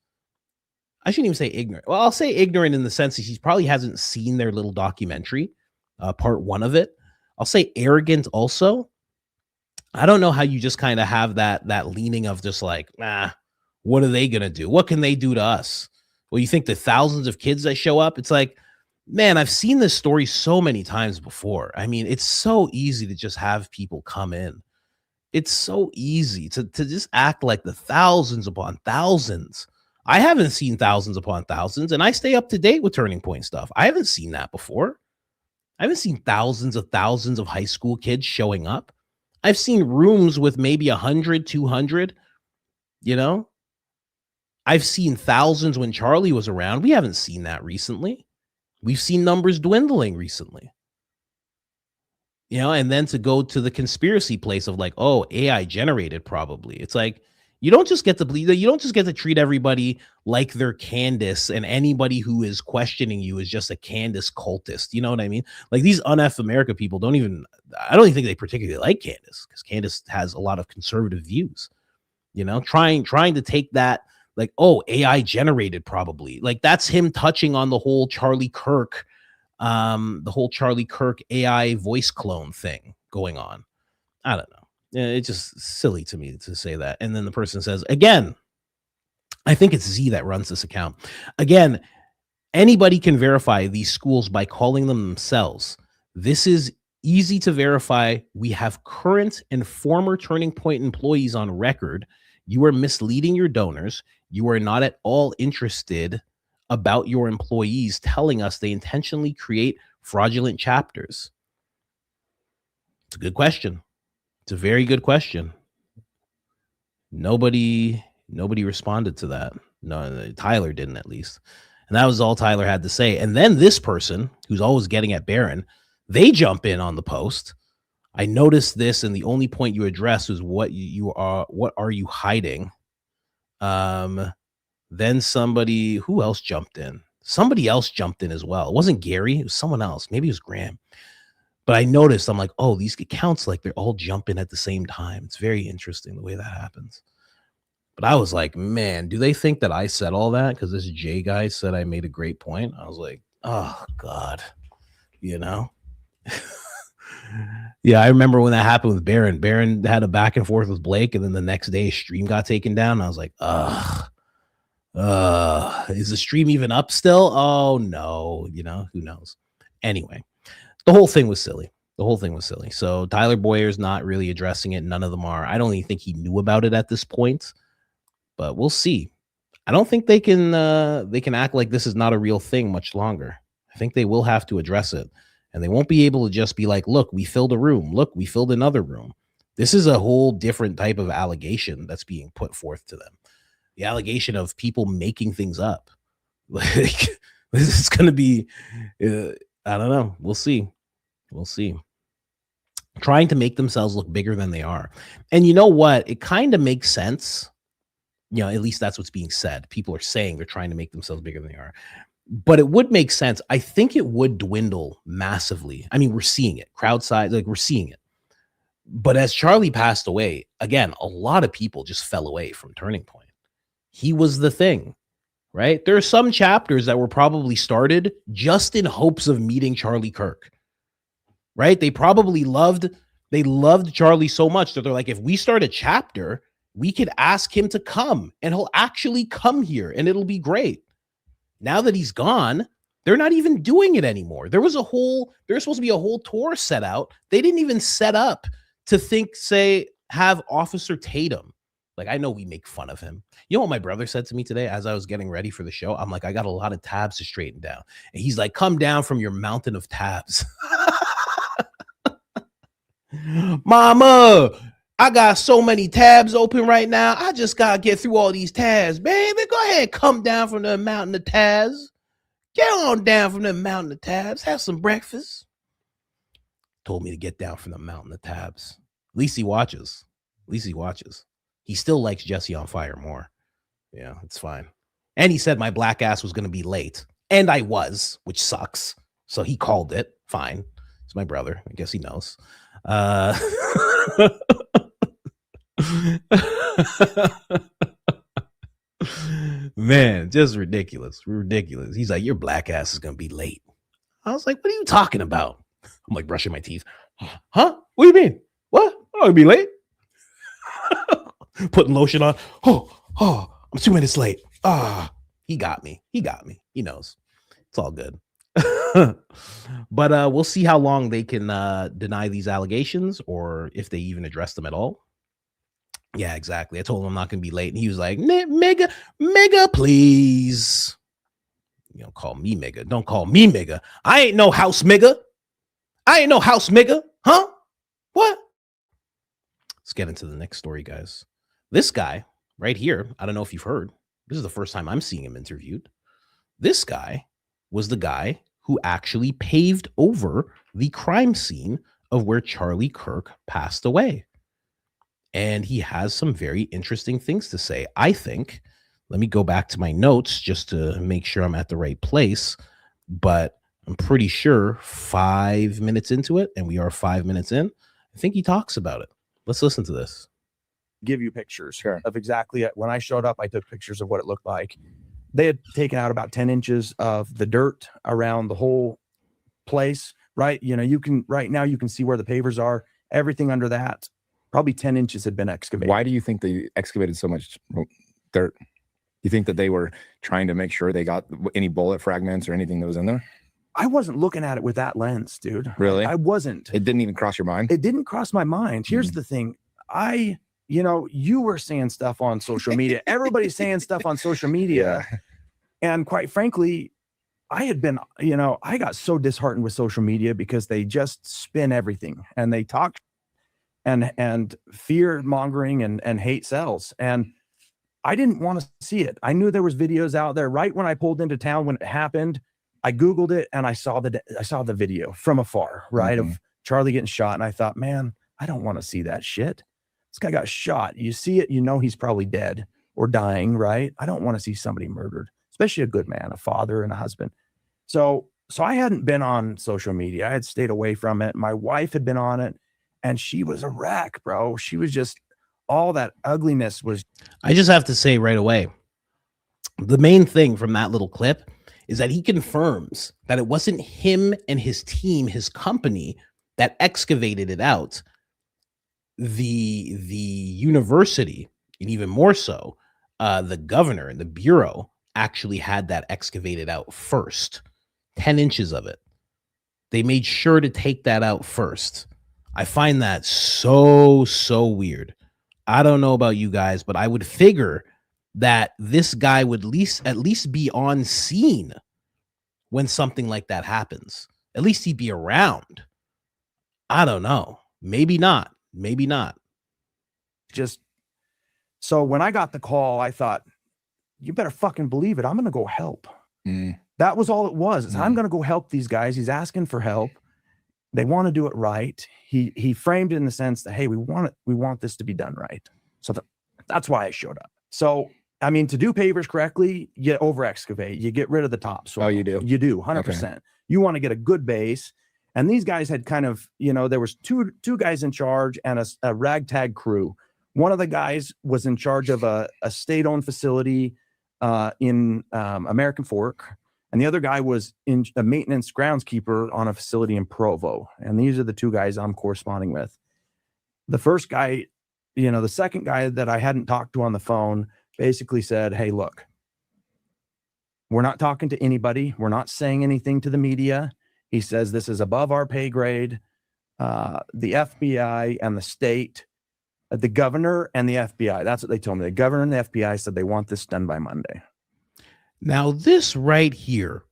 S1: I shouldn't even say ignorant. Well, I'll say ignorant in the sense that he probably hasn't seen their little documentary, part one of it. I'll say arrogant also. I don't know how you just kind of have that leaning of just like, what are they going to do? What can they do to us? Well, you think the thousands of kids that show up, it's like, man, I've seen this story so many times before. I mean, it's so easy to just have people come in. It's so easy to just act like the thousands upon thousands. I haven't seen thousands upon thousands, and I stay up to date with Turning Point stuff. I haven't seen that before. I haven't seen thousands of high school kids showing up. I've seen rooms with maybe 100, 200, you know? I've seen thousands when Charlie was around. We haven't seen that recently. We've seen numbers dwindling recently. You know, and then to go to the conspiracy place of like, oh, AI generated probably. It's like, you don't just get to believe that. You don't just get to treat everybody like they're Candace, and anybody who is questioning you is just a Candace cultist. You know what I mean? Like these un-F America people I don't even think they particularly like Candace, because Candace has a lot of conservative views, you know, trying to take that like, oh, AI generated probably, like that's him touching on the whole Charlie Kirk AI voice clone thing going on. I don't know. It's just silly to me to say that. And then the person says, again, I think it's Z that runs this account. Again, anybody can verify these schools by calling them themselves. This is easy to verify. We have current and former Turning Point employees on record. You are misleading your donors. You are not at all interested about your employees telling us they intentionally create fraudulent chapters. It's a good question. It's a very good question. Nobody responded to that. No, Tyler didn't, at least. And that was all Tyler had to say. And then this person, who's always getting at Barron, they jump in on the post. I noticed this, and the only point you addressed was what are you hiding? Then who else jumped in? Somebody else jumped in as well. It wasn't Gary. It was someone else. Maybe it was Graham. But I noticed, I'm like, oh, these accounts, like they're all jumping at the same time. It's very interesting the way that happens. But I was like, man, do they think that I said all that? Because this Jay guy said I made a great point. I was like, oh, God, you know? Yeah, I remember when that happened with Barron. Barron had a back and forth with Blake, and then the next day his stream got taken down. I was like, is the stream even up still? Oh, no, you know, who knows? Anyway. The whole thing was silly. So Tyler Boyer's not really addressing it. None of them are. I don't even think he knew about it at this point, but we'll see. I don't think they can act like this is not a real thing much longer. I think they will have to address it, and they won't be able to just be like, look, we filled a room. Look, we filled another room. This is a whole different type of allegation that's being put forth to them. The allegation of people making things up. Like, this is going to be, I don't know. We'll see. Trying to make themselves look bigger than they are. And you know what? It kind of makes sense. You know, at least that's what's being said. People are saying they're trying to make themselves bigger than they are. But it would make sense. I think it would dwindle massively. I mean, we're seeing it. Crowd size, like we're seeing it. But as Charlie passed away, again, a lot of people just fell away from Turning Point. He was the thing. Right? There are some chapters that were probably started just in hopes of meeting Charlie Kirk. Right? They loved Charlie so much that they're like, if we start a chapter, we could ask him to come and he'll actually come here and it'll be great. Now that he's gone, they're not even doing it anymore. There's supposed to be a whole tour set out. They didn't even set up to have Officer Tatum. Like, I know we make fun of him. You know what my brother said to me today as I was getting ready for the show? I'm like, I got a lot of tabs to straighten down. And he's like, come down from your mountain of tabs. Mama, I got so many tabs open right now. I just got to get through all these tabs. Baby, go ahead. Come down from the mountain of tabs. Get on down from the mountain of tabs. Have some breakfast. Told me to get down from the mountain of tabs. At least he watches. He still likes Jesse on Fire more. Yeah, it's fine. And he said my black ass was going to be late. And I was, which sucks. So he called it. Fine. It's my brother. I guess he knows. Man, just ridiculous. He's like, your black ass is gonna be late. I was like, what are you talking about? I'm like brushing my teeth. Huh? What do you mean? What? I'm gonna be late. Putting lotion on. I'm 2 minutes late. He got me. He knows. It's all good. But we'll see how long they can deny these allegations, or if they even address them at all. Yeah, exactly. I told him I'm not gonna be late, and he was like, "Mega, please." You don't call me Mega. Don't call me Mega. I ain't no house Mega. Huh? What? Let's get into the next story, guys. This guy right here, I don't know if you've heard. This is the first time I'm seeing him interviewed. This guy was the guy who actually paved over the crime scene of where Charlie Kirk passed away. And he has some very interesting things to say, I think. Let me go back to my notes just to make sure I'm at the right place. But I'm pretty sure 5 minutes into it, and we are 5 minutes in, I think he talks about it. Let's listen to this.
S9: Give you pictures of exactly when I showed up. I took pictures of what it looked like. They had taken out about 10 inches of the dirt around the whole place, right? You know, you can right now you can see where the pavers are. Everything under that, probably 10 inches had been excavated.
S10: Why do you think they excavated so much dirt? You think that they were trying to make sure they got any bullet fragments or anything that was in there?
S9: I wasn't looking at it with that lens, dude.
S10: Really?
S9: I wasn't.
S10: It didn't even cross your mind?
S9: It didn't cross my mind. Here's the thing. You were saying stuff on social media. Everybody's saying stuff on social media.
S10: Yeah.
S9: And quite frankly, I had been, I got so disheartened with social media because they just spin everything and they talk and fear mongering and hate sells. And I didn't want to see it. I knew there was videos out there. Right when I pulled into town, when it happened, I Googled it and I saw the video from afar, right? Of Charlie getting shot. And I thought, man, I don't want to see that shit. This guy got shot. You see it, he's probably dead or dying, right? I don't want to see somebody murdered, especially a good man, a father and a husband. So I hadn't been on social media. I had stayed away from it. My wife had been on it and she was a wreck, bro. She was just, all that ugliness was.
S1: I just have to say right away, the main thing from that little clip is that he confirms that it wasn't him and his team, his company, that excavated it out. The university, and even more so, the governor and the bureau actually had that excavated out first. 10 inches of it. They made sure to take that out first. I find that so weird. I don't know about you guys, but I would figure that this guy would at least be on scene when something like that happens. At least he'd be around. I don't know. Maybe not.
S9: Just so when I got the call, I thought, you better fucking believe it. I'm going to go help. That was all it was. I'm going to go help these guys. He's asking for help. They want to do it right. He framed it in the sense that, hey, we want this to be done right. So that's why I showed up. So, I mean, to do pavers correctly, you over excavate, you get rid of the top. So
S10: you do?
S9: You do 100%. Okay. You want to get a good base. And these guys had kind of, there was two guys in charge and a ragtag crew. One of the guys was in charge of a state-owned facility in American Fork. And the other guy was in a maintenance groundskeeper on a facility in Provo. And these are the two guys I'm corresponding with. The first guy, the second guy that I hadn't talked to on the phone basically said, hey, look, we're not talking to anybody. We're not saying anything to the media. He says this is above our pay grade. The FBI and the state, the governor and the FBI, that's what they told me. The governor and the FBI said they want this done by Monday.
S1: Now, this right here,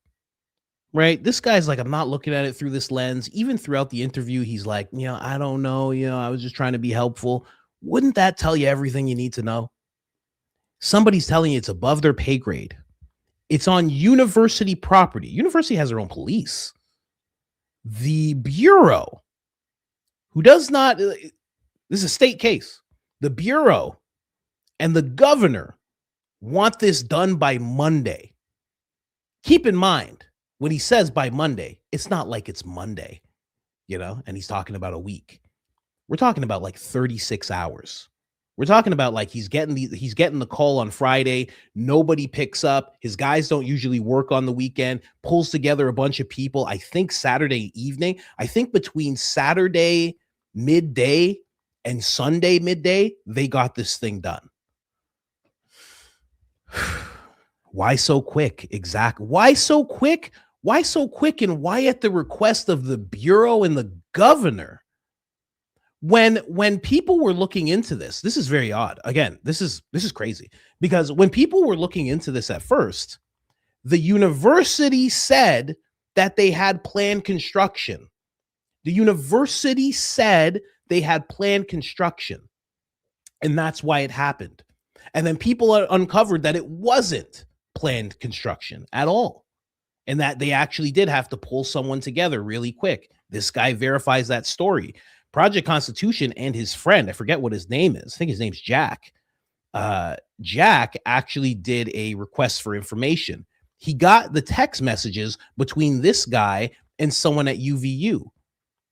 S1: right? This guy's like, I'm not looking at it through this lens. Even throughout the interview, he's like, I don't know. I was just trying to be helpful. Wouldn't that tell you everything you need to know? Somebody's telling you it's above their pay grade. It's on university property. University has their own police. The bureau, who does not, this is a state case. The bureau and the governor want this done by Monday. Keep in mind, when he says by Monday, it's not like it's Monday. and he's talking about a week. We're talking about like 36 hours. We're talking about like he's getting the call on Friday. Nobody picks up. His guys don't usually work on the weekend. Pulls together a bunch of people. I think Saturday evening. I think between Saturday midday and Sunday midday, they got this thing done. Why so quick? Exactly. Why so quick? Why so quick? And why at the request of the Bureau and the governor? When people were looking into this is very odd. Again, this is crazy, because when people were looking into this at first, the university said that they had planned construction. The university said they had planned construction, and that's why it happened. And then people uncovered that it wasn't planned construction at all, and that they actually did have to pull someone together really quick. This guy verifies that story. Project Constitution and his friend, I forget what his name is. I think his name's Jack. Jack actually did a request for information. He got the text messages between this guy and someone at UVU.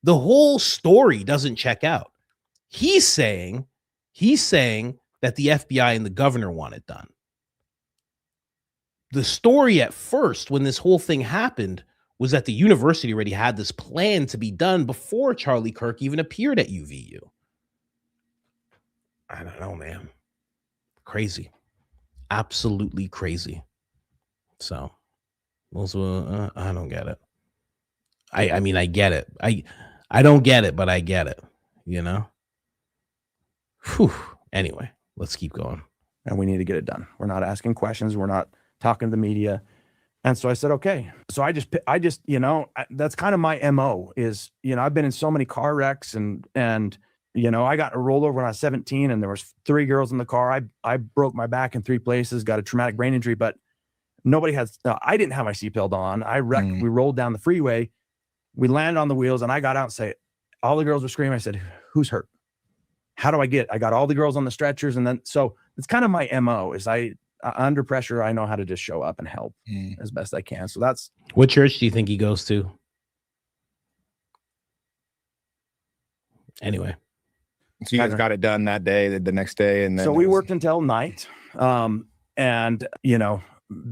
S1: The whole story doesn't check out. He's saying that the FBI and the governor want it done. The story at first, when this whole thing happened, was that the university already had this plan to be done before Charlie Kirk even appeared at UVU. I don't know, man. Crazy. Absolutely crazy. So, also, I don't get it. I mean, I get it. I don't get it, but I get it, Whew. Anyway, let's keep going.
S9: And we need to get it done. We're not asking questions. We're not talking to the media. And so I said, okay. So I just, that's kind of my MO is, I've been in so many car wrecks and, I got a rollover when I was 17 and there was 3 girls in the car. I broke my back in 3 places, got a traumatic brain injury, but nobody has, I didn't have my seatbelt on. I wrecked. We rolled down the freeway. We landed on the wheels and I got out and say, all the girls were screaming. I said, who's hurt? How do I got all the girls on the stretchers. And then, so it's kind of my MO is under pressure, I know how to just show up and help as best I can. So that's.
S1: What church do you think he goes to? Anyway.
S10: So you guys got it done that day, the next day. And then
S9: so we worked until night and,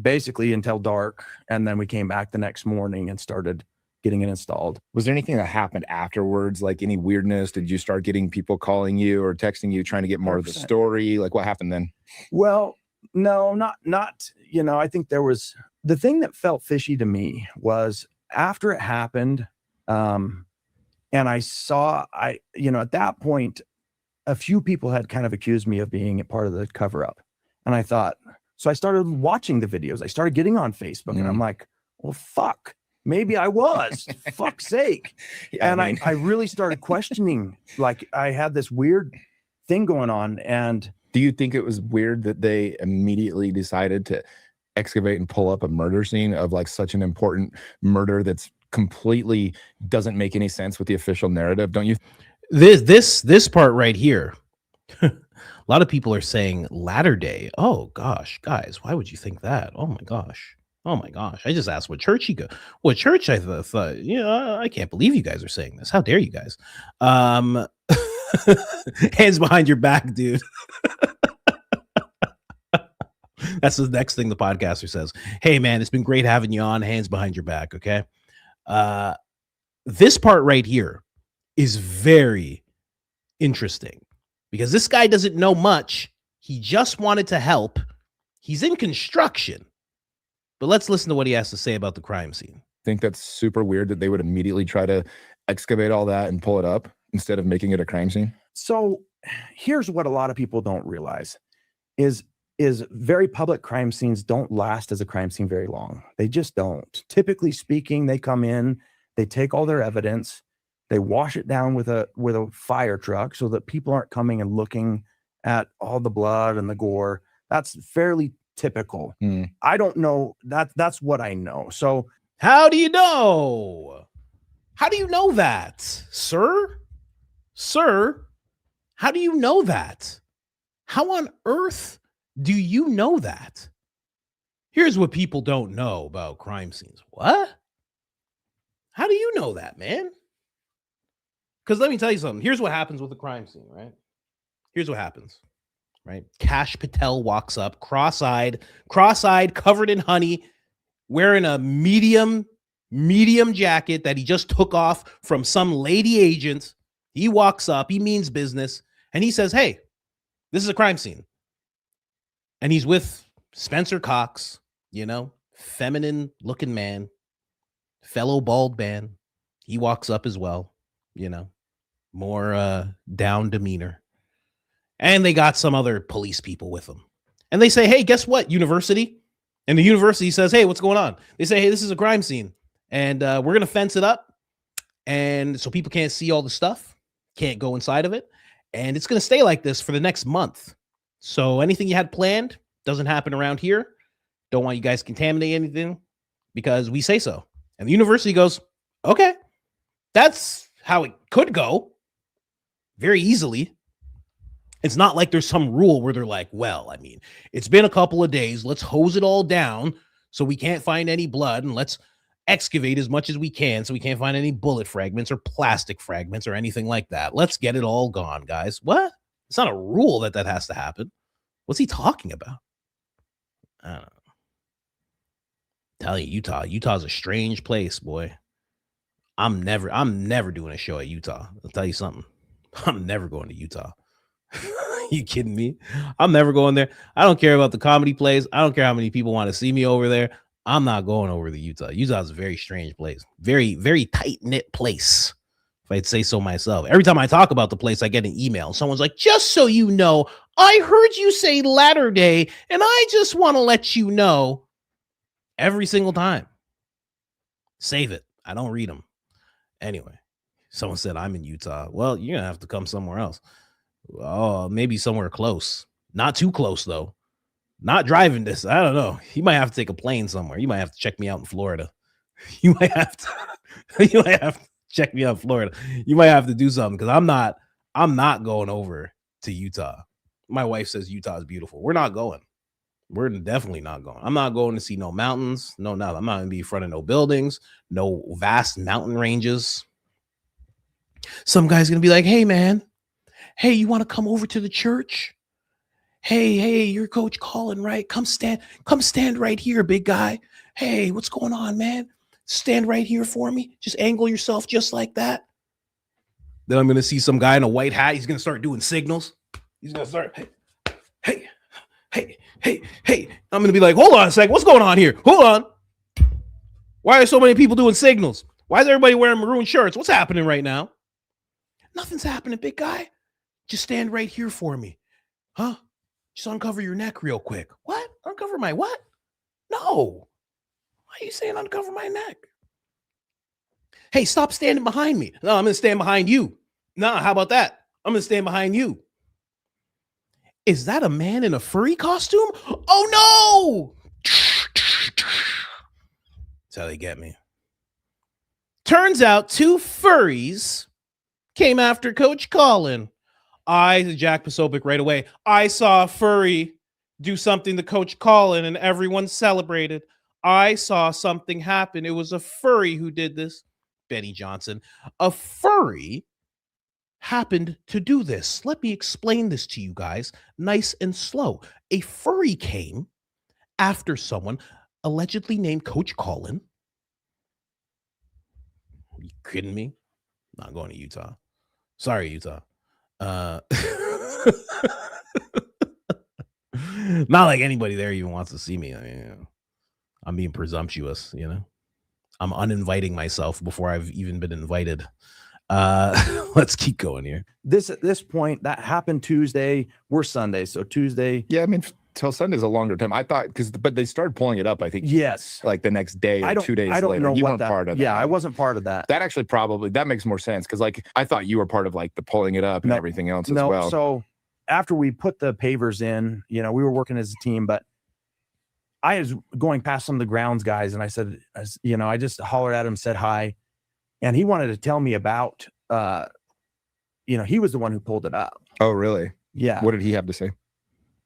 S9: basically until dark. And then we came back the next morning and started getting it installed.
S10: Was there anything that happened afterwards? Like any weirdness? Did you start getting people calling you or texting you, trying to get more 100%. Of the story? Like what happened then?
S9: Well, no, not, I think there was the thing that felt fishy to me was after it happened. And I saw, at that point, a few people had kind of accused me of being a part of the cover up. And I thought, so I started watching the videos. I started getting on Facebook and I'm like, well, fuck, maybe I was, fuck's sake. Yeah, and I really started questioning, like I had this weird thing going on. And
S10: do you think it was weird that they immediately decided to excavate and pull up a murder scene of like such an important murder that's completely doesn't make any sense with the official narrative? Don't you?
S1: This part right here. A lot of people are saying Latter Day. Oh gosh, guys, why would you think that? Oh my gosh. I just asked what church you go. What church I thought, I can't believe you guys are saying this. How dare you guys? Hands behind your back, dude. That's the next thing the podcaster says. Hey man, it's been great having you on. Hands behind your back. Okay. This part right here is very interesting because this guy doesn't know much. He just wanted to help. He's in construction, but let's listen to what he has to say about the crime scene.
S10: I think that's super weird that they would immediately try to excavate all that and pull it up instead of making it a crime scene.
S9: So here's what a lot of people don't realize is very public crime scenes don't last as a crime scene very long. They just don't. Typically speaking, they come in, they take all their evidence, they wash it down with a fire truck so that people aren't coming and looking at all the blood and the gore. That's fairly typical. I don't know. That's what I know. So
S1: how do you know? How do you know that, sir? Sir, how do you know that? How on earth do you know that? Here's what people don't know about crime scenes. What? How do you know that, man? Because let me tell you something. Here's what happens with a crime scene, right? Here's what happens, right? Cash Patel walks up, cross-eyed, covered in honey, wearing a medium jacket that he just took off from some lady agent. He walks up, he means business, and he says, hey, this is a crime scene. And he's with Spencer Cox, feminine looking man, fellow bald man. He walks up as well, more down demeanor. And they got some other police people with them. And they say, hey, guess what, university? And the university says, hey, what's going on? They say, hey, this is a crime scene. And we're going to fence it up. And so people can't see all the stuff, can't go inside of it. And it's going to stay like this for the next month. So anything you had planned doesn't happen around here. Don't want you guys to contaminate anything because we say so. And the university goes, okay, that's how it could go very easily. It's not like there's some rule where they're like, well, I mean, it's been a couple of days. Let's hose it all down so we can't find any blood, and let's excavate as much as we can so we can't find any bullet fragments or plastic fragments or anything like that. Let's get it all gone, guys. What? It's not a rule that has to happen. What's he talking about? I don't know. Tell you, Utah's a strange place, boy. I'm never doing a show at Utah. I'll tell you something. I'm never going to Utah. You kidding me? I'm never going there. I don't care about the comedy plays. I don't care how many people want to see me over there. I'm not going over to Utah. Utah's a very strange place. Very, very tight-knit place, if I'd say so myself. Every time I talk about the place, I get an email. Someone's like, just so you know, I heard you say Latter-day, and I just want to let you know. Every single time. Save it. I don't read them. Anyway, someone said I'm in Utah. Well, you're going to have to come somewhere else. Oh, maybe somewhere close. Not too close, though. Not driving this. I don't know. You might have to take a plane somewhere. You might have to check me out in Florida. You might have to check me out in Florida. You might have to do something because I'm not going over to Utah. My wife says Utah is beautiful. We're not going. We're definitely not going. I'm not going to see no mountains. No, I'm not going to be in front of no buildings, no vast mountain ranges. Some guy's going to be like, hey, man. Hey, you want to come over to the church? Hey, you're Coach Colin, right? Come stand right here, big guy. Hey, what's going on, man? Stand right here for me. Just angle yourself just like that. Then I'm going to see some guy in a white hat. He's going to start doing signals. He's going to start, hey. I'm going to be like, hold on a second. What's going on here? Hold on. Why are so many people doing signals? Why is everybody wearing maroon shirts? What's happening right now? Nothing's happening, big guy. Just stand right here for me. Huh? Just uncover your neck real quick. What? Uncover my what? No. Why are you saying uncover my neck? Hey, stop standing behind me. No, I'm going to stand behind you. Nah, how about that? I'm going to stand behind you. Is that a man in a furry costume? Oh, no. That's how they get me. Turns out 2 furries came after Coach Colin. Jack Posobiec right away. I saw a furry do something to Coach Colin and everyone celebrated. I saw something happen. It was a furry who did this. Benny Johnson. A furry happened to do this. Let me explain this to you guys nice and slow. A furry came after someone allegedly named Coach Colin. Are you kidding me? Not going to Utah. Sorry, Utah. Not like anybody there even wants to see me. I mean, I'm being presumptuous, I'm uninviting myself before I've even been invited. Let's keep going here.
S9: At this point, that happened Tuesday. We're Sunday, so Tuesday.
S10: Yeah, I mean, till Sunday's a longer time. I thought but they started pulling it up. I think
S9: yes,
S10: like the next day or 2 days.
S9: I don't
S10: later.
S9: know
S10: You
S9: what
S10: weren't
S9: that.
S10: part of that.
S9: Yeah, I wasn't part of that.
S10: That actually that makes more sense because like I thought you were part of like the pulling it up and everything else as well.
S9: So after we put the pavers in, we were working as a team, but I was going past some of the grounds guys, and I said, I just hollered at him, said hi, and he wanted to tell me about. He was the one who pulled it up.
S10: Oh, really?
S9: Yeah.
S10: What did he have to say?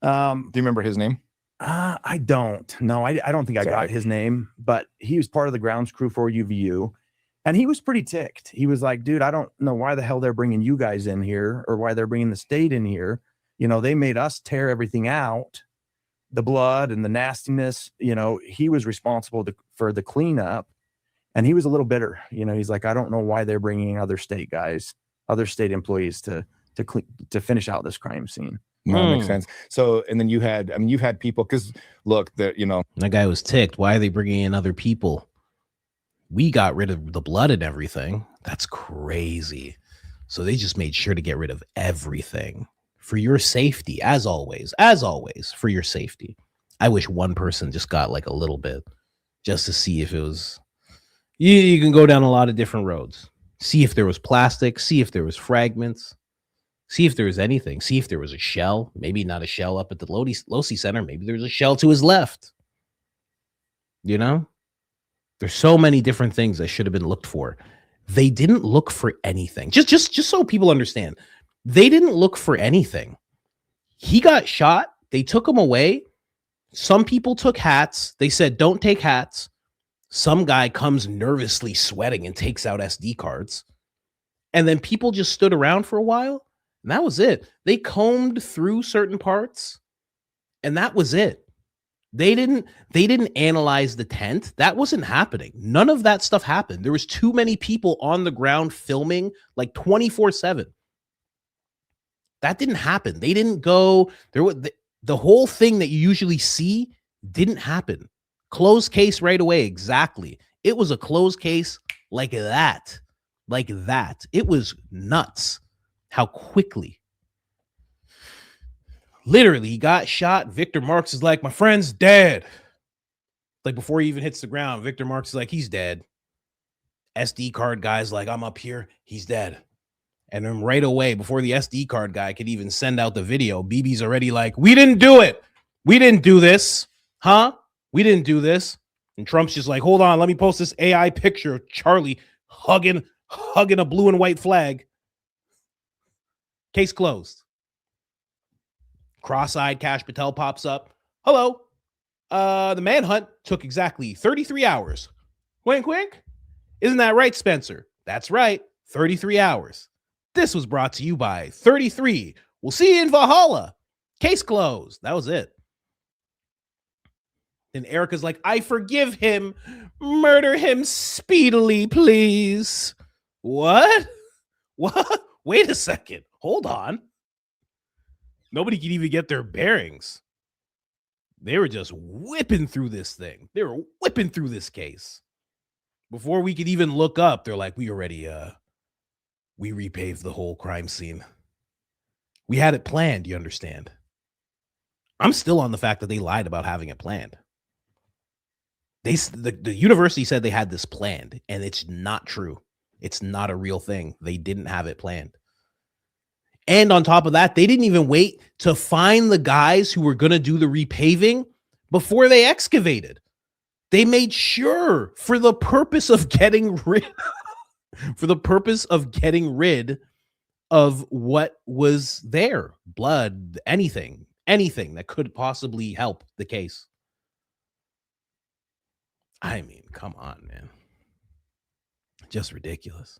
S10: Do you remember his name?
S9: I don't. No, I don't think I got his name, but he was part of the grounds crew for UVU. And he was pretty ticked. He was like, dude, I don't know why the hell they're bringing you guys in here or why they're bringing the state in here. You know, they made us tear everything out, the blood and the nastiness. You know, he was responsible for the cleanup, and he was a little bitter. You know, he's like, I don't know why they're bringing other state guys, other state employees to finish out this crime scene.
S10: No, that makes sense. So, and then you've had people, because look, that, you know,
S1: That guy was ticked. Why are they bringing in other people? We got rid of the blood and everything. That's crazy. So they just made sure to get rid of everything for your safety, as always, for your safety. I wish one person just got like a little bit just to see if it was, you can go down a lot of different roads. See if there was plastic, see if there was fragments, see if there was anything, see if there was a shell, maybe not a shell up at the Losi Center. Maybe there was a shell to his left. You know? There's so many different things that should have been looked for. They didn't look for anything. Just so people understand, they didn't look for anything. He got shot. They took him away. Some people took hats. They said, don't take hats. Some guy comes nervously sweating and takes out SD cards. And then people just stood around for a while. And that was it. They combed through certain parts. And that was it. They didn't analyze the tent. That wasn't happening. None of that stuff happened. There was too many people on the ground filming like 24/7. That didn't happen. They didn't go there. The whole thing that you usually see didn't happen. Closed case right away. Exactly. It was a closed case like that. Like that. It was nuts how quickly. Literally, he got shot. Victor Marks is like, my friend's dead. Like, before he even hits the ground, Victor Marks is like, he's dead. SD card guy's like, I'm up here. He's dead. And then right away, before the SD card guy could even send out the video, BB's already like, we didn't do it. We didn't do this. Huh? We didn't do this. And Trump's just like, hold on. Let me post this AI picture of Charlie hugging a blue and white flag. Case closed. Cross-eyed Kash Patel pops up. Hello. The manhunt took exactly 33 hours. Wink, wink. Isn't that right, Spencer? That's right. 33 hours. This was brought to you by 33. We'll see you in Valhalla. Case closed. That was it. And Erika's like, I forgive him. Murder him speedily, please. What? What? Wait a second. Hold on. Nobody could even get their bearings. They were just whipping through this thing. They were whipping through this case. Before we could even look up, they're like, we already, we repaved the whole crime scene. We had it planned, you understand? I'm still on the fact that they lied about having it planned. The university said they had this planned, and it's not true. It's not a real thing. They didn't have it planned. And on top of that, they didn't even wait to find the guys who were going to do the repaving before they excavated. They made sure for the purpose of getting rid of what was there, blood, anything that could possibly help the case. I mean, come on, man. Just ridiculous.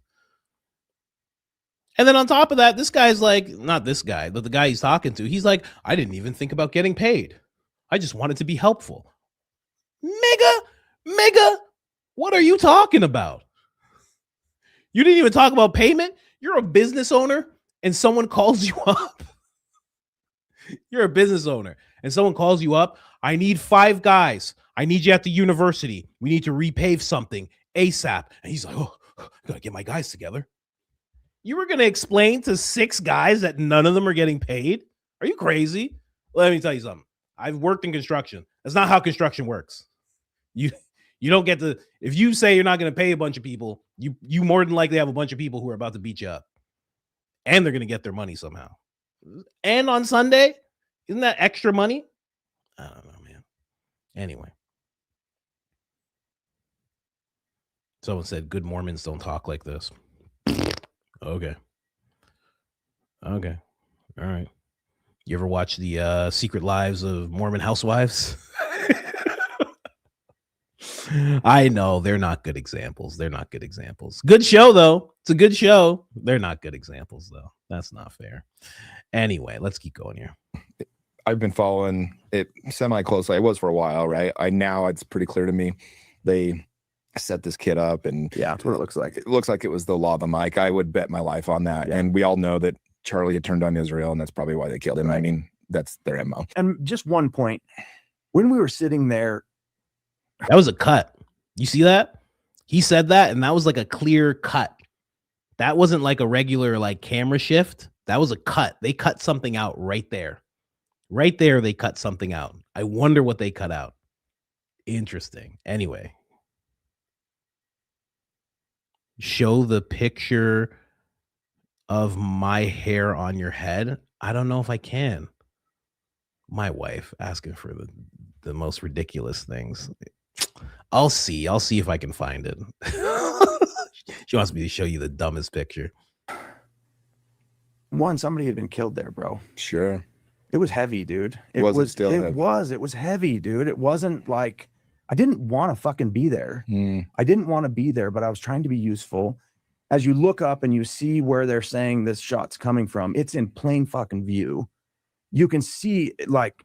S1: And then on top of that, this guy's like, not this guy, but the guy he's talking to, he's like, I didn't even think about getting paid. I just wanted to be helpful. Mega, what are you talking about? You didn't even talk about payment? You're a business owner and someone calls you up. You're a business owner and someone calls you up. I need 5 guys. I need you at the university. We need to repave something ASAP. And he's like, oh, I gotta get my guys together. You were going to explain to 6 guys that none of them are getting paid? Are you crazy? Let me tell you something. I've worked in construction. That's not how construction works. You don't get to, if you say you're not going to pay a bunch of people, you more than likely have a bunch of people who are about to beat you up. And they're going to get their money somehow. And on Sunday, isn't that extra money? I don't know, man. Anyway. Someone said, good Mormons don't talk like this. Okay. All right. You ever watch the Secret Lives of Mormon Housewives? I know they're not good examples. They're not good examples. Good show though. It's a good show. They're not good examples though. That's not fair. Anyway, let's keep going here.
S10: I've been following it semi closely. I was for a while, right? Now it's pretty clear to me they set this kid up, and
S9: Yeah, that's what it looks like.
S10: it looks like it was the law of the mic. I would bet my life on that.
S9: Yeah.
S10: And we all know that Charlie had turned on Israel, and that's probably why they killed him. I
S9: Right.
S10: mean, that's their MO.
S9: And just one point, when we were sitting there,
S1: That was a cut. You see that? He said that, and that was like a clear cut. That wasn't like a regular like camera shift. That was a cut. They cut something out right there. Right there, they cut something out. I wonder what they cut out. Interesting. Anyway. Show the picture of my hair on your head. I don't know if I can. My wife asking for the most ridiculous things. I'll see if I can find it. She wants me to show you the dumbest picture.
S9: somebody had been killed there, bro.
S10: Sure.
S9: It was heavy, dude. It
S10: Was it
S9: was
S10: still
S9: it
S10: heavy?
S9: was heavy, dude. It wasn't like I didn't want to fucking be there.
S10: Hmm.
S9: I didn't want to be there, but I was trying to be useful. As you look up and you see where they're saying this shot's coming from, it's in plain fucking view. You can see like,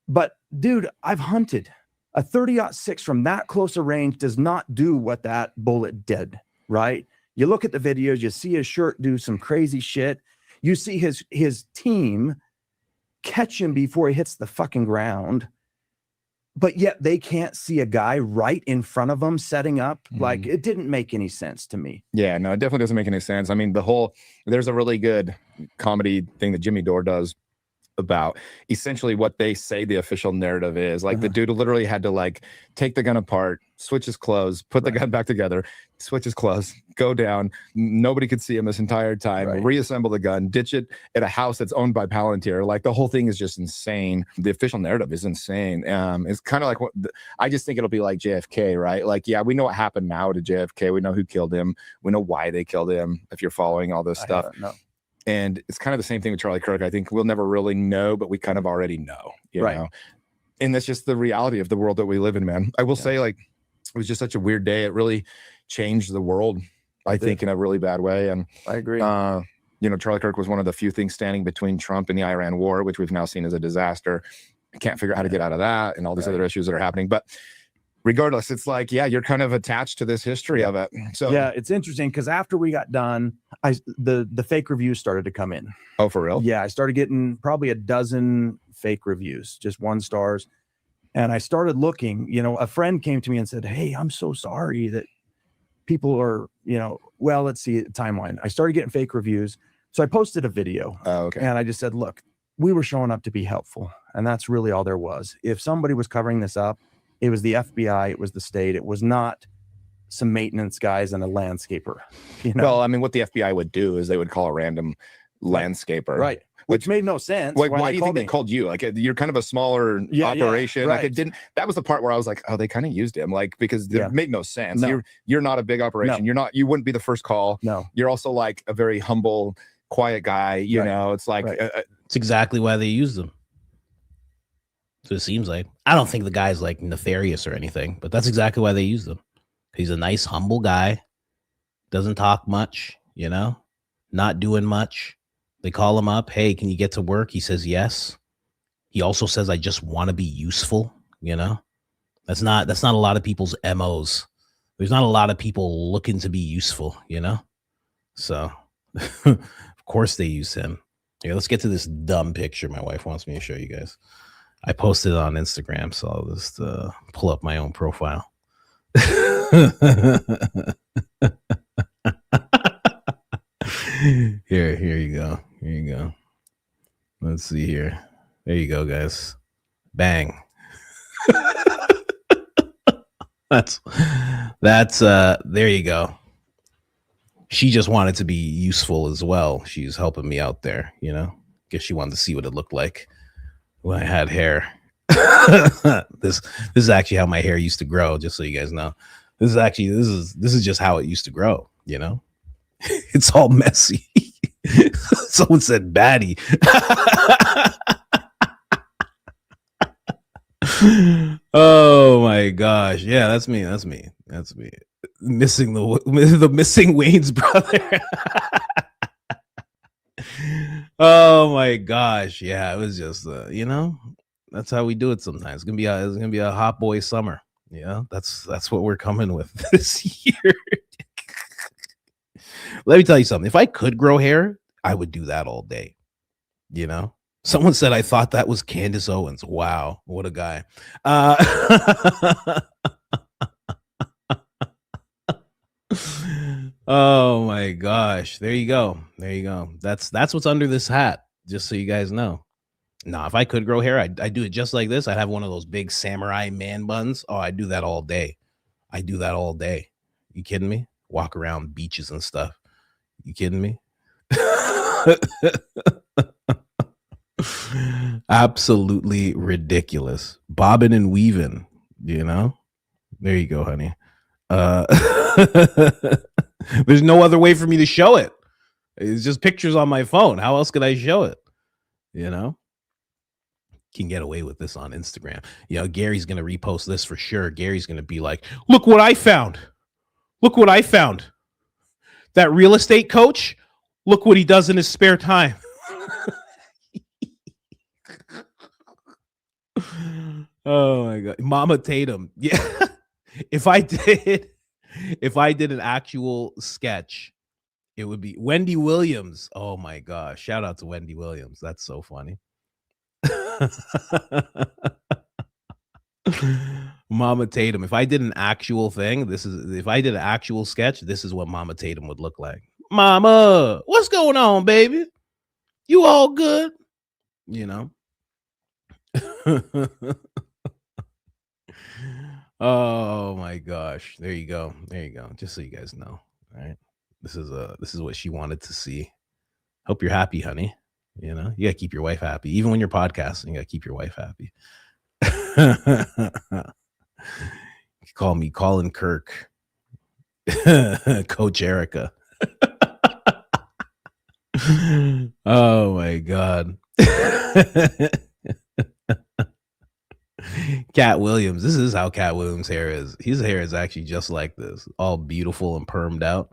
S9: but dude, I've hunted. A 30-06 from that close a range does not do what that bullet did, right? You look at the videos, you see his shirt do some crazy shit. You see his team catch him before he hits the fucking ground. But yet they can't see a guy right in front of them setting up. Like, it didn't make any sense to me.
S10: Yeah, no, it definitely doesn't make any sense. I mean, there's a really good comedy thing that Jimmy Dore does about essentially what they say the official narrative is. Like the dude literally had to like take the gun apart, switch his clothes, put the gun back together, switch his clothes, go down. Nobody could see him this entire time, reassemble the gun, ditch it at a house that's owned by Palantir. Like the whole thing is just insane. The official narrative is insane. It's kind of like I just think it'll be like JFK, right? Like, yeah, we know what happened now to JFK. We know who killed him. We know why they killed him. If you're following all this stuff.
S9: No.
S10: And it's kind of the same thing with Charlie Kirk. I think we'll never really know, but we kind of already know, you know? And that's just the reality of the world that we live in, man. I will say, like, it was just such a weird day. It really changed the world, I think, in a really bad way. And
S9: I agree.
S10: You know, Charlie Kirk was one of the few things standing between Trump and the Iran war, which we've now seen as a disaster. I can't figure out how to get out of that and all these other issues that are happening. But regardless, it's like, yeah, you're kind of attached to this history of it. So
S9: yeah, it's interesting because after we got done, the fake reviews started to come in.
S10: Oh, for real?
S9: Yeah, I started getting probably a dozen fake reviews, just 1 stars. And I started looking, you know, a friend came to me and said, "Hey, I'm so sorry that people are, you know," well, let's see timeline. I started getting fake reviews. So I posted a video.
S10: Oh, okay.
S9: And I just said, look, we were showing up to be helpful. And that's really all there was. If somebody was covering this up, it was the FBI, it was the state, it was not some maintenance guys and a landscaper. You know?
S10: Well, I mean, what the FBI would do is they would call a random landscaper.
S9: Right. Which made no sense.
S10: Like,
S9: when
S10: why
S9: they
S10: do you think
S9: called
S10: they
S9: me.
S10: called you? Like, you're kind of a smaller operation. Like, it didn't. That was the part where I was like, oh, they kind of used him, like, because it made no sense.
S9: No.
S10: You're not a big operation.
S9: No.
S10: You wouldn't be the first call.
S9: No.
S10: You're also like a very humble, quiet guy. You know, it's like
S1: It's exactly why they use them. So it seems like. I don't think the guy's like nefarious or anything, but that's exactly why they use them. He's a nice, humble guy. Doesn't talk much, you know, not doing much. They call him up. Hey, can you get to work? He says yes. He also says, I just want to be useful. You know, that's not a lot of people's MOs. There's not a lot of people looking to be useful, you know? So of course they use him. Yeah, let's get to this dumb picture my wife wants me to show you guys. I posted it on Instagram, so I'll just pull up my own profile. Here you go. Here you go. Let's see here. There you go, guys. Bang. that's there you go. She just wanted to be useful as well. She's helping me out there, you know. Guess she wanted to see what it looked like when I had hair. This is actually how my hair used to grow, just so you guys know. This is just how it used to grow, you know. It's all messy. Someone said baddie. Oh my God. gosh. Yeah, that's me. That's me. That's me. Missing the missing Wayne's brother. Oh my gosh. Yeah, it was just that's how we do it sometimes. It's gonna be a hot boy summer. Yeah, that's what we're coming with this year. Let me tell you something. If I could grow hair, I would do that all day. Someone said I thought that was Candace Owens. Wow, what a guy. Oh my gosh. There you go. That's what's under this hat, just so you guys know. Nah, if I could grow hair, I'd do it just like this. I'd have one of those big samurai man buns. Oh, I'd do that all day. You kidding me? Walk around beaches and stuff. You kidding me? Absolutely ridiculous. Bobbing and weaving, There you go, honey. There's no other way for me to show it. It's just pictures on my phone. How else could I show it? Can get away with this on Instagram. Gary's gonna repost this for sure. Gary's gonna be like, look what I found. That real estate coach, look what he does in his spare time. Oh my god. Mama Tatum. Yeah. If I did an actual sketch, it would be Wendy Williams. Oh my gosh. Shout out to Wendy Williams. That's so funny. Mama Tatum. If I did an actual thing, if I did an actual sketch, this is what Mama Tatum would look like. Mama, what's going on, baby? You all good? Oh my gosh. There you go. Just so you guys know. All right. This is what she wanted to see. Hope you're happy, honey. You gotta keep your wife happy. Even when you're podcasting, you gotta keep your wife happy. You call me Colin Kirk. Coach Erika. Oh my god. Cat Williams. This is how Cat Williams' hair is. His hair is actually just like this, all beautiful and permed out.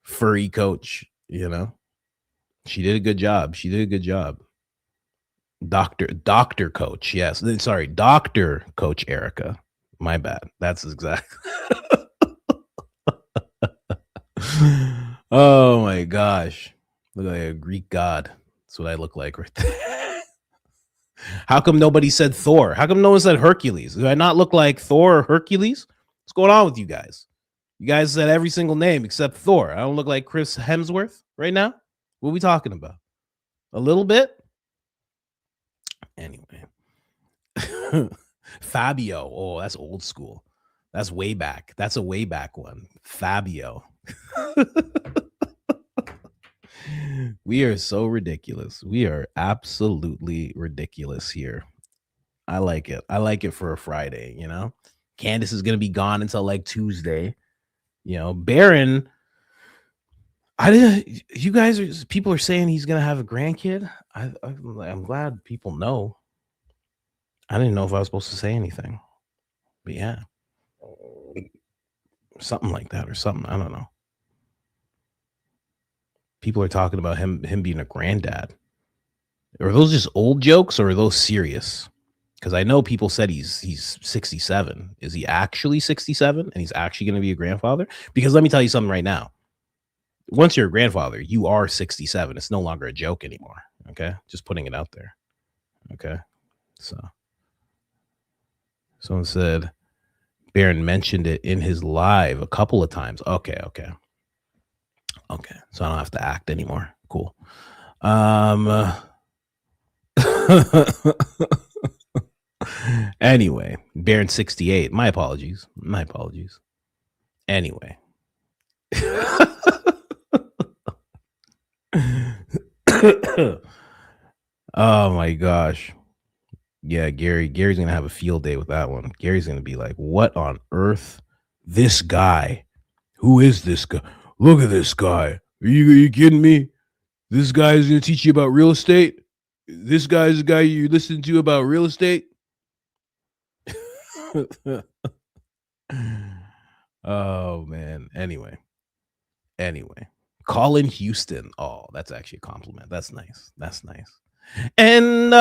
S1: Furry coach, She did a good job. Doctor coach. Yes. Sorry, Dr. Coach Erika. My bad. That's exactly. Oh my gosh. Look like a Greek god. That's what I look like right there. How come nobody said Thor? How come no one said Hercules? Do I not look like Thor or Hercules? What's going on with you guys? You guys said every single name except Thor. I don't look like Chris Hemsworth right now. What are we talking about? A little bit? Anyway. Fabio. Oh, that's old school. That's way back. That's a way back one. Fabio. We are so ridiculous. We are absolutely ridiculous here. I like it. I like it for a Friday, Candace is going to be gone until like Tuesday. Baron, people are saying he's going to have a grandkid. I'm glad people know. I didn't know if I was supposed to say anything, but yeah, something like that or something. I don't know. People are talking about him being a granddad. Are those just old jokes or are those serious? Because I know people said he's 67. Is he actually 67 and he's actually going to be a grandfather? Because let me tell you something right now. Once you're a grandfather, you are 67. It's no longer a joke anymore. Okay. Just putting it out there. Okay. So someone said Baron mentioned it in his live a couple of times. Okay. So I don't have to act anymore. Cool. Anyway, Baron 68. My apologies. Anyway. Oh my gosh. Yeah, Gary's gonna have a field day with that one. Gary's gonna be like, what on earth? This guy. Who is this guy? Look at this guy. Are you kidding me? This guy is gonna teach you about real estate? This guy is the guy you listen to about real estate? Oh man. Anyway. Colin Houston. Oh, that's actually a compliment. That's nice. That's nice. And I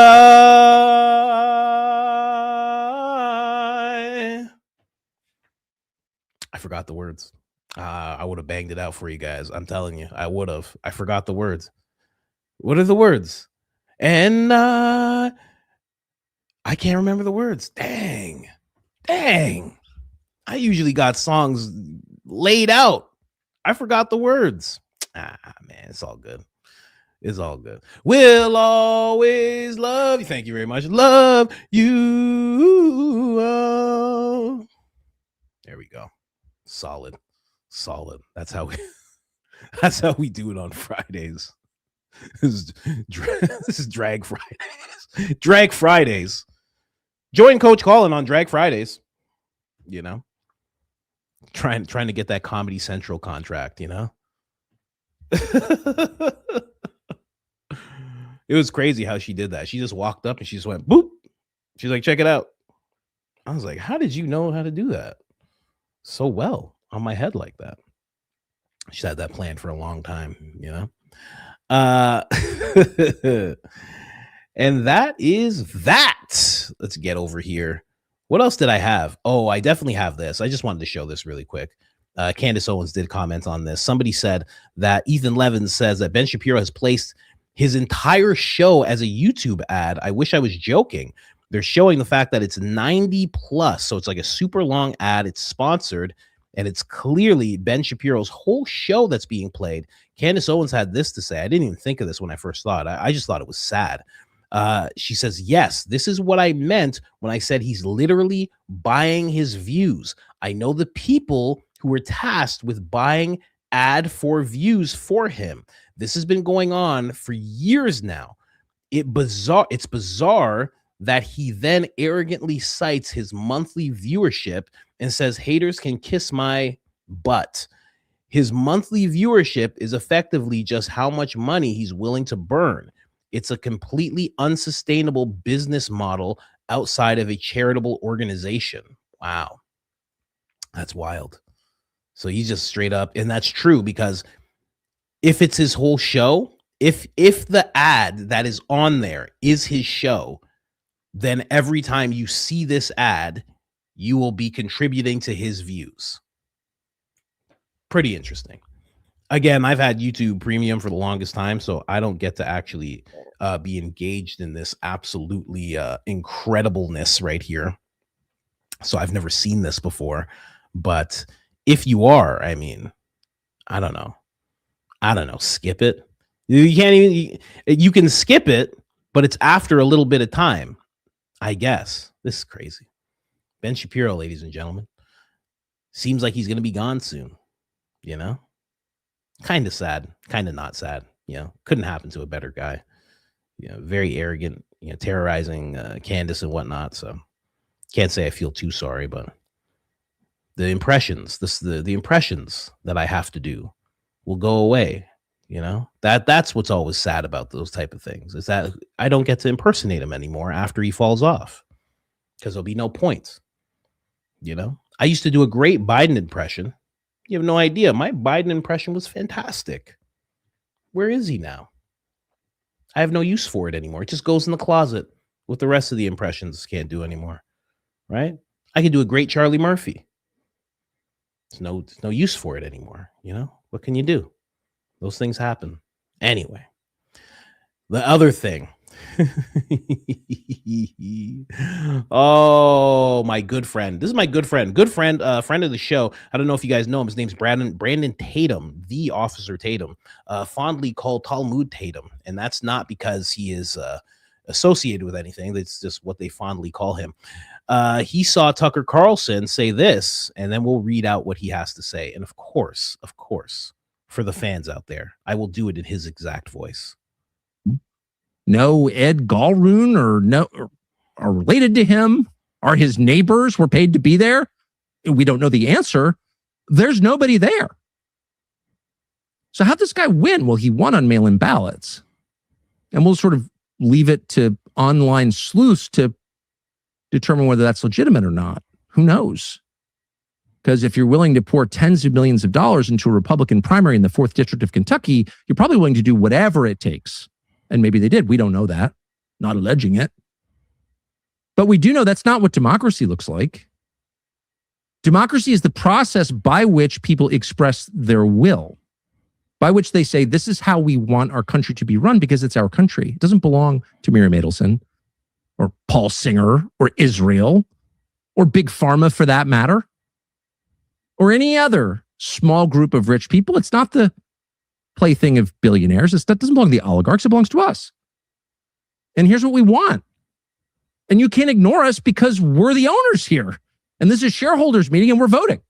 S1: forgot the words. I would have banged it out for you guys. I'm telling you, I would have. I forgot the words. What are the words? And I can't remember the words. Dang. I usually got songs laid out. I forgot the words. Man, it's all good. It's all good. We'll always love you. Thank you very much. Love you. Oh. There we go. Solid. That's how we do it on Fridays. This is Drag Fridays. Drag Fridays. Join Coach Colin on Drag Fridays. You know, trying to get that Comedy Central contract. You know, it was crazy how she did that. She just walked up and she just went boop. She's like, check it out. I was like, how did you know how to do that so well on my head like that? She had that planned for a long time, you know. And that is that. Let's get over here. What else did I have? Oh, I definitely have this. I just wanted to show this really quick. Candace Owens did comment on this. Somebody said that Ethan Levin says that Ben Shapiro has placed his entire show as a YouTube ad. I wish I was joking. They're showing the fact that it's 90 plus. So it's like a super long ad. It's sponsored. And it's clearly Ben Shapiro's whole show that's being played. Candace Owens had this to say. I didn't even think of this when I first thought. I just thought it was sad. She says, yes, this is what I meant when I said he's literally buying his views. I know the people who were tasked with buying ad for views for him. This has been going on for years now. It's bizarre that he then arrogantly cites his monthly viewership and says haters can kiss my butt. His monthly viewership is effectively just how much money he's willing to burn. It's a completely unsustainable business model outside of a charitable organization. Wow. That's wild. So he's just straight up, and that's true, because if it's his whole show, if the ad that is on there is his show, then every time you see this ad, you will be contributing to his views. Pretty interesting. Again, I've had YouTube Premium for the longest time, so I don't get to actually be engaged in this absolutely incredibleness right here. So I've never seen this before. But if you are, I mean, I don't know, skip it. You can't even, you can skip it, but it's after a little bit of time, I guess. This is crazy. Ben Shapiro, ladies and gentlemen, seems like he's going to be gone soon, you know? Kind of sad, kind of not sad, you know? Couldn't happen to a better guy. You know, very arrogant, you know, terrorizing Candace and whatnot. So can't say I feel too sorry, but the impressions, the impressions that I have to do will go away. You know, that's what's always sad about those type of things, is that I don't get to impersonate him anymore after he falls off, because there'll be no point. You know, I used to do a great Biden impression. You have no idea. My Biden impression was fantastic. Where is he now? I have no use for it anymore. It just goes in the closet with the rest of the impressions can't do anymore. Right? I could do a great Charlie Murphy. There's no use for it anymore. You know, what can you do? Those things happen. Anyway, the other thing. Oh, my good friend. This is my good friend. Friend of the show. I don't know if you guys know him. His name's Brandon Tatum, the Officer Tatum, fondly called Talmud Tatum. And that's not because he is associated with anything. That's just what they fondly call him. He saw Tucker Carlson say this, and then we'll read out what he has to say. And of course, for the fans out there, I will do it in his exact voice.
S11: No Ed Galroon are related to him? Are his neighbors were paid to be there? We don't know the answer. There's nobody there. So how'd this guy win? Well, he won on mail-in ballots. And we'll sort of leave it to online sleuths to determine whether that's legitimate or not. Who knows? Because if you're willing to pour tens of millions of dollars into a Republican primary in the 4th District of Kentucky, you're probably willing to do whatever it takes. And maybe they did. We don't know that. Not alleging it. But we do know that's not what democracy looks like. Democracy is the process by which people express their will, by which they say, this is how we want our country to be run because it's our country. It doesn't belong to Miriam Adelson or Paul Singer or Israel or Big Pharma for that matter, or any other small group of rich people. It's not the plaything of billionaires. That doesn't belong to the oligarchs. It belongs to us. And here's what we want. And you can't ignore us because we're the owners here. And this is a shareholders meeting and we're voting.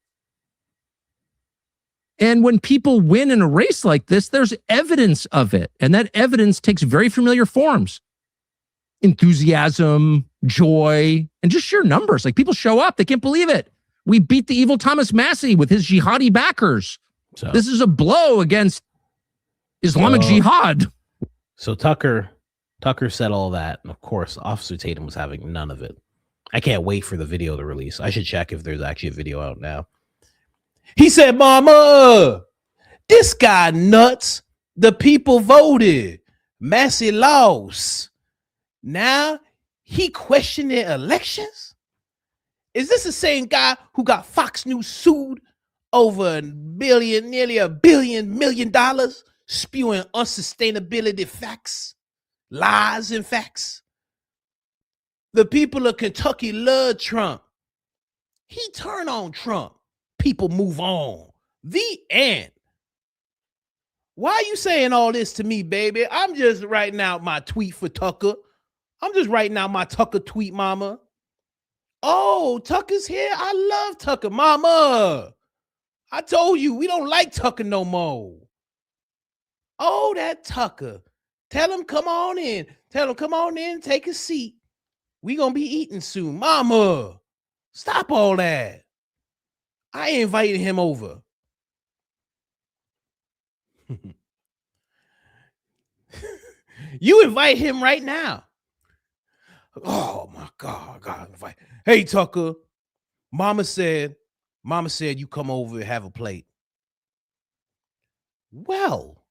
S11: And when people win in a race like this, there's evidence of it. And that evidence takes very familiar forms. Enthusiasm, joy, and just sheer numbers. Like people show up. They can't believe it. We beat the evil Thomas Massey with his jihadi backers.
S1: So
S11: this is a blow against Islamic jihad.
S1: So Tucker said all that. And of course, Officer Tatum was having none of it. I can't wait for the video to release. I should check if there's actually a video out now. He said, Mama, this guy nuts. The people voted. Massey lost. Now he questioning elections? Is this the same guy who got Fox News sued over nearly $1 billion, spewing unsustainability facts, lies and facts? The people of Kentucky love Trump. He turned on Trump. People move on. The end. Why are you saying all this to me, baby? I'm just writing out my tweet for Tucker. I'm just writing out my Tucker tweet, Mama. Oh, Tucker's here. I love Tucker, Mama. I told you we don't like Tucker no more. Oh, that Tucker. Tell him come on in. Tell him come on in, take a seat. We gonna be eating soon. Mama, stop all that. I ain't inviting him over. You invite him right now. Oh my God, I gotta invite. Hey, Tucker, Mama said you come over and have a plate. Well,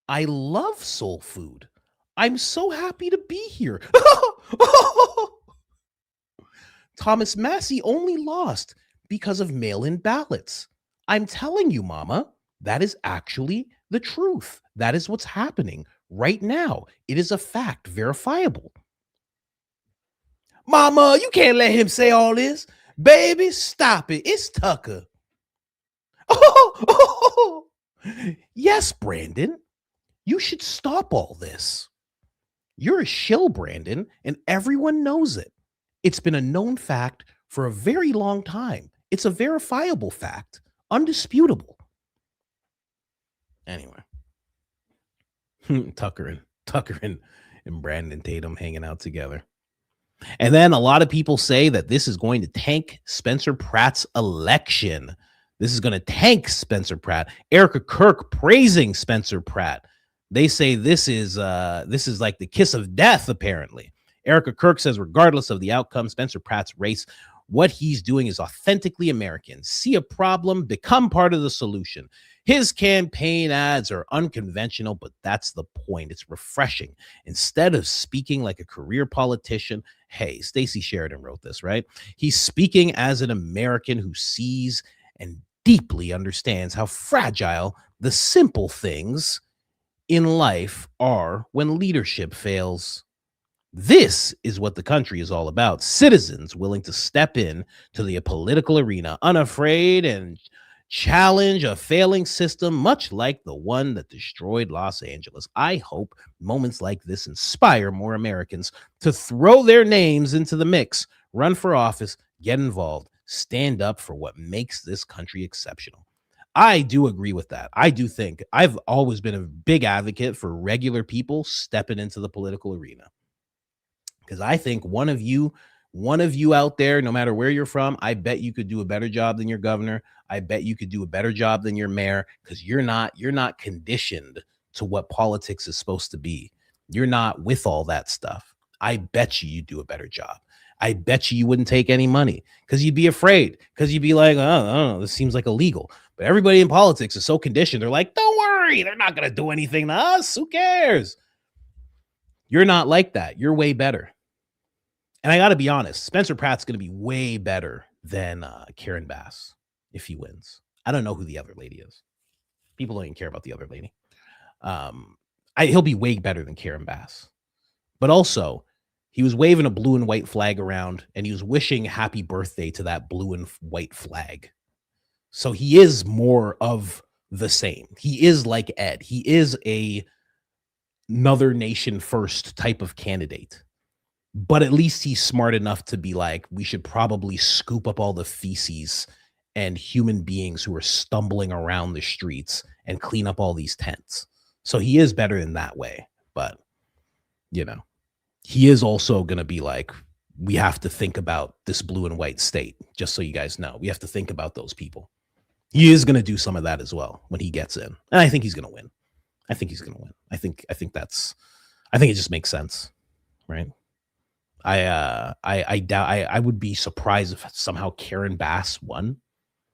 S1: I love soul food. I'm so happy to be here. Thomas Massey only lost because of mail-in ballots. I'm telling you, Mama, that is actually the truth. That is what's happening right now. It is a fact, verifiable. Mama, you can't let him say all this. Baby, stop it. It's Tucker. Yes, Brandon. You should stop all this. You're a shill, Brandon, and everyone knows it. It's been a known fact for a very long time. It's a verifiable fact, undisputable. Anyway, Tucker and Brandon Tatum hanging out together. And then a lot of people say that this is going to tank Spencer Pratt's election. This is going to tank Spencer Pratt. Erika Kirk praising Spencer Pratt. They say this is like the kiss of death, apparently. Erika Kirk says, regardless of the outcome, Spencer Pratt's race, what he's doing is authentically American. See a problem, become part of the solution. His campaign ads are unconventional, but that's the point. It's refreshing. Instead of speaking like a career politician, hey, Stacey Sheridan wrote this, right? He's speaking as an American who sees and deeply understands how fragile the simple things in life are when leadership fails. This is what the country is all about. Citizens willing to step in to the political arena, unafraid and challenge a failing system, much like the one that destroyed Los Angeles. I hope moments like this inspire more Americans to throw their names into the mix, run for office, get involved, stand up for what makes this country exceptional. I do agree with that. I do think I've always been a big advocate for regular people stepping into the political arena. Because I think one of you out there, no matter where you're from, I bet you could do a better job than your governor. I bet you could do a better job than your mayor, because you're not conditioned to what politics is supposed to be. You're not with all that stuff. I bet you do a better job. I bet you wouldn't take any money because you'd be afraid, because you'd be like, oh, I don't know, this seems like illegal. But everybody in politics is so conditioned. They're like, don't worry, they're not going to do anything to us. Who cares? You're not like that. You're way better. And I got to be honest, Spencer Pratt's going to be way better than Karen Bass if he wins. I don't know who the other lady is. People don't even care about the other lady. He'll be way better than Karen Bass. But also, he was waving a blue and white flag around, and he was wishing happy birthday to that blue and white flag. So he is more of the same. He is like Ed. He is another nation first type of candidate. But at least he's smart enough to be like, we should probably scoop up all the feces and human beings who are stumbling around the streets and clean up all these tents. So he is better in that way. But, you know, he is also going to be like, we have to think about this blue and white state, just so you guys know. We have to think about those people. He is going to do some of that as well when he gets in. And I think he's going to win. I think he's going to win. I think it just makes sense, right? I doubt, I would be surprised if somehow Karen Bass won.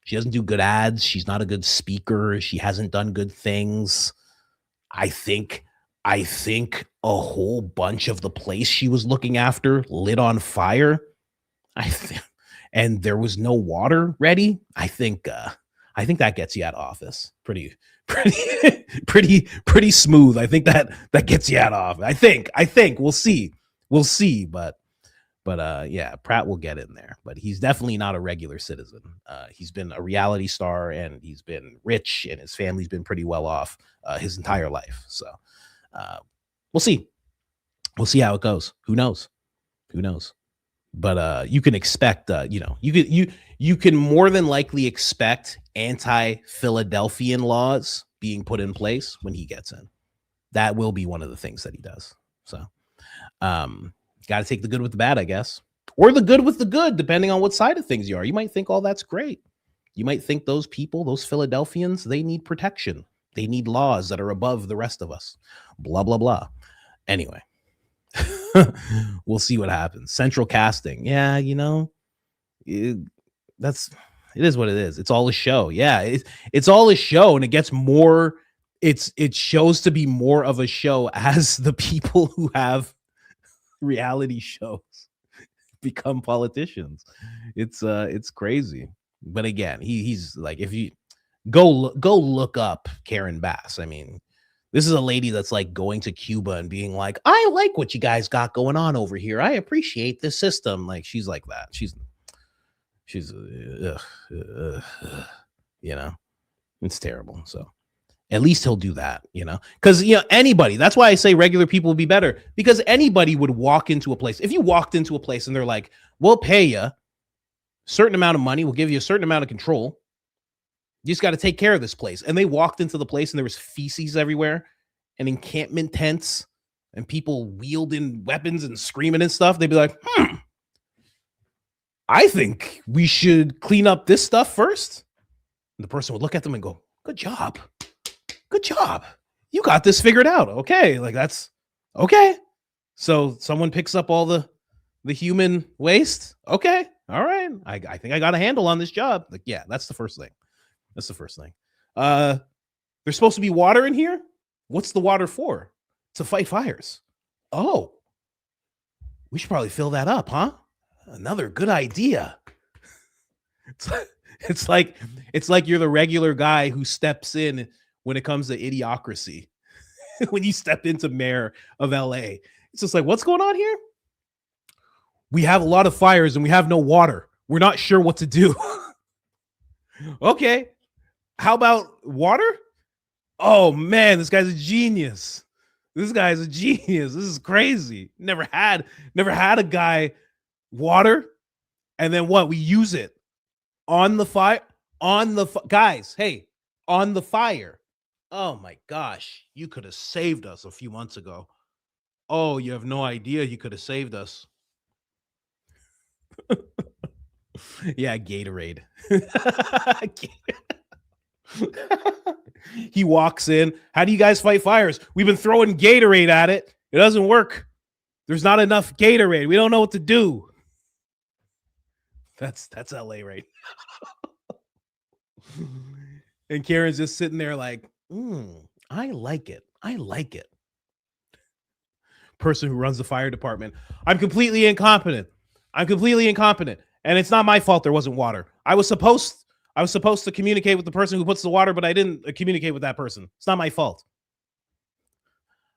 S1: She doesn't do good ads. She's not a good speaker. She hasn't done good things. I think a whole bunch of the place she was looking after lit on fire. And there was no water ready. I think that gets you out of office pretty smooth. I think that gets you out of office. I think we'll see. But yeah, Pratt will get in there, but he's definitely not a regular citizen. He's been a reality star, and he's been rich, and his family's been pretty well off his entire life. So we'll see. We'll see how it goes. Who knows? But you can expect, you can more than likely expect anti-Philadelphian laws being put in place when he gets in. That will be one of the things that he does. So, got to take the good with the bad, I guess, or the good with the good, depending on what side of things you are. You might think, oh, that's great. You might think those people, those Philadelphians, they need protection. They need laws that are above the rest of us. Blah, blah, blah. Anyway, we'll see what happens. Central casting. Yeah, it is what it is. It's all a show. Yeah, it's all a show, and it gets more. It shows to be more of a show as the people who have reality shows become politicians. It's crazy. But again, he's like, if you go look up Karen Bass. I mean, this is a lady that's like going to Cuba and being like, I like what you guys got going on over here. I appreciate this system. Like, she's like that. She's it's terrible. So at least he'll do that, because, anybody, that's why I say regular people would be better, because anybody would walk into a place. If you walked into a place and they're like, we'll pay you a certain amount of money, we'll give you a certain amount of control. You just got to take care of this place. And they walked into the place and there was feces everywhere and encampment tents and people wielding weapons and screaming and stuff. They'd be like, I think we should clean up this stuff first. And the person would look at them and go, good job. You got this figured out. Okay. Like, that's okay. So someone picks up all the human waste. Okay. All right. I think I got a handle on this job. Like, yeah, that's the first thing. There's supposed to be water in here. What's the water for? To fight fires. Oh, we should probably fill that up, huh? Another good idea. It's like you're the regular guy who steps in when it comes to idiocracy. When you step into mayor of LA, it's just like, what's going on here? We have a lot of fires and we have no water. We're not sure what to do. Okay. How about water? Oh man, this guy's a genius. This is crazy. Never had a guy water. And then what? We use it on the fire, guys. Hey, on the fire. Oh my gosh. You could have saved us a few months ago. Oh, you have no idea. You could have saved us. Yeah, Gatorade. He walks in. How do you guys fight fires? We've been throwing Gatorade at it. It doesn't work. There's not enough Gatorade. We don't know what to do. That's LA right now. And Karen's just sitting there like, I like it. I like it. Person who runs the fire department. I'm completely incompetent. And it's not my fault there wasn't water. I was supposed to communicate with the person who puts the water, but I didn't communicate with that person. It's not my fault.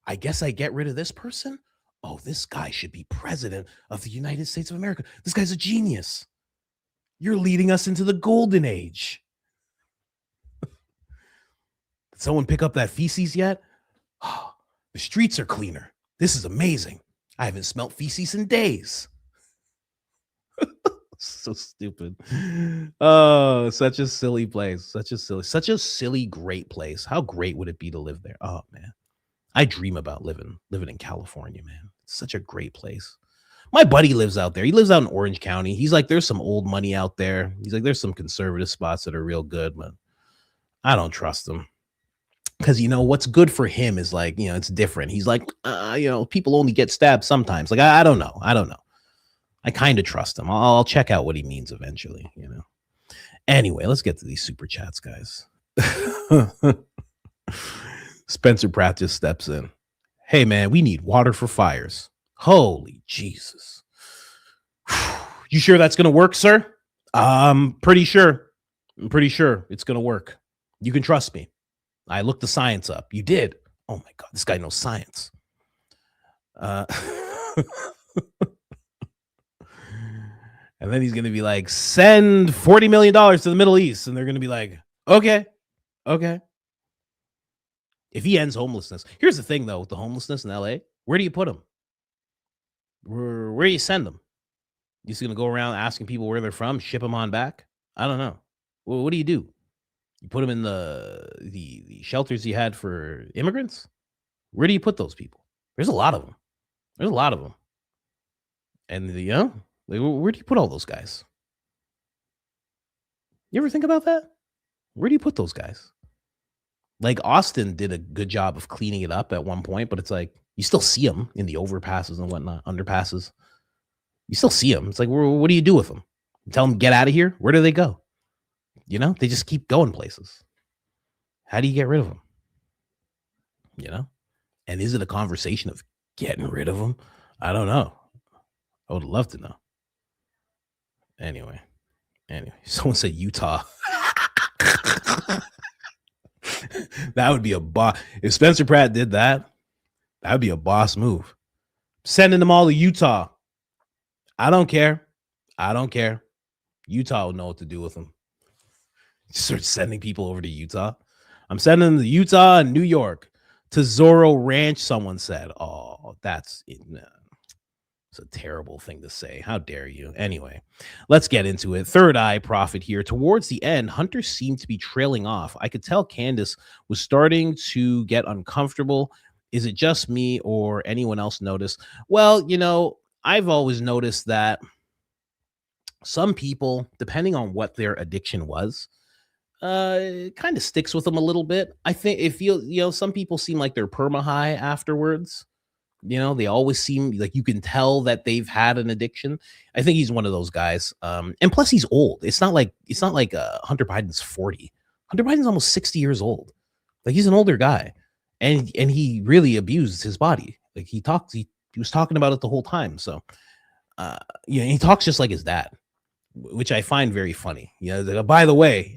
S1: I guess I get rid of this person. Oh, this guy should be president of the United States of America. This guy's a genius. You're leading us into the golden age. Did someone pick up that feces yet? Oh, the streets are cleaner. This is amazing. I haven't smelt feces in days. So stupid. Oh, such a silly place. Such a silly, great place. How great would it be to live there? Oh, man. I dream about living in California, man. It's such a great place. My buddy lives out there. He lives out in Orange County. He's like, there's some old money out there. He's like, there's some conservative spots that are real good, but I don't trust them. Because, what's good for him is like, it's different. He's like, people only get stabbed sometimes. Like, I don't know. I kind of trust him. I'll check out what he means eventually, Anyway, let's get to these super chats, guys. Spencer Pratt just steps in. Hey, man, we need water for fires. Holy Jesus. You sure that's going to work, sir? I'm pretty sure it's going to work. You can trust me. I looked the science up. You did. Oh, my God. This guy knows science. And then he's going to be like, send $40 million to the Middle East. And they're going to be like, okay. If he ends homelessness, here's the thing, though, with the homelessness in LA, where do you put them? Where do you send them? You just going to go around asking people where they're from, ship them on back? I don't know. Well, what do? You put them in the shelters you had for immigrants? Where do you put those people? There's a lot of them. And where do you put all those guys? You ever think about that? Where do you put those guys? Like Austin did a good job of cleaning it up at one point, but it's like you still see them in the overpasses and whatnot, underpasses. You still see them. It's like, what do you do with them? Tell them get out of here. Where do they go? They just keep going places. How do you get rid of them? And is it a conversation of getting rid of them? I don't know. I would love to know. Anyway, someone said Utah. That would be a boss. If Spencer Pratt did that, that would be a boss move. Sending them all to Utah. I don't care. Utah would know what to do with them. Start sending people over to Utah. I'm sending them to Utah and New York. To Zorro Ranch, someone said. Oh, it's a terrible thing to say. How dare you? Anyway, let's get into it. Third Eye Prophet here. Towards the end, Hunter seemed to be trailing off. I could tell Candace was starting to get uncomfortable. Is it just me or anyone else notice? Well, I've always noticed that some people, depending on what their addiction was, it kind of sticks with them a little bit. I think some people seem like they're perma high afterwards. They always seem like you can tell that they've had an addiction. I think he's one of those guys. And plus he's old. It's not like Hunter Biden's 40. Hunter Biden's almost 60 years old. Like he's an older guy. And he really abused his body. Like he was talking about it the whole time. So he talks just like his dad, which I find very funny. Like, by the way,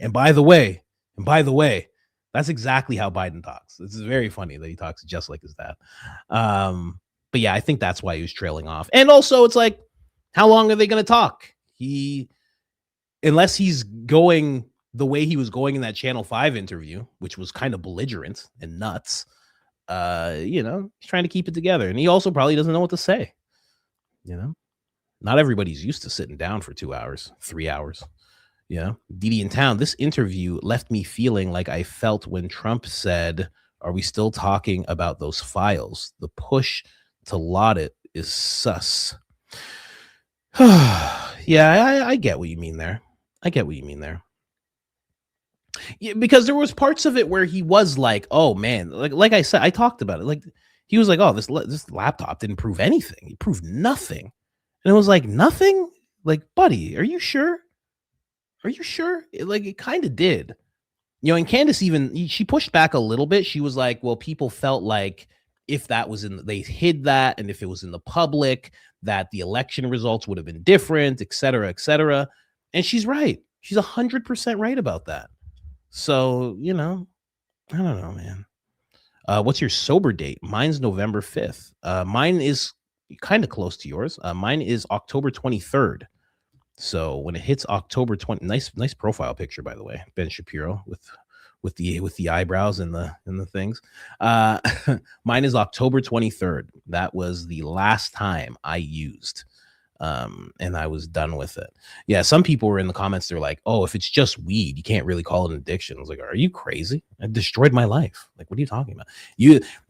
S1: that's exactly how Biden talks. It's very funny that he talks just like his dad. But yeah, I think that's why he was trailing off. And also it's like, how long are they going to talk? Unless he's going the way he was going in that Channel 5 interview, which was kind of belligerent and nuts, he's trying to keep it together. And he also probably doesn't know what to say. Not everybody's used to sitting down for 2 hours, 3 hours. Didi in town. This interview left me feeling like I felt when Trump said, "Are we still talking about those files?" The push to laud it is sus. Yeah, I get what you mean there. Yeah, because there was parts of it where he was like, "Oh man," like I said, I talked about it. Like he was like, "Oh, this laptop didn't prove anything. It proved nothing." And it was like, nothing? Like, buddy, are you sure? Are you sure? It kind of did. And Candace she pushed back a little bit. She was like, well, people felt like if that was they hid that, and if it was in the public, that the election results would have been different, et cetera, et cetera. And she's right. She's 100% right about that. So, I don't know, man. What's your sober date? Mine's November 5th. Mine is kind of close to yours. Mine is October 23rd. So when it hits October 20, nice profile picture, by the way, Ben Shapiro with the eyebrows and the things. Mine is October 23rd. That was the last time I used, and I was done with it. Yeah, some people were in the comments. They're like, "Oh, if it's just weed, you can't really call it an addiction." I was like, "Are you crazy? I destroyed my life. Like, what are you talking about?"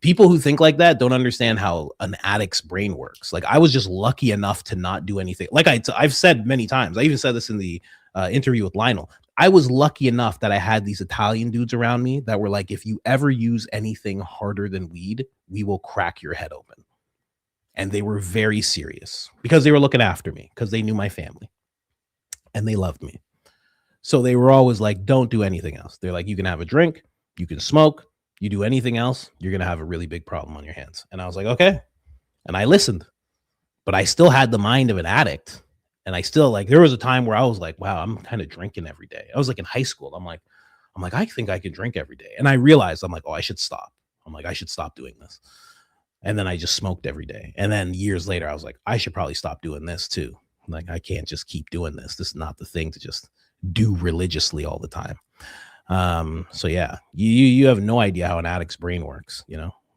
S1: People who think like that don't understand how an addict's brain works. Like, I was just lucky enough to not do anything. Like I've said many times. I even said this in the interview with Lionel. I was lucky enough that I had these Italian dudes around me that were like, if you ever use anything harder than weed, we will crack your head open. And they were very serious because they were looking after me, because they knew my family and they loved me. So they were always like, don't do anything else. They're like, you can have a drink, you can smoke, you do anything else, you're going to have a really big problem on your hands. And I was like, okay. And I listened, but I still had the mind of an addict. And I still, like, there was a time where I was like, wow, I'm kind of drinking every day. I was like in high school. I'm like, I think I can drink every day. And I realized, I'm like, oh, I should stop. I should stop doing this. And then I just smoked every day. And then years later, I was like, I should probably stop doing this too. Like, I can't just keep doing this. This is not the thing to just do religiously all the time. So yeah, you have no idea how an addict's brain works,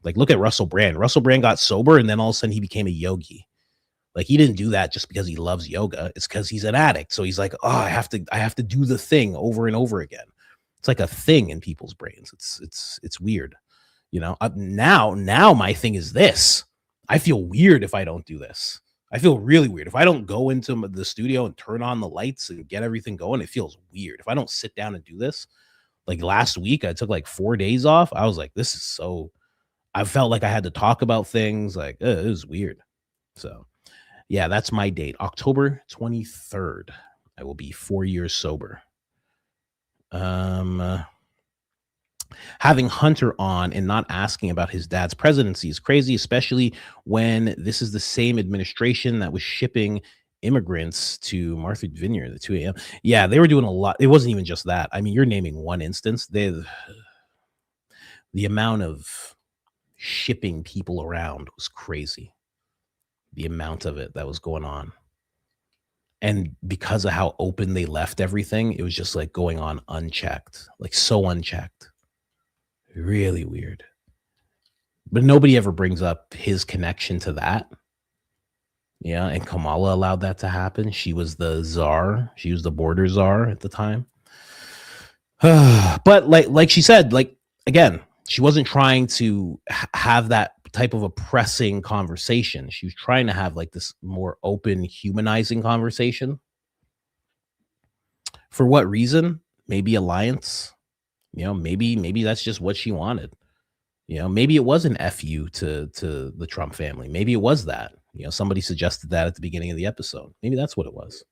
S1: Like, look at Russell Brand. Russell Brand got sober, and then all of a sudden he became a yogi. Like, he didn't do that just because he loves yoga. It's because he's an addict. So he's like, oh, I have to do the thing over and over again. It's like a thing in people's brains. It's weird. Now my thing is this. I feel weird if I don't do this. I feel really weird. If I don't go into the studio and turn on the lights and get everything going, it feels weird. If I don't sit down and do this, like last week, I took like 4 days off. I was like, I felt like I had to talk about things. Like, it was weird. So yeah, that's my date. October 23rd. I will be 4 years sober. Having Hunter on and not asking about his dad's presidency is crazy, especially when this is the same administration that was shipping immigrants to Martha's Vineyard at 2 a.m. Yeah, they were doing a lot. It wasn't even just that. I mean, you're naming one instance. The amount of shipping people around was crazy. The amount of it that was going on. And because of how open they left everything, it was just like going on unchecked, like so unchecked. Really weird. But nobody ever brings up his connection to that. Yeah, and Kamala allowed that to happen. She was the czar. She was the border czar at the time. But like she said, like, again, she wasn't trying to have that type of a pressing conversation. She was trying to have like this more open, humanizing conversation. For what reason? Maybe alliance. Maybe that's just what she wanted. Maybe it was an FU to the Trump family. Maybe it was that. Somebody suggested that at the beginning of the episode. Maybe that's what it was.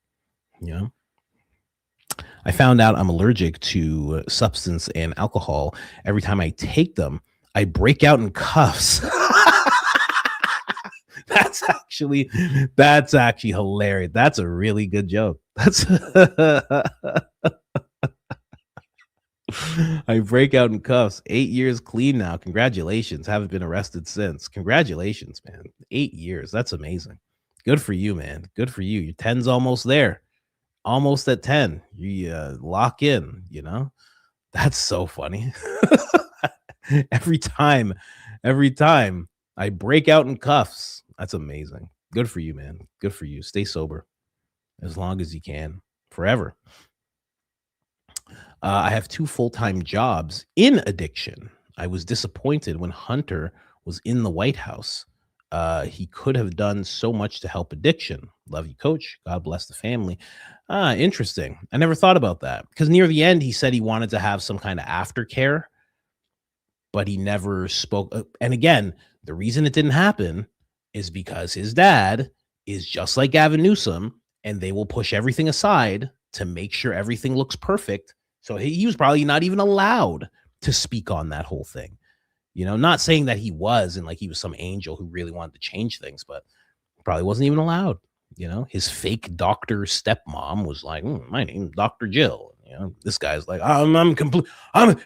S1: I found out I'm allergic to substance and alcohol. Every time I take them, I break out in cuffs. That's actually hilarious. That's a really good joke. I break out in cuffs. 8 years clean now. Congratulations. Haven't been arrested since. Congratulations, man. 8 years. That's amazing. Good for you, man. Good for you. Your 10's almost there. Almost at 10. You lock in, That's so funny. Every time I break out in cuffs. That's amazing. Good for you, man. Good for you. Stay sober as long as you can. Forever. I have 2 full-time jobs in addiction. I was disappointed when Hunter was in the White House. He could have done so much to help addiction. Love you, coach. God bless the family. Interesting. I never thought about that, because near the end, he said he wanted to have some kind of aftercare, but he never spoke. And again, the reason it didn't happen is because his dad is just like Gavin Newsom and they will push everything aside to make sure everything looks perfect. So he was probably not even allowed to speak on that whole thing. You know, not saying that he was and like he was some angel who really wanted to change things, but probably wasn't even allowed. You know, his fake doctor stepmom was like, my name's Dr. Jill. You know, this guy's like,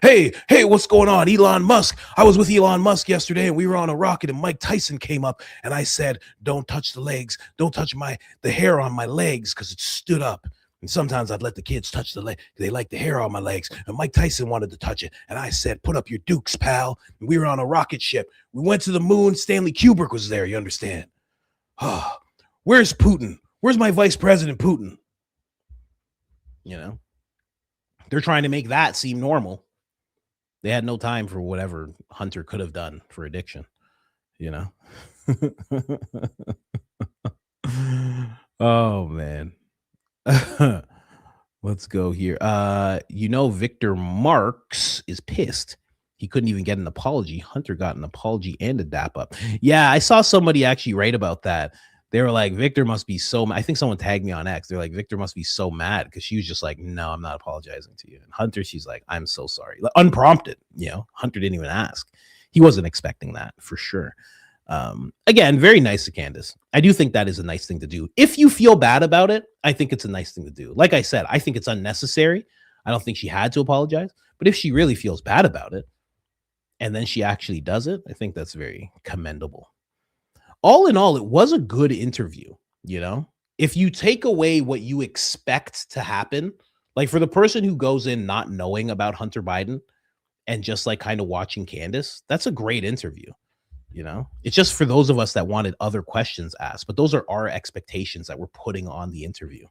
S1: hey, what's going on? Elon Musk. I was with Elon Musk yesterday and we were on a rocket and Mike Tyson came up and I said, don't touch the legs. Don't touch the hair on my legs because it stood up. And sometimes I'd let the kids touch the leg. They like the hair on my legs. And Mike Tyson wanted to touch it. And I said, put up your dukes, pal. And we were on a rocket ship. We went to the moon. Stanley Kubrick was there. You understand? Oh, where's Putin? Where's my vice president, Putin? You know, they're trying to make that seem normal. They had no time for whatever Hunter could have done for addiction, you know? Oh, man. Let's go here. You know, Victor Marks is pissed. He couldn't even get an apology. Hunter got an apology and a dap up. Yeah, I saw somebody actually write about that. They were like, Victor must be so mad. I think someone tagged me on X. They're like, Victor must be so mad because she was just like, no, I'm not apologizing to you. And Hunter, she's like, I'm so sorry. Like, unprompted, you know, Hunter didn't even ask. He wasn't expecting that for sure. Again, very nice to Candace. I do think that is a nice thing to do. If you feel bad about it, I think it's a nice thing to do. Like I said, I think it's unnecessary. I don't think she had to apologize. But if she really feels bad about it, and then she actually does it, I think that's very commendable. All in all, it was a good interview, you know? If you take away what you expect to happen, like for the person who goes in not knowing about Hunter Biden and just like kind of watching Candace, that's a great interview. You know, it's just for those of us that wanted other questions asked, but those are our expectations that we're putting on the interview.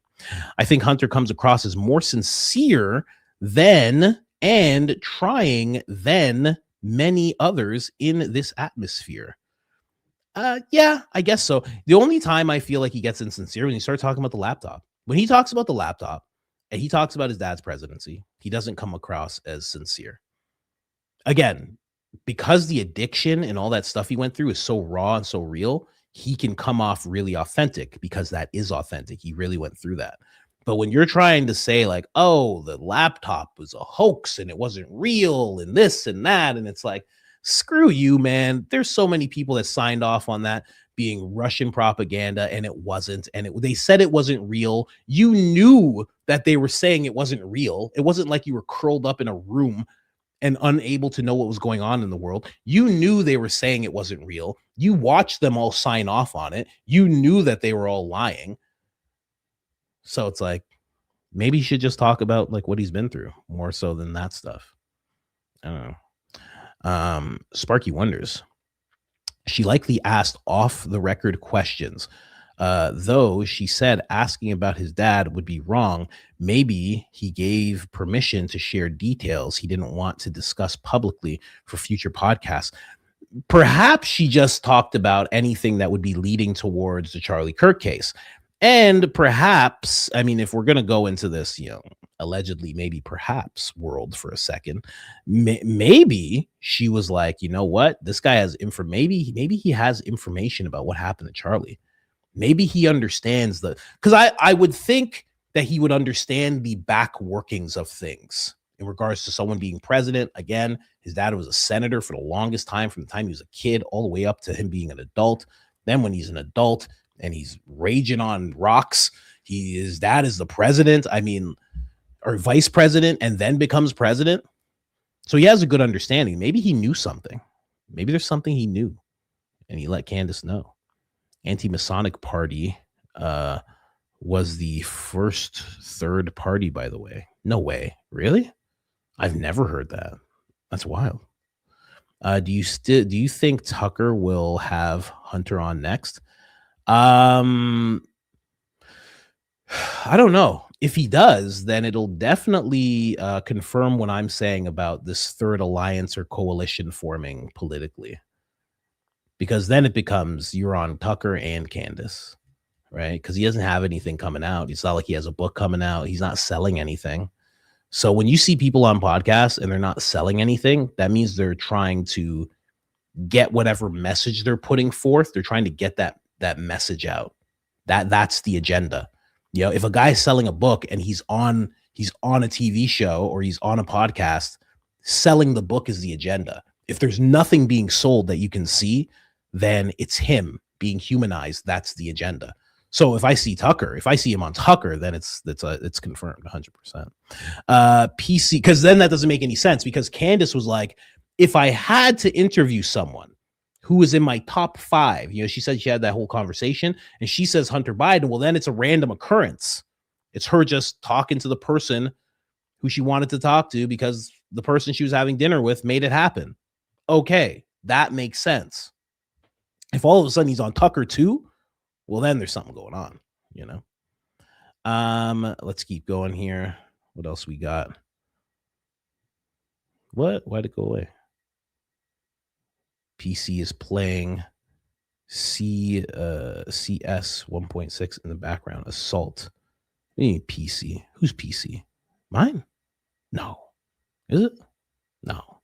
S1: I think Hunter comes across as more sincere than and trying than many others in this atmosphere. Yeah, I guess so. The only time I feel like he gets insincere when he starts talking about the laptop. When he talks about the laptop and he talks about his dad's presidency, he doesn't come across as sincere. Again, because the addiction and all that stuff he went through is so raw and so real, he can come off really authentic because that is authentic. He really went through that. But when you're trying to say like, oh, the laptop was a hoax and it wasn't real and this and that, and it's like, screw you, man. There's so many people that signed off on that being Russian propaganda and it wasn't. And they said it wasn't real. You knew that they were saying it wasn't real. It wasn't like you were curled up in a room and unable to know what was going on in the world. You knew they were saying it wasn't real. You watched them all sign off on it. You knew that they were all lying. So it's like, maybe he should just talk about like what he's been through more so than that stuff. I don't know. Sparky wonders. She likely asked off the record questions. Though she said asking about his dad would be wrong. Maybe he gave permission to share details he didn't want to discuss publicly for future podcasts. Perhaps she just talked about anything that would be leading towards the Charlie Kirk case. And perhaps, I mean, if we're going to go into this, you know, allegedly, maybe perhaps world for a second, maybe she was like, you know what, this guy has information. Maybe he has information about what happened to Charlie. Maybe he understands because I would think that he would understand the back workings of things in regards to someone being president. Again, his dad was a senator for the longest time, from the time he was a kid all the way up to him being an adult. Then when he's an adult and he's raging on rocks, his dad is the president. I mean, or vice president, and then becomes president. So he has a good understanding. Maybe he knew something. Maybe there's something he knew and he let Candace know. Anti-Masonic Party was the first third party, by the way. No way. Really? I've never heard that. That's wild. Do you think Tucker will have Hunter on next? I don't know. If he does, then it'll definitely confirm what I'm saying about this third alliance or coalition forming politically. Because then it becomes you're on Tucker and Candace, right? Because he doesn't have anything coming out. It's not like he has a book coming out. He's not selling anything. So when you see people on podcasts and they're not selling anything, that means they're trying to get whatever message they're putting forth. They're trying to get that message out. That's the agenda. You know, if a guy's selling a book and he's on a TV show or he's on a podcast, selling the book is the agenda. If there's nothing being sold that you can see, then it's him being humanized. That's the agenda. So if I see him on Tucker, then it's confirmed 100%. PC, because then that doesn't make any sense, because Candace was like, if I had to interview someone who was in my top 5, you know, she said she had that whole conversation and she says Hunter Biden. Well, then it's a random occurrence. It's her just talking to the person who she wanted to talk to because the person she was having dinner with made it happen. Okay, that makes sense. If all of a sudden he's on Tucker too, well, then there's something going on, you know? Let's keep going here. What else we got? What? Why'd it go away? PC is playing CS 1.6 in the background. Assault. What do you mean PC? Who's PC? Mine? No. Is it? No.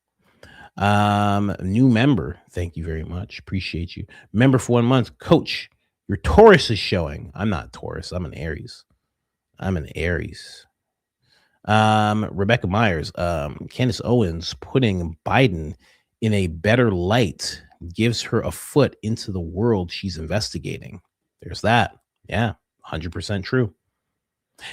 S1: New member. Thank you very much. Appreciate you. Member for 1 month. Coach, your Taurus is showing. I'm not Taurus. I'm an Aries. Rebecca Myers. Candace Owens putting Biden in a better light gives her a foot into the world she's investigating. There's that. Yeah, 100% true.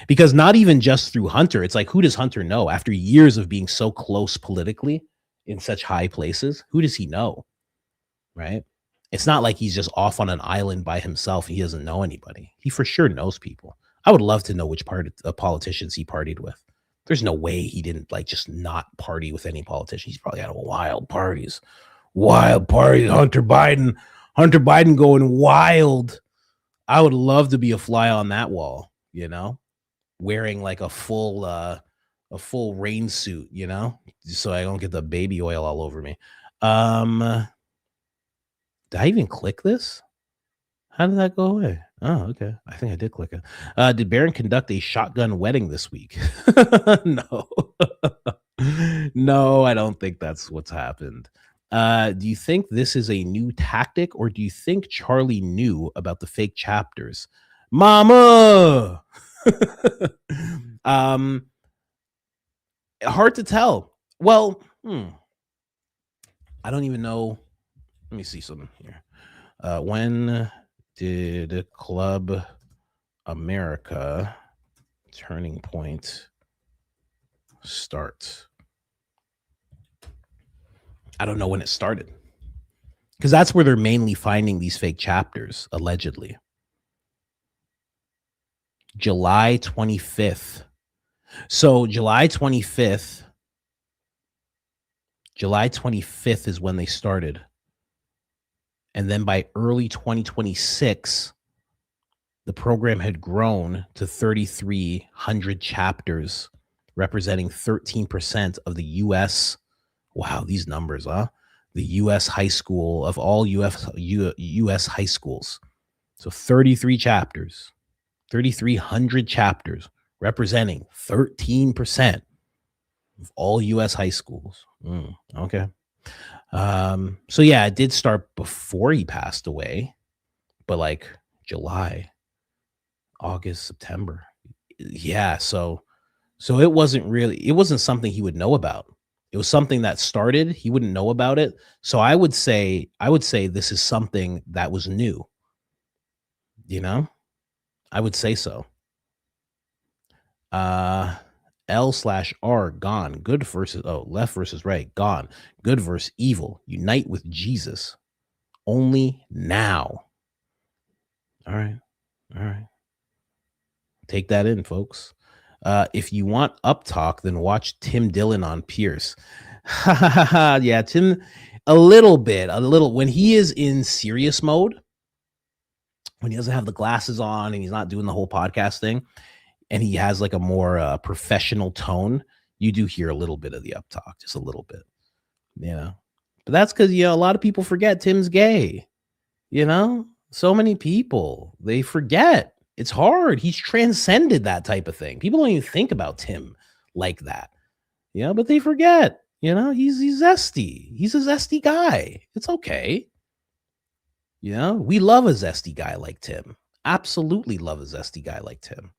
S1: Because not even just through Hunter, it's like, who does Hunter know after years of being so close politically in such high places? Who does he know? Right? It's not like he's just off on an island by himself. He doesn't know anybody. He for sure knows people. I would love to know which politicians he partied with. There's no way he didn't like just not party with any politician. He's probably had wild parties. Hunter Biden going wild. I would love to be a fly on that wall, you know, wearing like a full rain suit, you know, so I don't get the baby oil all over me. Did I even click this? How did that go away? Oh, okay. I think I did click it. Did Barron conduct a shotgun wedding this week? No. No, I don't think that's what's happened. Do you think this is a new tactic, or do you think Charlie knew about the fake chapters? Mama! Hard to tell. Well, I don't even know. Let me see something here. When did Club America Turning Point start? I don't know when it started, because that's where they're mainly finding these fake chapters, allegedly. July 25th. So July 25th is when they started. And then by early 2026, the program had grown to 3,300 chapters, representing 13% of the U.S. Wow, these numbers, huh? The U.S. high school of all U.S. high schools. So 33 chapters, 3,300 chapters, representing 13% of all U.S. high schools. Okay. So yeah, it did start before he passed away, but like July, August, September. Yeah. So it wasn't something he would know about. It was something that started, he wouldn't know about it. So I would say this is something that was new. You know, I would say so. L/R gone. Good versus left versus right. Gone. Good versus evil. Unite with Jesus. Only now. All right. Take that in, folks. If you want up talk, then watch Tim Dillon on Pierce. Yeah, Tim, a little. When he is in serious mode, when he doesn't have the glasses on and he's not doing the whole podcast thing, and he has like a more professional tone, you do hear a little bit of the up talk, just a little bit, you know. But that's because, you know, a lot of people forget Tim's gay. You know, so many people, they forget. It's hard. He's transcended that type of thing. People don't even think about Tim like that, you know, but they forget, you know, he's zesty. He's a zesty guy. It's okay. You know, we love a zesty guy like Tim. Absolutely love a zesty guy like Tim.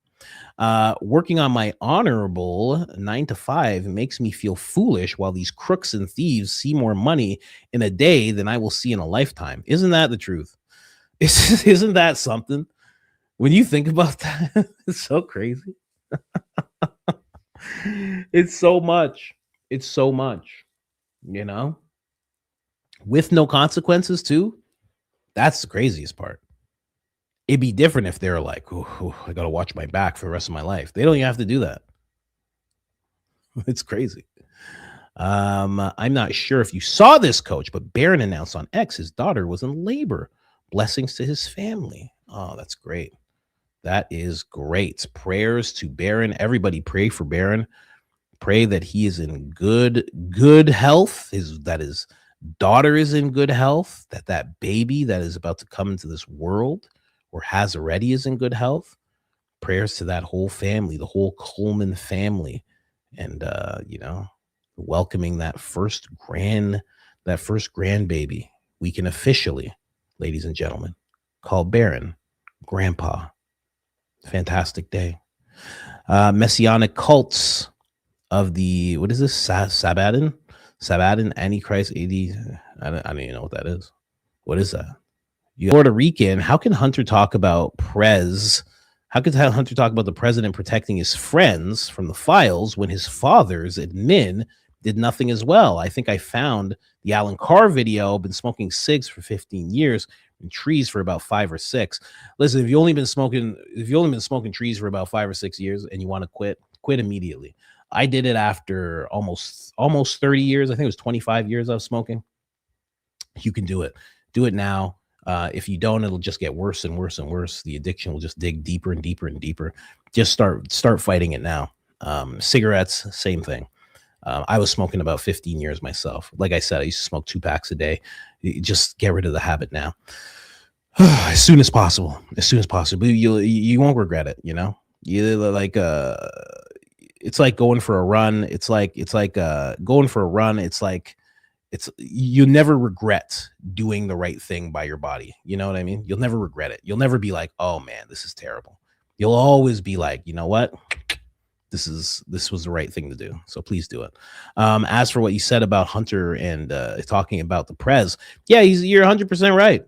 S1: Working on my honorable 9 to 5 makes me feel foolish while these crooks and thieves see more money in a day than I will see in a lifetime. Isn't that the truth? Isn't that something? When you think about that, it's so crazy. It's so much. It's so much, you know, with no consequences too. That's the craziest part. It'd be different if they're like, oh, I got to watch my back for the rest of my life. They don't even have to do that. It's crazy. I'm not sure if you saw this, Coach, but Barron announced on X his daughter was in labor. Blessings to his family. Oh, that's great. That is great. Prayers to Barron. Everybody pray for Barron. Pray that he is in good health. That his daughter is in good health. That baby that is about to come into this world or has already is in good health. Prayers to that whole family, the whole Coleman family, and welcoming that first grandbaby. We can officially, ladies and gentlemen, call Barron Grandpa. Fantastic day. Messianic cults of the, what is this? Sabaton Antichrist AD. I don't even know what that is. What is that? Puerto Rican. How can Hunter talk about How could Hunter talk about the president protecting his friends from the files when his father's admin did nothing as well? I think I found the Alan Carr video. Been smoking cigs for 15 years and trees for about 5 or 6. Listen, if you've only been smoking trees for about 5 or 6 years and you want to quit immediately. I did it after almost 30 years. I think it was 25 years I was smoking. You can do it. Do it now. If you don't, it'll just get worse and worse and worse. The addiction will just dig deeper and deeper and deeper. Just start fighting it now. Cigarettes, same thing. I was smoking about 15 years myself. Like I said, I used to smoke 2 packs a day. Just get rid of the habit now. As soon as possible. You won't regret it, you know? It's like going for a run. It's like going for a run. You never regret doing the right thing by your body. You know what I mean? You'll never regret it. You'll never be like, oh man, this is terrible. You'll always be like, you know what? This was the right thing to do. So please do it. As for what you said about Hunter and talking about the prez, yeah, you're 100% right.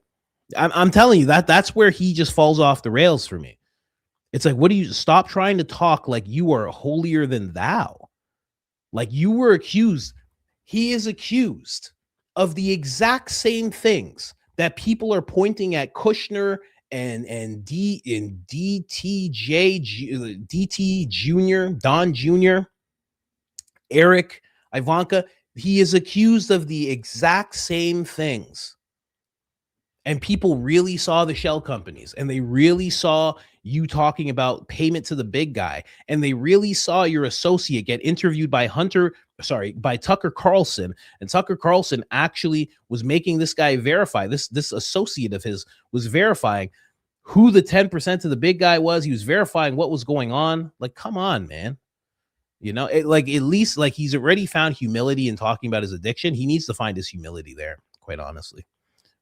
S1: I'm telling you that's where he just falls off the rails for me. It's like, stop trying to talk like you are holier than thou. Like you were accused. He is accused of the exact same things that people are pointing at Kushner and DT Jr., Don Jr., Eric, Ivanka. He is accused of the exact same things. And people really saw the shell companies, and they really saw you talking about payment to the big guy, and they really saw your associate get interviewed by Tucker Carlson, and Tucker Carlson actually was making this guy verify, this associate of his was verifying who the 10% of the big guy was. He was verifying what was going on. Like, come on, man. You know, at least he's already found humility in talking about his addiction. He needs to find his humility there, quite honestly.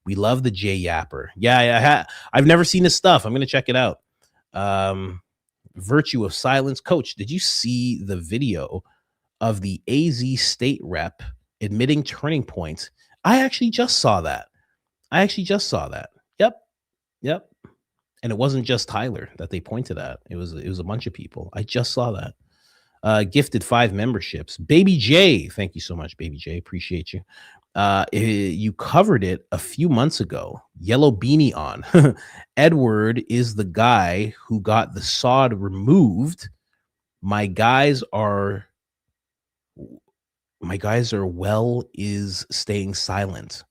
S1: We love the J Yapper. Yeah, I've never seen his stuff. I'm going to check it out. Virtue of Silence. Coach, did you see the video of the AZ state rep admitting turning points? I actually just saw that. Yep. And it wasn't just Tyler that they pointed at. It was a bunch of people. I just saw that. Gifted 5 memberships. Baby J. Thank you so much, Baby J. Appreciate you. You covered it a few months ago. Yellow beanie on. Edward is the guy who got the sod removed. My guys are well is staying silent.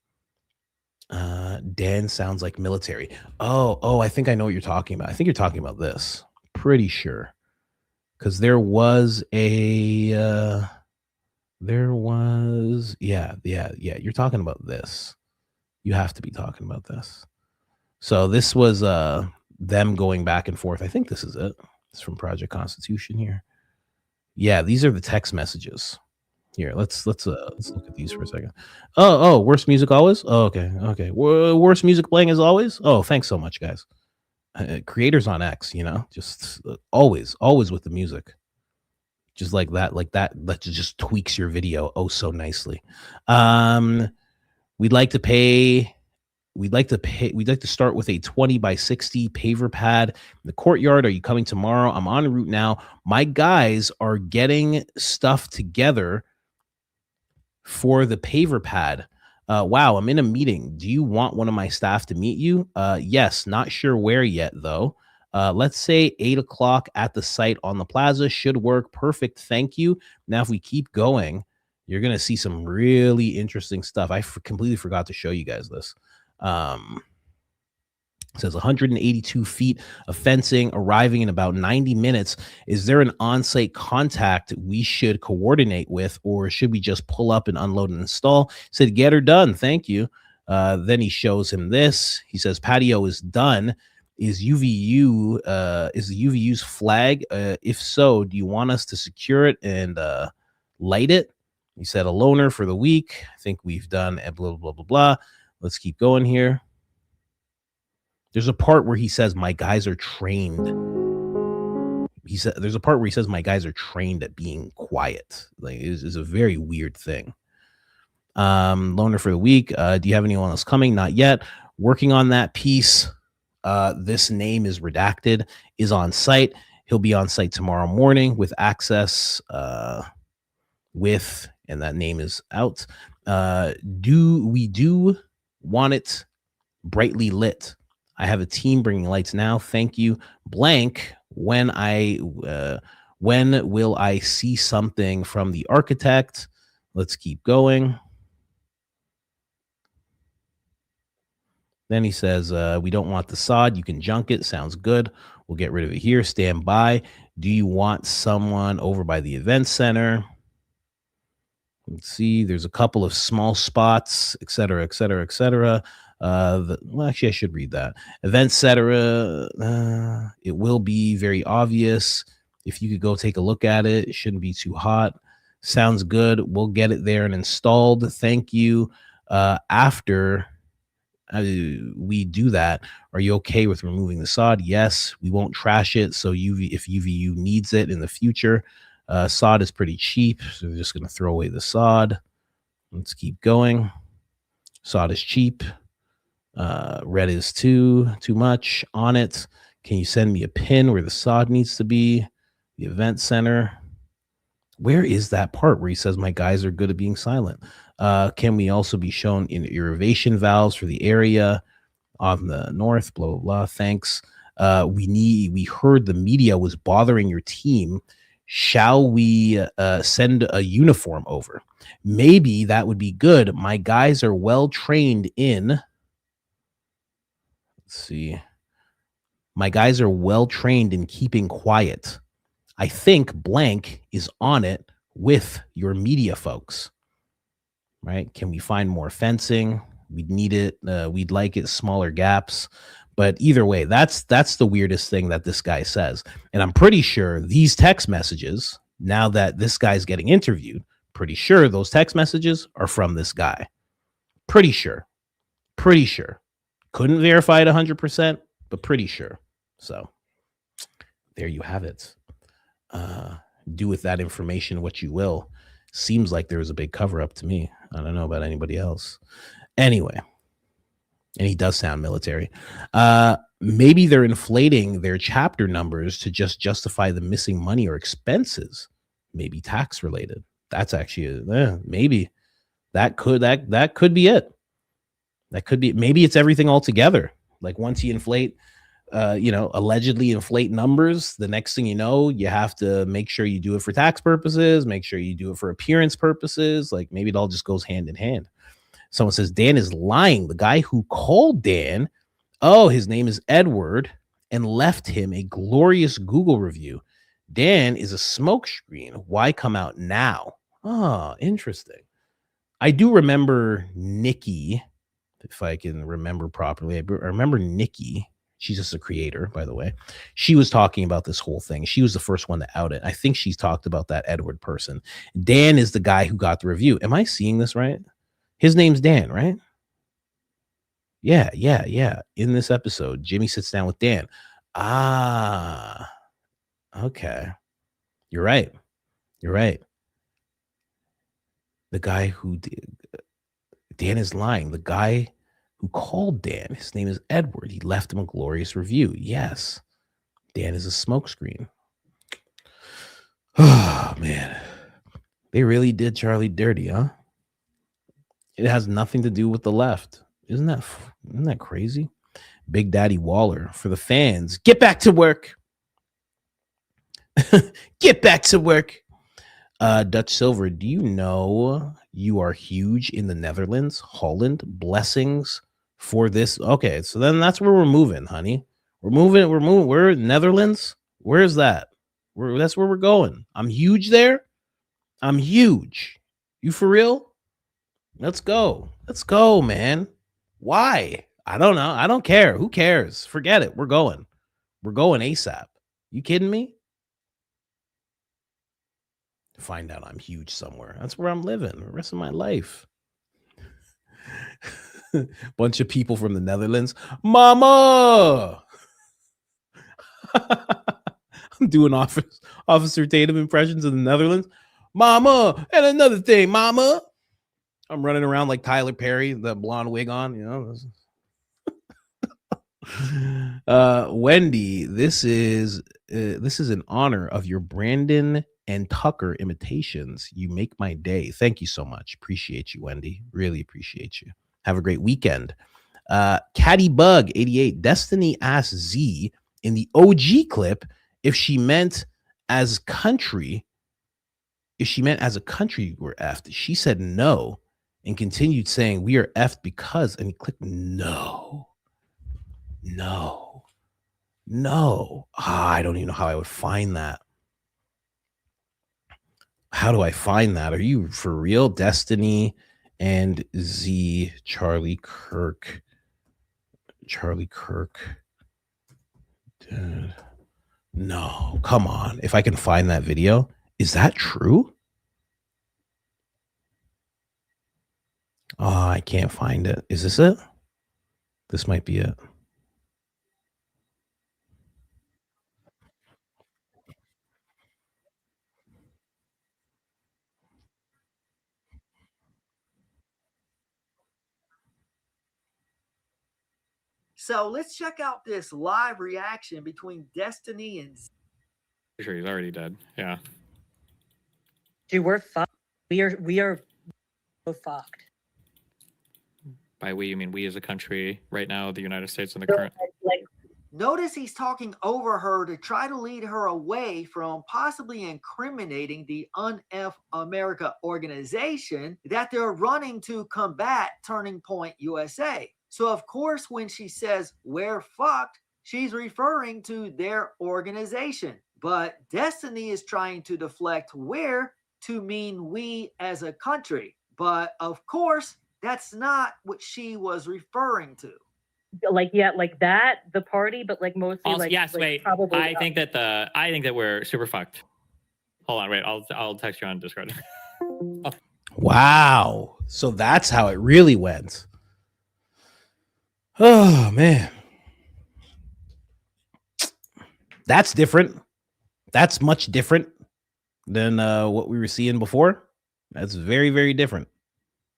S1: Dan sounds like military. Oh, I think I know what you're talking about. I think you're talking about this. Pretty sure. Because there was yeah. You're talking about this. You have to be talking about this. So this was them going back and forth. I think this is it. It's from Project Constitution here. Yeah, these are the text messages. Here, let's look at these for a second. Oh, worst music always? Oh, okay. Worst music playing as always? Oh, thanks so much, guys. creators on X, you know, just always with the music, just like that just tweaks your video oh so nicely. We'd like to start with a 20 by 60 paver pad in the courtyard. Are you coming tomorrow? I'm en route now. My guys are getting stuff together for the paver pad. Wow, I'm in a meeting. Do you want one of my staff to meet you? Yes, not sure where yet though. Let's say 8 o'clock at the site on the plaza should work. Perfect. Thank you. Now, if we keep going, you're going to see some really interesting stuff. I completely forgot to show you guys this. It says 182 feet of fencing arriving in about 90 minutes. Is there an on-site contact we should coordinate with, or should we just pull up and unload and install? Said, get her done. Thank you. Then he shows him this. He says, patio is done. Is the UVU's flag? If so, do you want us to secure it and light it? He said, a loaner for the week. I think we've done blah, blah, blah, blah. Let's keep going here. There's a part where he says, my guys are trained. There's a part where he says, my guys are trained at being quiet. Like, it's a very weird thing. Loaner for the week. Do you have anyone else coming? Not yet. Working on that piece. This name is redacted, is on site. He'll be on site tomorrow morning with access, and that name is out. Do want it brightly lit. I have a team bringing lights now. Thank you. Blank. When will I see something from the architect? Let's keep going. Then he says, we don't want the sod. You can junk it. Sounds good. We'll get rid of it here. Stand by. Do you want someone over by the event center? Let's see. There's a couple of small spots, et cetera, et cetera, et cetera. Well, actually, I should read that. Event cetera. It will be very obvious. If you could go take a look at it, it shouldn't be too hot. Sounds good. We'll get it there and installed. Thank you. After we do that, are you okay with removing the sod? Yes, we won't trash it. So if UVU needs it in the future, sod is pretty cheap. So we're just going to throw away the sod. Let's keep going. Sod is cheap. Red is too much on it. Can you send me a pin where the sod needs to be? The event center. Where is that part where he says my guys are good at being silent? Can we also be shown in irrigation valves for the area on the north? Blah, blah, blah. Thanks. We heard the media was bothering your team. Shall we send a uniform over? Maybe that would be good. My guys are well trained in. Let's see. My guys are well trained in keeping quiet. I think blank is on it with your media folks. Right? Can we find more fencing? We'd need it. We'd like it smaller gaps. But either way, that's the weirdest thing that this guy says. And I'm pretty sure these text messages, now that this guy's getting interviewed, pretty sure those text messages are from this guy. Pretty sure. Couldn't verify it 100%, but pretty sure. So there you have it. Do with that information what you will. Seems like there was a big cover up to me. I don't know about anybody else. Anyway, and he does sound military. Maybe they're inflating their chapter numbers to just justify the missing money or expenses. Maybe tax related. That's actually maybe that could be it. That could be. Maybe it's everything all together. Like once you inflate, allegedly inflate numbers, the next thing you know, you have to make sure you do it for tax purposes, make sure you do it for appearance purposes. Like maybe it all just goes hand in hand. Someone says Dan is lying. The guy who called Dan, his name is Edward, and left him a glorious Google review. Dan is a smokescreen. Why come out now? Oh, interesting. I do remember Nikki, if I can remember properly. I remember Nikki. She's just a creator, by the way. She was talking about this whole thing. She was the first one to out it. I think she's talked about that Edward person. Dan is the guy who got the review. Am I seeing this right? His name's Dan, right? Yeah. In this episode, Jimmy sits down with Dan. Ah, okay. You're right. The guy who did, Dan is lying. The guy who called Dan, his name is Edward. He left him a glorious review. Yes. Dan is a smokescreen. Oh, man. They really did Charlie dirty, huh? It has nothing to do with the left. Isn't that crazy? Big Daddy Waller for the fans. Get back to work. Get back to work. Dutch Silver, do you know you are huge in the Netherlands? Holland, blessings for this. Okay, so then that's where we're moving, honey. We're moving. We're in Netherlands. Where is that? That's where we're going. I'm huge there. I'm huge. You for real? Let's go. Let's go, man. Why? I don't know. I don't care. Who cares? Forget it. We're going. We're going ASAP. You kidding me? Find out I'm huge somewhere. That's where I'm living the rest of my life. Bunch of people from the Netherlands. Mama! I'm doing Officer Tatum impressions in the Netherlands. Mama! And another thing, Mama! I'm running around like Tyler Perry, the blonde wig on, you know. Wendy, this is in honor of your Brandon and Tucker imitations. You make my day. Thank you so much. Appreciate you, Wendy. Really appreciate you. Have a great weekend. Caddy Bug 88. Destiny asked Z in the OG clip if she meant as country. If she meant as a country we're effed. She said no and continued saying we are effed because, and he clicked no. I don't even know how I would find that. How do I find that? Are you for real? Destiny and Z, Charlie Kirk. Dude. No, come on. If I can find that video, is that true? Oh, I can't find it. Is this it? This might be it.
S12: So let's check out this live reaction between Destiny and Z.
S7: Pretty sure he's already dead. Yeah.
S8: Dude, we're fucked. We are so fucked.
S7: By we, you mean we as a country right now, the United States and the current.
S8: Like,
S12: Notice he's talking over her to try to lead her away from possibly incriminating the UNF America organization that they're running to combat Turning Point USA. So, of course, when she says we're fucked, she's referring to their organization. But Destiny is trying to deflect we're to mean we as a country. But, of course, that's not what she was referring to.
S8: like that, the party, but like mostly
S7: Also,
S8: like
S7: yes,
S8: like
S7: wait.
S8: probably
S7: I think that we're super fucked. Hold on, wait. I'll text you on Discord.
S1: Wow. So that's how it really went. Oh, man. That's different. That's much different than what we were seeing before. That's very, very different.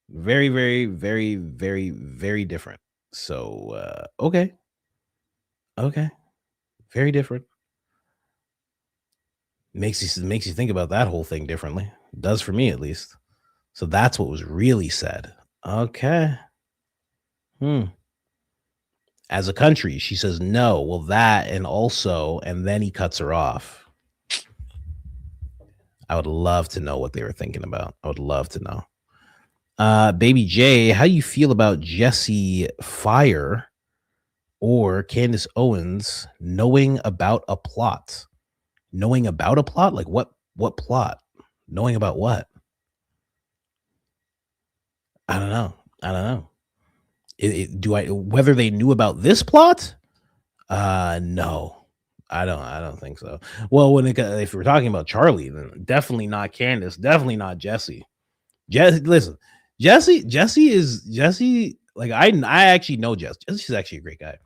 S1: Very, very, very, very, very different. So, okay. Very different. Makes you think about that whole thing differently. It does for me, at least. So that's what was really said. Okay. As a country, she says no. Well, that and also, and then he cuts her off. I would love to know what they were thinking about. I would love to know. Baby J, how you feel about Jesse Fire or Candace Owens knowing about a plot? Knowing about a plot? Like what plot? Knowing about what? I don't know. Whether they knew about this plot? No. I don't think so. Well, if we're talking about Charlie, then definitely not Candace, definitely not Jesse. Listen, Jesse I actually know Jesse. Jesse's actually a great guy.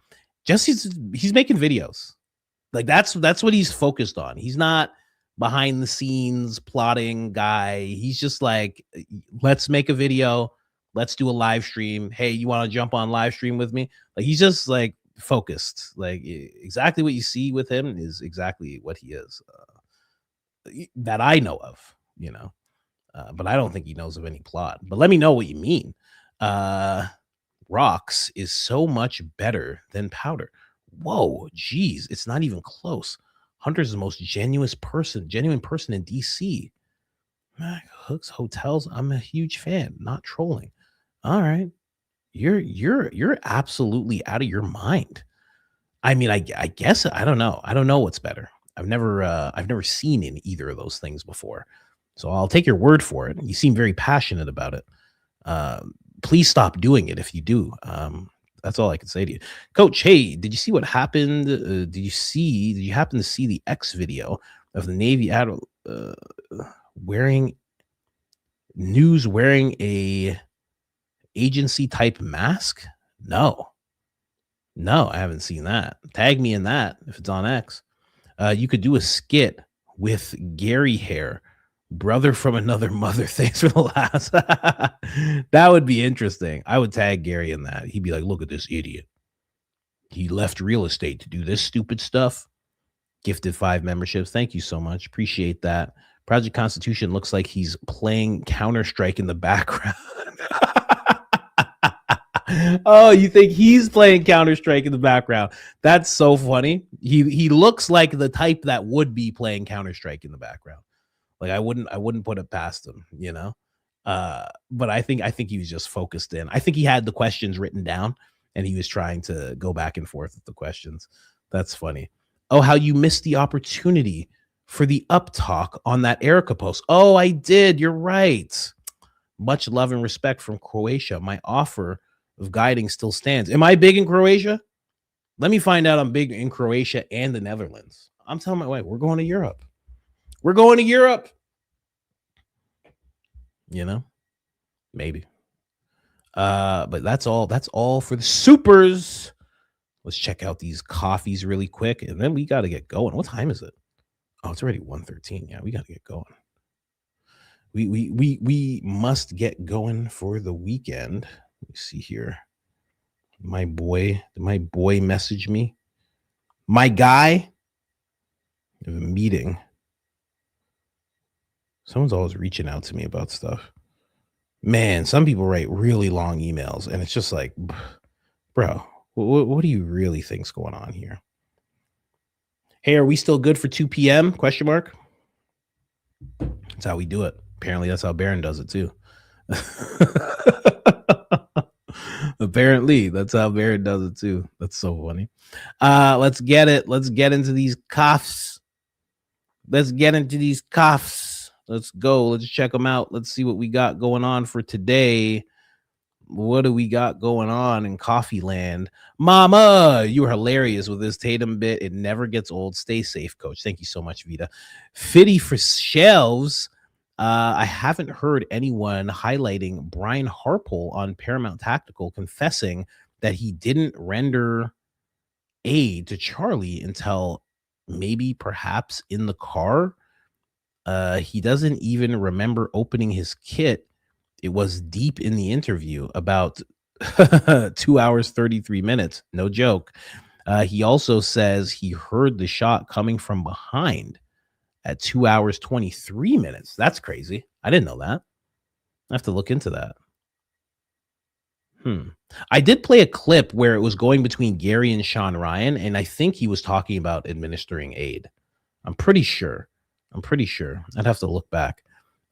S1: He's making videos. Like that's what he's focused on. He's not behind the scenes plotting guy. He's just like, let's make a video. Let's do a live stream. Hey, you want to jump on live stream with me? Like he's just like focused. Like exactly what you see with him is exactly what he is. That I know of, you know. But I don't think he knows of any plot. But let me know what you mean. Rocks is so much better than powder. Whoa, geez, it's not even close. Hunter's the most genuine person in DC. Hooks Hotels. I'm a huge fan. Not trolling. All right, you're absolutely out of your mind. I mean, I guess I don't know. I don't know what's better. I've never seen in either of those things before, so I'll take your word for it. You seem very passionate about it. Please stop doing it if you do. That's all I can say to you, Coach. Hey, did you see what happened? Did you happen to see the X video of the Navy admiral wearing a agency type mask? No, I haven't seen that. Tag me in that if it's on X. You could do a skit with Gary hair, brother from another mother. Thanks for the laughs. That would be interesting. I would tag Gary in that. He'd be like, look at this idiot. He left real estate to do this stupid stuff. Gifted 5 memberships. Thank you so much. Appreciate that. Project Constitution looks like he's playing Counter-Strike in the background. Oh, you think he's playing Counter-Strike in the background? That's so funny. He looks like the type that would be playing Counter-Strike in the background. Like I wouldn't put it past him, you know. But I think he was just focused in. I think he had the questions written down and he was trying to go back and forth with the questions. That's funny. Oh, how you missed the opportunity for the up talk on that Erika post. Oh, I did. You're right. Much love and respect from Croatia. My offer of guiding still stands. Am I big in Croatia? Let me find out I'm big in Croatia and the Netherlands. I'm telling my wife, we're going to Europe. We're going to Europe. You know, maybe. But that's all for the supers. Let's check out these coffees really quick, and then we got to get going. What time is it? Oh, it's already 1:13. Yeah, we got to get going. We must get going for the weekend. Let me see here. My boy messaged me. My guy. I have a meeting. Someone's always reaching out to me about stuff. Man, some people write really long emails, and it's just like, bro, what do you really think's going on here? Hey, are we still good for 2 p.m.? Question mark. That's how we do it. Apparently, that's how Baron does it too. Apparently, that's how Baron does it too. That's so funny. Let's get it. Let's get into these coughs. Let's go. Let's check them out. Let's see what we got going on for today. What do we got going on in coffee land? Mama, you were hilarious with this Tatum bit. It never gets old. Stay safe, coach. Thank you so much, Vita. Fitty for shelves. I haven't heard anyone highlighting Brian Harpole on Paramount Tactical confessing that he didn't render aid to Charlie until maybe perhaps in the car. He doesn't even remember opening his kit. It was deep in the interview, about 2 hours, 33 minutes. No joke. He also says he heard the shot coming from behind at 2 hours, 23 minutes. That's crazy. I didn't know that. I have to look into that. I did play a clip where it was going between Gary and Sean Ryan, and I think he was talking about administering aid. I'm pretty sure. I'd have to look back.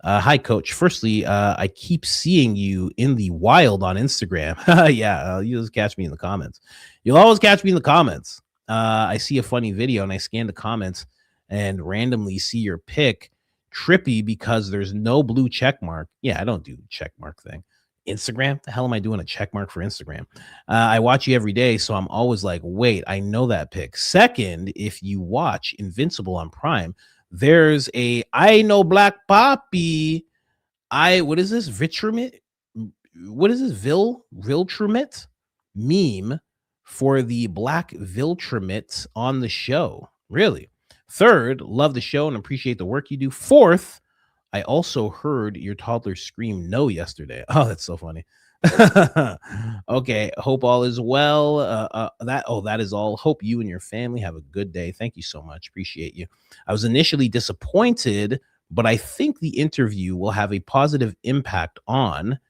S1: Hi, coach. Firstly, I keep seeing you in the wild on Instagram. Yeah, you just catch me in the comments. You'll always catch me in the comments. I see a funny video and I scan the comments and randomly see your pic. Trippy because there's no blue check mark. Yeah, I don't do check mark thing. Instagram? The hell am I doing a check mark for Instagram? I watch you every day, so I'm always like, wait, I know that pic. Second, if you watch Invincible on Prime, there's a I know Black Poppy. What is this? what is this Viltrumit meme for the black Viltrumit on the show. Really. Third, love the show and appreciate the work you do. Fourth, I also heard your toddler scream no yesterday. Oh, that's so funny. Okay, hope all is well. That is all. Hope you and your family have a good day. Thank you so much. Appreciate you. I was initially disappointed, but I think the interview will have a positive impact on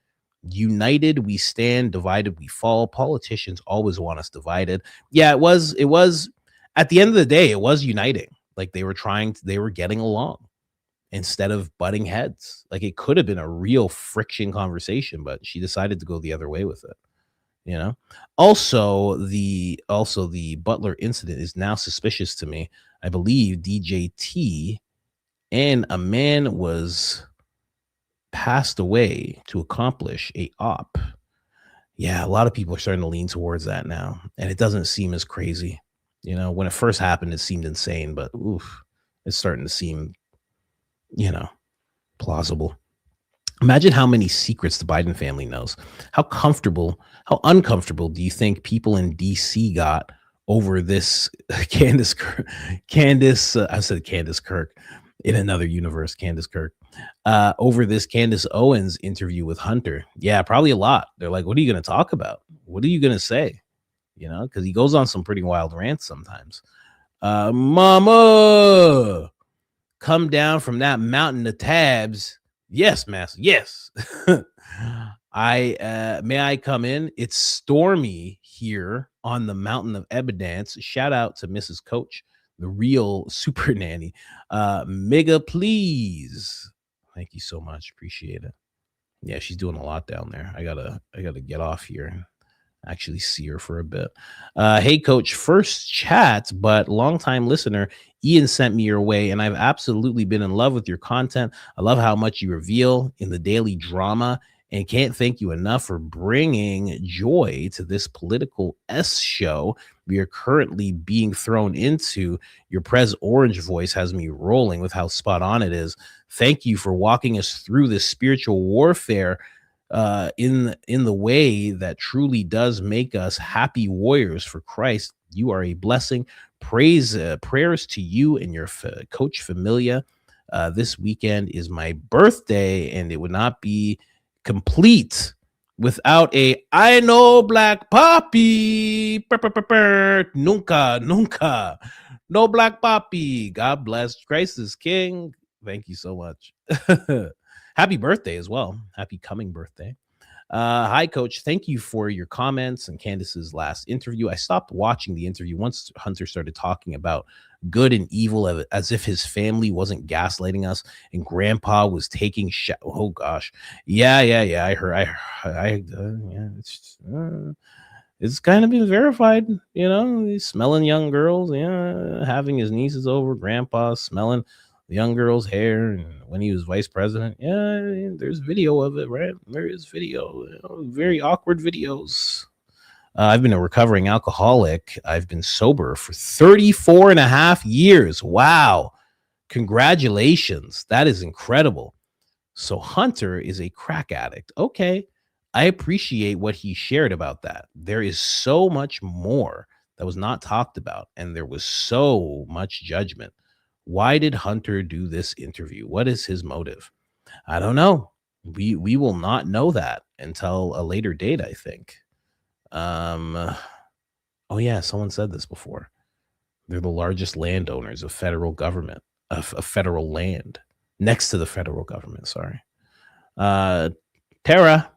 S1: united we stand, divided we fall. Politicians always want us divided. Yeah, it was at the end of the day, it was uniting. Like they were getting along instead of butting heads. Like it could have been a real friction conversation, but she decided to go the other way with it. You know, also the Butler incident is now suspicious to me. I believe DJT and a man was passed away to accomplish a op. Yeah, a lot of people are starting to lean towards that now, and it doesn't seem as crazy. You know, when it first happened, it seemed insane, but it's starting to seem, plausible. Imagine how many secrets the Biden family knows. How uncomfortable do you think people in DC got over this Candace, I said Candace Kirk in another universe, Candace Kirk, over this Candace Owens interview with Hunter? Yeah, probably a lot. They're like, what are you going to talk about? What are you going to say? Because he goes on some pretty wild rants sometimes. Mama, come down from that mountain of tabs. Yes, master. Yes. May I come in? It's stormy here on the mountain of evidence. Shout out to Mrs. Coach, the real super nanny. Mega, please. Thank you so much. Appreciate it. Yeah, she's doing a lot down there. I gotta get off here and actually see her for a bit. Hey, Coach, first chat, but longtime listener. Ian sent me your way, and I've absolutely been in love with your content. I love how much you reveal in the daily drama, and can't thank you enough for bringing joy to this political show we are currently being thrown into. Your Prez Orange voice has me rolling with how spot on it is. Thank you for walking us through this spiritual warfare in the way that truly does make us happy warriors for Christ. You are a blessing. Prayers to you and your Coach Familia. This weekend is my birthday, and it would not be complete without a I know Black Poppy. Nunca. No Black Poppy. God bless. Christ is King. Thank you so much. Happy birthday as well. Happy coming birthday. Hi, Coach. Thank you for your comments and Candace's last interview. I stopped watching the interview once Hunter started talking about good and evil as if his family wasn't gaslighting us and Grandpa was taking oh gosh. Yeah. I heard. Yeah. It's kind of been verified. He's smelling young girls. Yeah, having his nieces over. Grandpa smelling the young girl's hair, and when he was vice president. Yeah, there's video of it, right? There is video. Very awkward videos. I've been a recovering alcoholic. I've been sober for 34 and a half years. Wow. Congratulations. That is incredible. So Hunter is a crack addict. Okay. I appreciate what he shared about that. There is so much more that was not talked about, and there was so much judgment. Why did Hunter do this interview? What is his motive? I don't know. We will not know that until a later date, I think. Oh yeah, someone said this before. They're the largest landowners of federal government, of federal land, next to the federal government. Sorry. Tara.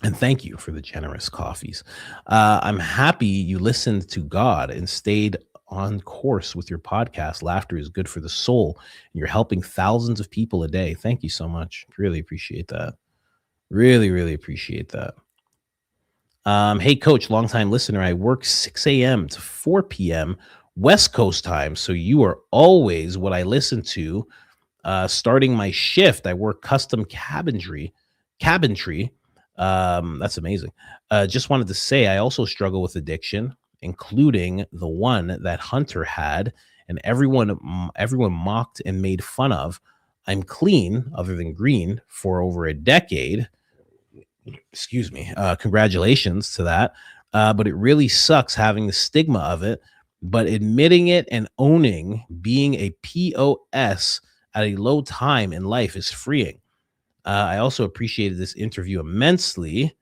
S1: And thank you for the generous coffees. I'm happy you listened to God and stayed on course with your podcast. Laughter is good for the soul. And you're helping thousands of people a day. Thank you so much. Really appreciate that. Really appreciate that. Hey, Coach, longtime listener. I work 6 a.m. to 4 p.m. West Coast time. So you are always what I listen to. Starting my shift, I work custom cabinetry. That's amazing. Just wanted to say I also struggle with addiction, including the one that Hunter had, and everyone mocked and made fun of. I'm clean, other than green, for over a decade. excuse me, congratulations to that. But it really sucks having the stigma of it. But admitting it and owning being a POS at a low time in life is freeing. I also appreciated this interview immensely.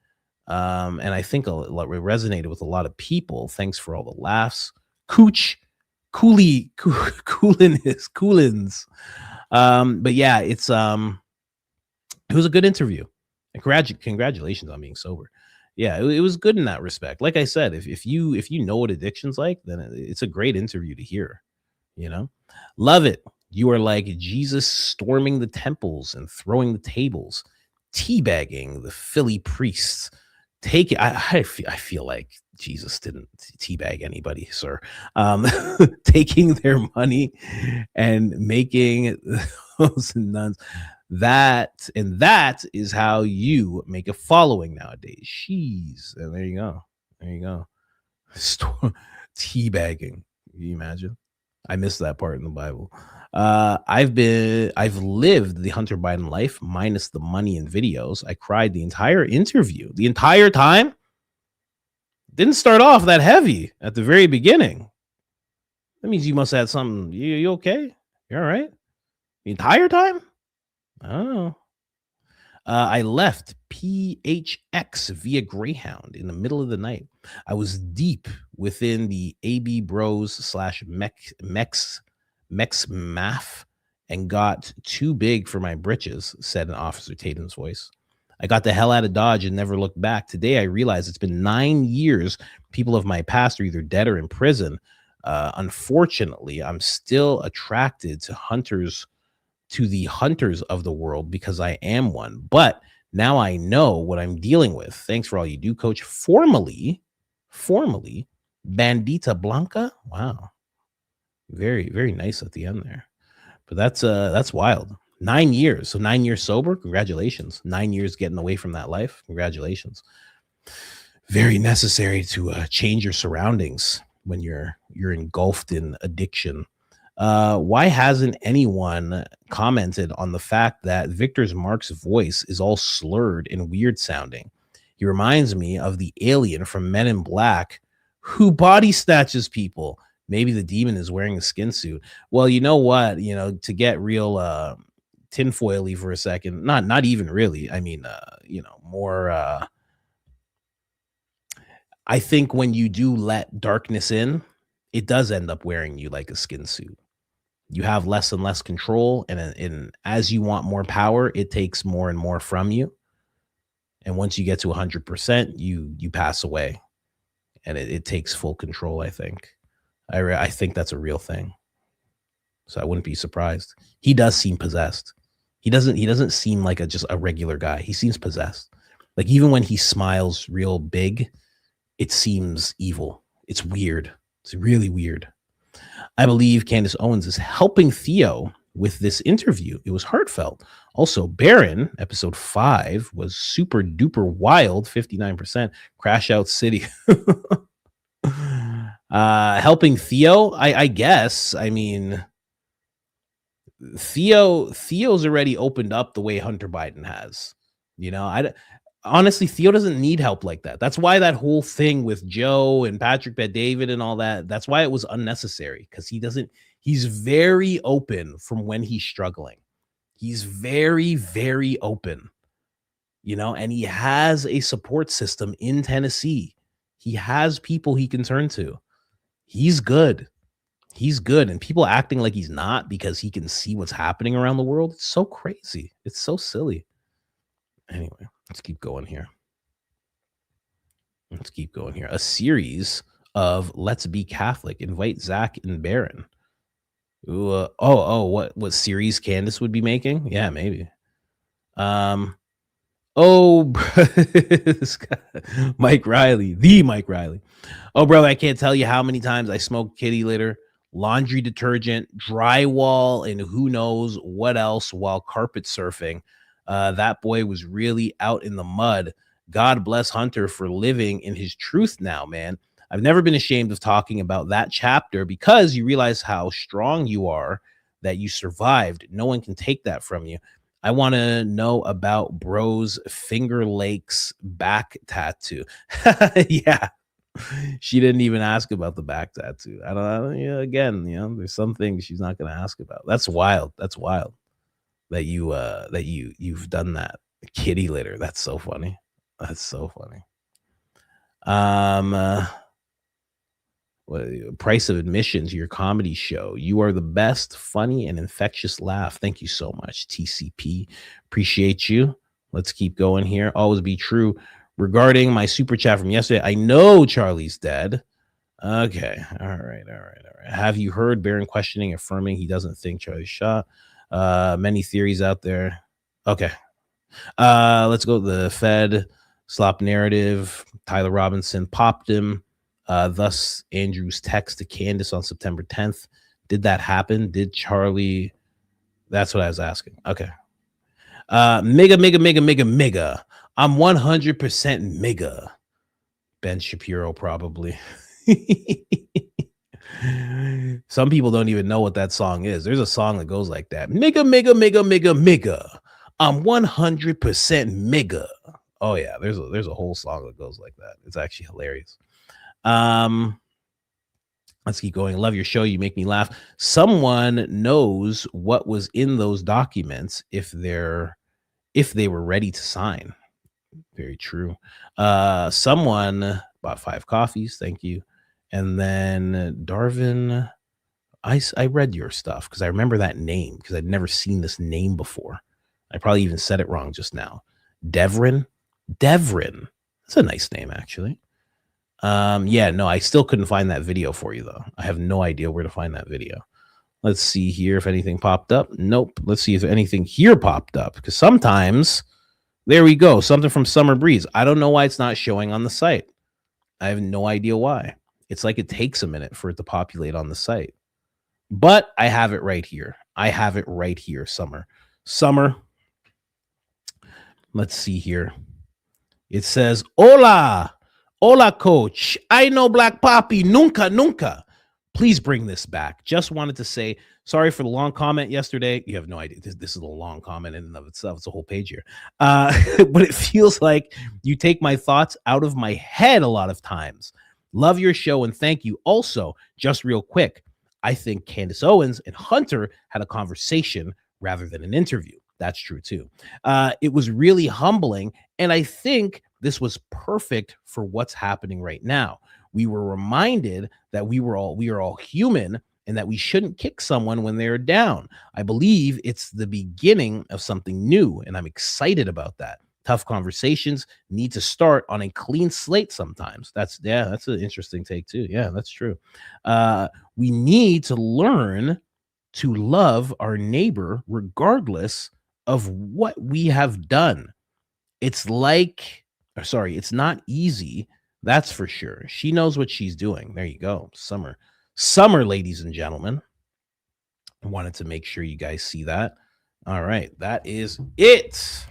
S1: And I think it resonated with a lot of people. Thanks for all the laughs. Coolins. But yeah, it was a good interview. And congratulations on being sober. Yeah, it was good in that respect. Like I said, if you know what addiction's like, then it's a great interview to hear. Love it. You are like Jesus storming the temples and throwing the tables, teabagging the Philly priests. Take it. I feel like Jesus didn't teabag anybody, sir. Taking their money and making those nuns. That is how you make a following nowadays. She's and there you go. Teabagging. Can you imagine? I missed that part in the Bible. I've lived the Hunter Biden life minus the money and videos. I cried the entire interview, the entire time. Didn't start off that heavy at the very beginning. That means you must have had something. You okay? You all right? The entire time? I don't know. I left PHX via Greyhound in the middle of the night. I was deep within the AB Bros / Mex Math and got too big for my britches, said an Officer Tatum's voice. I got the hell out of Dodge and never looked back. Today, I realized it's been 9 years. People of my past are either dead or in prison. Unfortunately, I'm still attracted to the hunters of the world because I am one. But now I know what I'm dealing with. Thanks for all you do, Coach. Formally, Bandita Blanca. Wow. Very, very nice at the end there. But that's wild. 9 years. So 9 years sober. Congratulations. 9 years getting away from that life. Congratulations. Very necessary to change your surroundings when you're engulfed in addiction. Why hasn't anyone commented on the fact that Victor's Mark's voice is all slurred and weird sounding? He reminds me of the alien from Men in Black who body snatches people. Maybe the demon is wearing a skin suit. Well, you know what? To get real tinfoily for a second, not even really. I mean, more. I think when you do let darkness in, it does end up wearing you like a skin suit. You have less and less control, and as you want more power, it takes more and more from you. And once you get to 100%, you pass away, and it takes full control. I think. I think that's a real thing. So I wouldn't be surprised. He does seem possessed. He doesn't seem like just a regular guy. He seems possessed. Like even when he smiles real big, it seems evil. It's weird. It's really weird. I believe Candace Owens is helping Theo with this interview. It was heartfelt. Also, Baron, episode 5, was super duper wild, 59%. Crash Out City. Helping Theo, I guess. I mean, Theo's already opened up the way Hunter Biden has. Honestly, Theo doesn't need help like that. That's why that whole thing with Joe and Patrick Bet-David and all that, that's why it was unnecessary, because he's very open from when he's struggling. He's very, very open, and he has a support system in Tennessee. He has people he can turn to. He's good. And people acting like he's not because he can see what's happening around the world. It's so crazy. It's so silly. Anyway, let's keep going here. A series of Let's Be Catholic. Invite Zach and Baron. Ooh, what series Candace would be making? Yeah, maybe. This guy, Mike Riley, the Mike Riley. Oh, brother, I can't tell you how many times I smoked kitty litter, laundry detergent, drywall, and who knows what else while carpet surfing. That boy was really out in the mud. God bless Hunter for living in his truth now, man. I've never been ashamed of talking about that chapter because you realize how strong you are, that you survived. No one can take that from you. I want to know about Bro's Finger Lakes back tattoo. Yeah. She didn't even ask about the back tattoo. I don't know. Yeah, again, there's some things she's not going to ask about. That's wild. That's wild that you've done that. Kitty litter. That's so funny. That's so funny. What price of admission to your comedy show? You are the best, funny, and infectious laugh. Thank you so much, TCP. Appreciate you. Let's keep going here. Always be true. Regarding my super chat from yesterday, I know Charlie's dead. Okay. All right. Have you heard Barron questioning, affirming he doesn't think Charlie shot? Many theories out there. Okay. Let's go to the Fed slop narrative. Tyler Robinson popped him. Thus Andrew's text to Candace on September 10th. Did that happen? Did Charlie? That's what I was asking. Okay. Mega. I'm 100% mega. Ben Shapiro, probably. Some people don't even know what that song is. There's a song that goes like that. Mega. I'm 100% mega. Oh yeah, there's a whole song that goes like that. It's actually hilarious. Let's keep going. Love your show. You make me laugh. Someone knows what was in those documents if they were ready to sign. Very true. Someone bought 5 coffees. Thank you. And then Darvin, I read your stuff because I remember that name because I'd never seen this name before. I probably even said it wrong just now. Devrin. That's a nice name, actually. Yeah, no, I still couldn't find that video for you, though. I have no idea where to find that video. Let's see here if anything popped up. Nope. Let's see if anything here popped up because sometimes, there we go. Something from Summer Breeze. I don't know why it's not showing on the site. I have no idea why. It's like it takes a minute for it to populate on the site. But I have it right here. Summer. Let's see here. It says, Hola, coach. I know Black Papi. Nunca. Please bring this back. Just wanted to say sorry for the long comment yesterday. You have no idea. This is a long comment in and of itself. It's a whole page here. But it feels like you take my thoughts out of my head a lot of times. Love your show and thank you. Also, just real quick, I think Candace Owens and Hunter had a conversation rather than an interview. That's true too. It was really humbling, and I think this was perfect for what's happening right now. We were reminded that we are all human and that we shouldn't kick someone when they're down. I believe it's the beginning of something new, and I'm excited about that. Tough conversations need to start on a clean slate sometimes. That's an interesting take too. Yeah, that's true. We need to learn to love our neighbor regardless of what we have done. It's not easy. That's for sure. She knows what she's doing. There you go. Summer, ladies and gentlemen. I wanted to make sure you guys see that. All right. That is it.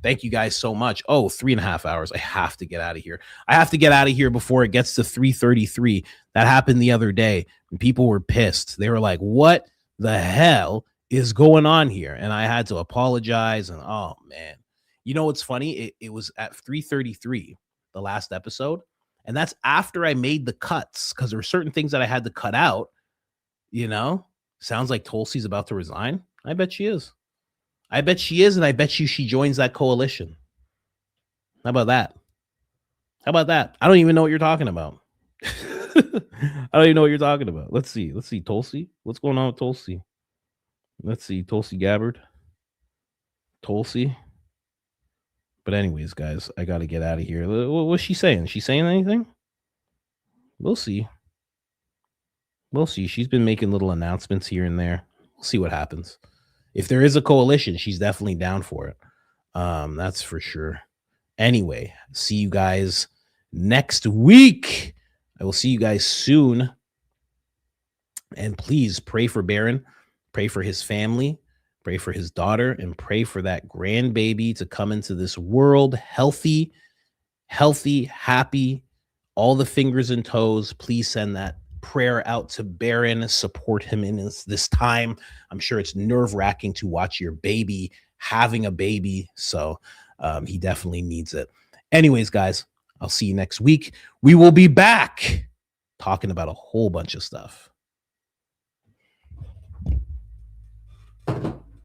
S1: Thank you guys so much. Oh, 3.5 hours. I have to get out of here. I have to get out of here before it gets to 3:33. That happened the other day when people were pissed. They were like, what the hell is going on here? And I had to apologize. And oh, man. You know what's funny? It was at 3:33, the last episode. And that's after I made the cuts because there were certain things that I had to cut out. Sounds like Tulsi's about to resign. I bet she is. And I bet you she joins that coalition. How about that? I don't even know what you're talking about. Let's see. Tulsi. What's going on with Tulsi? Let's see. Tulsi Gabbard. Tulsi. But anyways, guys, I got to get out of here. What's she saying? Is she saying anything? We'll see. She's been making little announcements here and there. We'll see what happens. If there is a coalition, she's definitely down for it. That's for sure. Anyway, see you guys next week. I will see you guys soon. And please pray for Barron. Pray for his family. Pray for his daughter. And pray for that grandbaby to come into this world healthy, happy, all the fingers and toes. Please send that prayer out to Barron. Support him in this time. I'm sure it's nerve-wracking to watch your baby having a baby. So he definitely needs it. Anyways, guys, I'll see you next week. We will be back talking about a whole bunch of stuff.